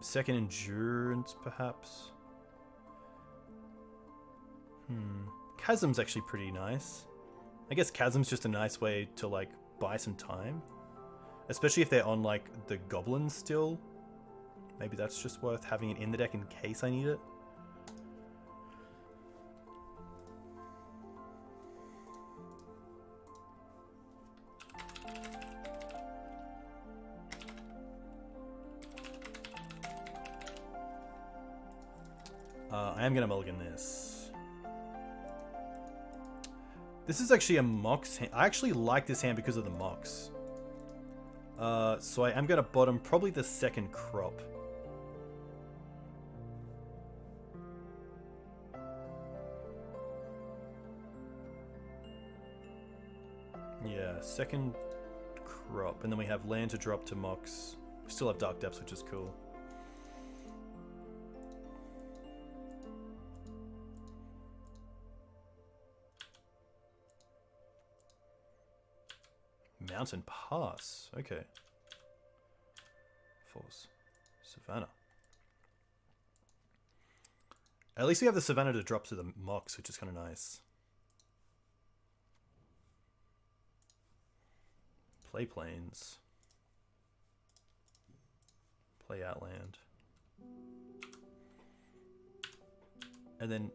Second Endurance, perhaps? Chasm's actually pretty nice. I guess Chasm's just a nice way to like buy some time. Especially if they're on like the Goblins still. Maybe that's just worth having it in the deck in case I need it. I am going to mulligan this. This is actually a Mox hand. I actually like this hand because of the Mox. So I am going to bottom probably the second crop. Yeah, second crop. And then we have land to drop to Mox. We still have Dark Depths, which is cool. Mountain Pass. Okay. Force. Savannah. At least we have the Savannah to drop to the Mox, which is kind of nice. Play Plains. Play Outland. And then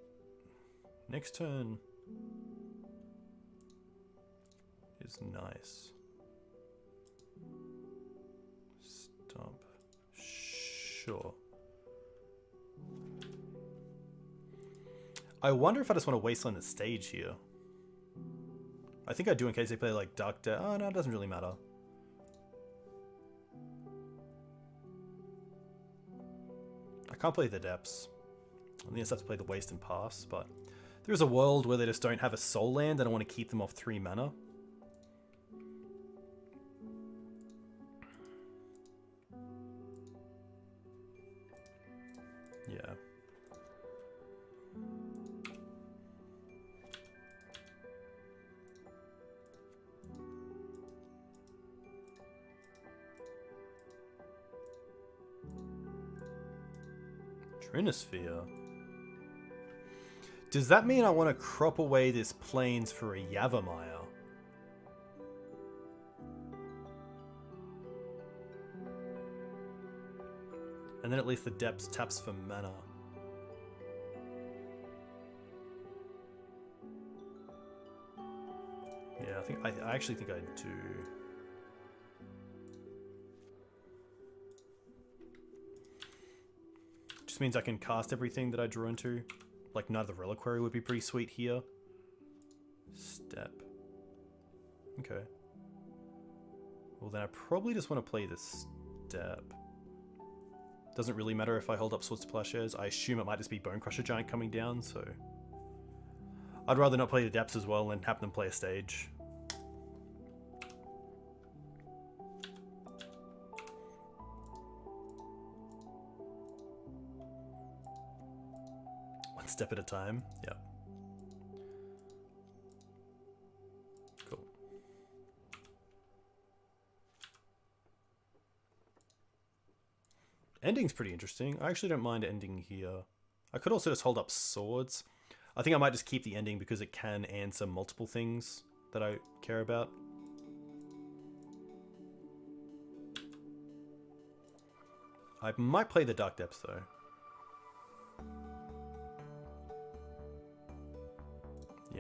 next turn is nice. Stomp. Sure. I wonder if I just want to wasteland the stage here. I think I do in case they play like Dark Depths. Oh no, it doesn't really matter. I can't play the Depths. I think I just have to play the Waste and Pass, but there's a world where they just don't have a soul land and I want to keep them off 3 mana. Yeah. Trinosphere. Does that mean I want to crop away this Plains for a Yavimaya? And then at least the Depths taps for mana. Yeah, I actually think I do. Just means I can cast everything that I draw into. Like Knight of the Reliquary would be pretty sweet here. Step. Okay. Well then I probably just want to play this step. Doesn't really matter if I hold up Swords to Plowshares. I assume it might just be Bonecrusher Giant coming down, so I'd rather not play the Depths as well and have them play a stage. One step at a time. Yeah. Cool. Ending's pretty interesting. I actually don't mind ending here. I could also just hold up Swords. I think I might just keep the ending because it can answer multiple things that I care about. I might play the Dark Depths though.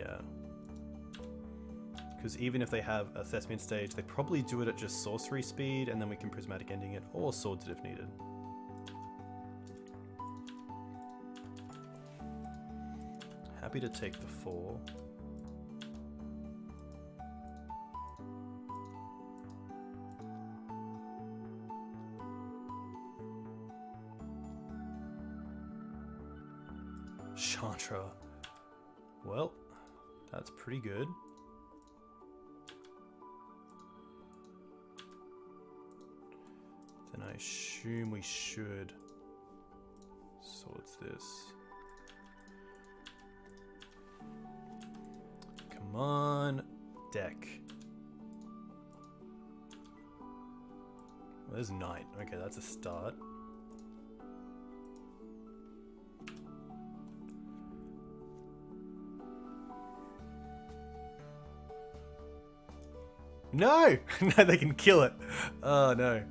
Yeah. Because even if they have a Thespian stage, they probably do it at just sorcery speed, and then we can prismatic ending it, or swords it if needed. Happy to take the 4. Chantra. Well, that's pretty good. Then I assume we should. So what's this? Come on, deck. Well, there's Knight. Okay, that's a start. No! No, they can kill it. Oh, no.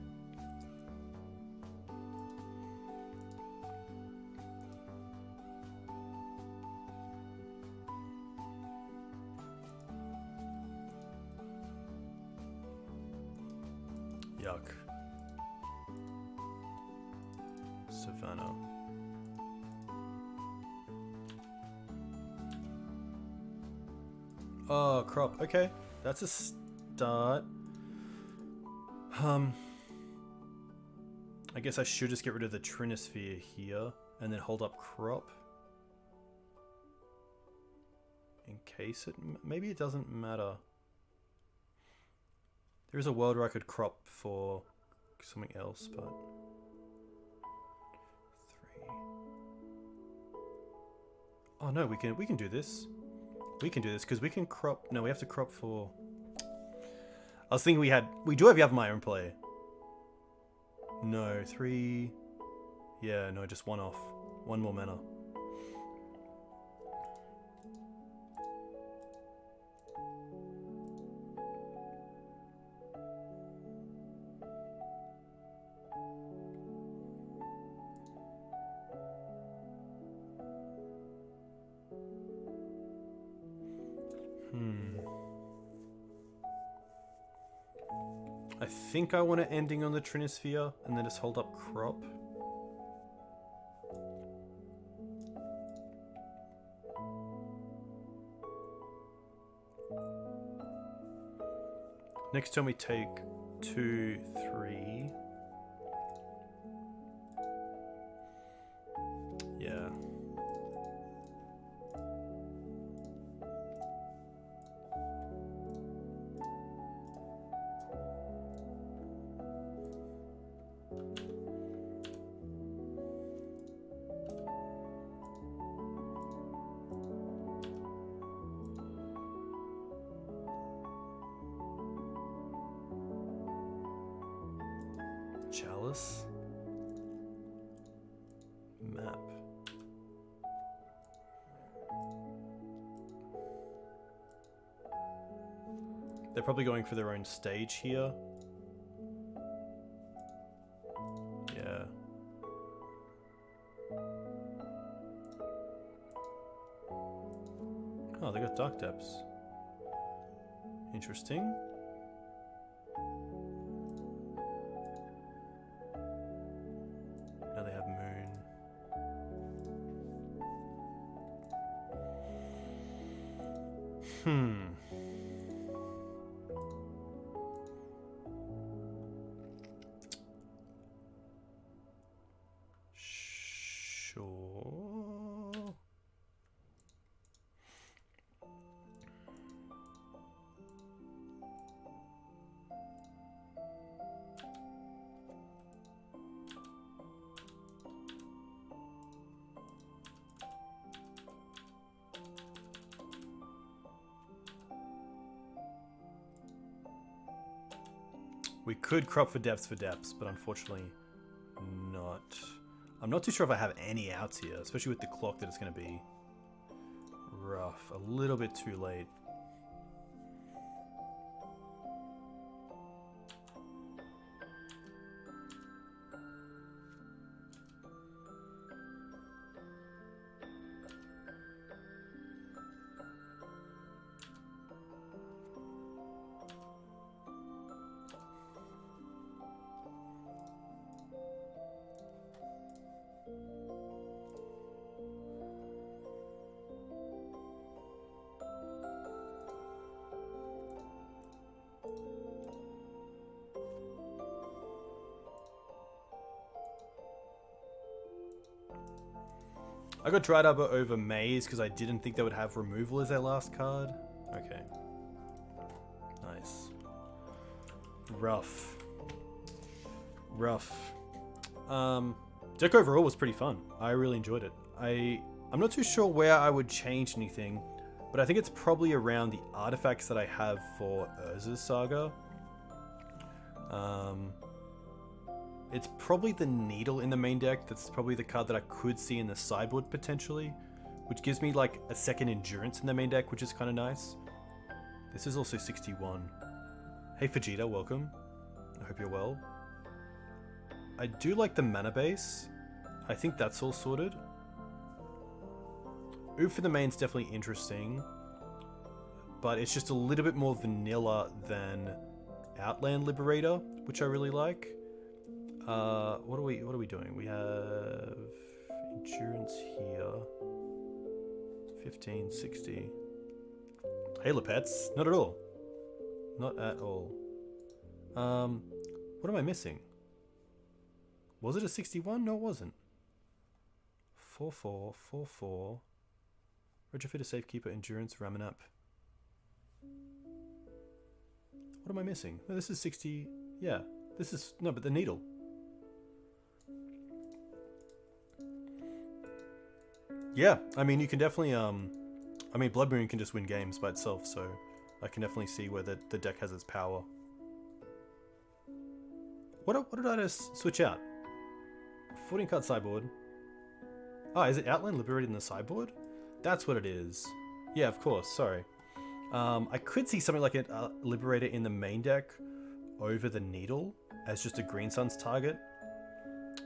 Yuck. Savannah. Oh, crop. Okay. That's a start. I guess I should just get rid of the Trinisphere here and then hold up crop. In case it... Maybe it doesn't matter. There is a world where I could crop for something else, but... 3. Oh no, we can do this. We can do this because we can crop... No, we have to crop for... I was thinking we do have Yavimaya in play. No, 3... Yeah, no, just 1 off. 1 more mana. I think I want an ending on the Trinisphere and then just hold up crop. Next turn we take 2, 3. Yeah. Chalice. Map. They're probably going for their own stage here. Yeah. Oh, they got Dark Depths. Interesting. Now they have Moon. Sure. We could crop for depths, but unfortunately not. I'm not too sure if I have any outs here, especially with the clock that it's going to be rough. A little bit too late. I got Dried Arbor over Maze because I didn't think they would have removal as their last card. Okay. Nice. Rough. Deck overall was pretty fun. I really enjoyed it. I'm not too sure where I would change anything, but I think it's probably around the artifacts that I have for Urza's Saga. It's probably the Needle in the main deck. That's probably the card that I could see in the sideboard potentially, which gives me like a second endurance in the main deck, which is kind of nice. This is also 61. Hey Vegeta, welcome. I hope you're well. I do like the mana base. I think that's all sorted. Oof for the main's definitely interesting, but it's just a little bit more vanilla than Outland Liberator, which I really like. What are we doing? We have endurance here. 15, 60. Hey Lepets, not at all. Not at all. What am I missing? Was it a 61? No, it wasn't. 4-4, 4-4. Retrofit, Safekeeper, Endurance, Ramanap. What am I missing? No, this is 60. Yeah, this is... No, but the Needle. Yeah, I mean, you can definitely... I mean, Blood Moon can just win games by itself, so I can definitely see where the deck has its power. What did I just switch out? 14 card sideboard. Oh, is it Outland Liberated in the sideboard? That's what it is. Yeah, of course, sorry. I could see something like a Liberator in the main deck over the Needle as just a Green Sun's target.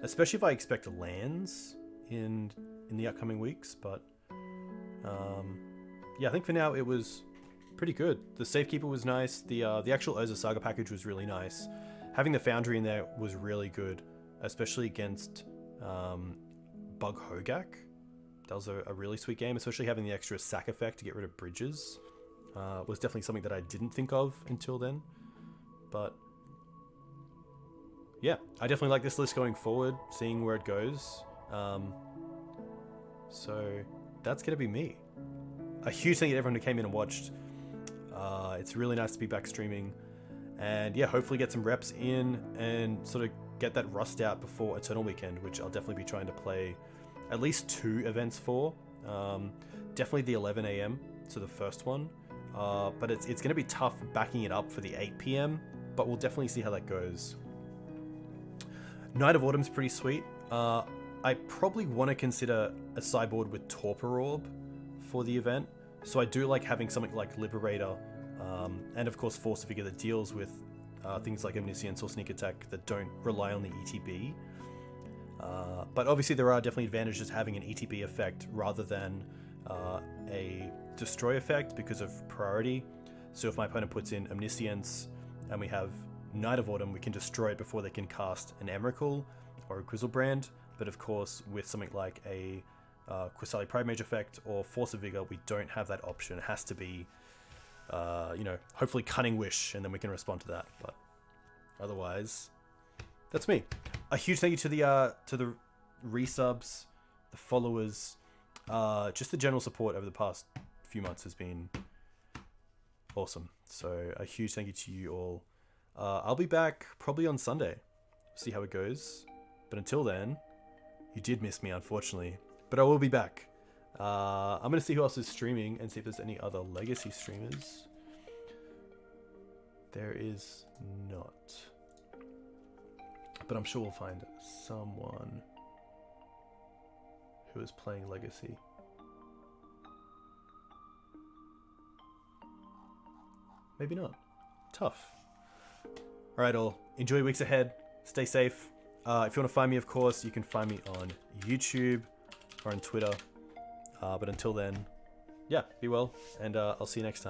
Especially if I expect lands in the upcoming weeks, but... yeah, I think for now it was pretty good. The Safekeeper was nice. The actual Urza Saga package was really nice. Having the Foundry in there was really good, especially against BR Hogaak. That was a really sweet game, especially having the extra sack effect to get rid of bridges. Was definitely something that I didn't think of until then. But yeah, I definitely like this list going forward, seeing where it goes. So that's going to be me. A huge thank you to everyone who came in and watched. It's really nice to be back streaming. And yeah, hopefully get some reps in and sort of get that rust out before Eternal Weekend, which I'll definitely be trying to play at least 2 events for. Definitely the 11 AM, so the first one. But it's going to be tough backing it up for the 8 PM, but we'll definitely see how that goes. Night of Autumn's pretty sweet. I probably want to consider a sideboard with Torpor Orb for the event. So I do like having something like Liberator, and of course Force Figure that deals with things like Omniscience or Sneak Attack that don't rely on the ETB. But obviously there are definitely advantages to having an ETB effect rather than a Destroy effect because of priority. So if my opponent puts in Omniscience and we have Night of Autumn, we can destroy it before they can cast an Emrakul or a Grizzlebrand. But of course, with something like a Qasali Pride Mage effect or Force of Vigor, we don't have that option. It has to be, you know, hopefully Cunning Wish, and then we can respond to that. But otherwise, that's me. A huge thank you to the resubs, the followers, just the general support over the past few months has been awesome. So a huge thank you to you all. I'll be back probably on Sunday. See how it goes. But until then, you did miss me, unfortunately. But I will be back. I'm going to see who else is streaming and see if there's any other Legacy streamers. There is not. But I'm sure we'll find someone who is playing Legacy. Maybe not. Tough. Alright all, enjoy your weeks ahead. Stay safe. If you want to find me, of course, you can find me on YouTube or on Twitter. But until then, yeah, be well, and I'll see you next time.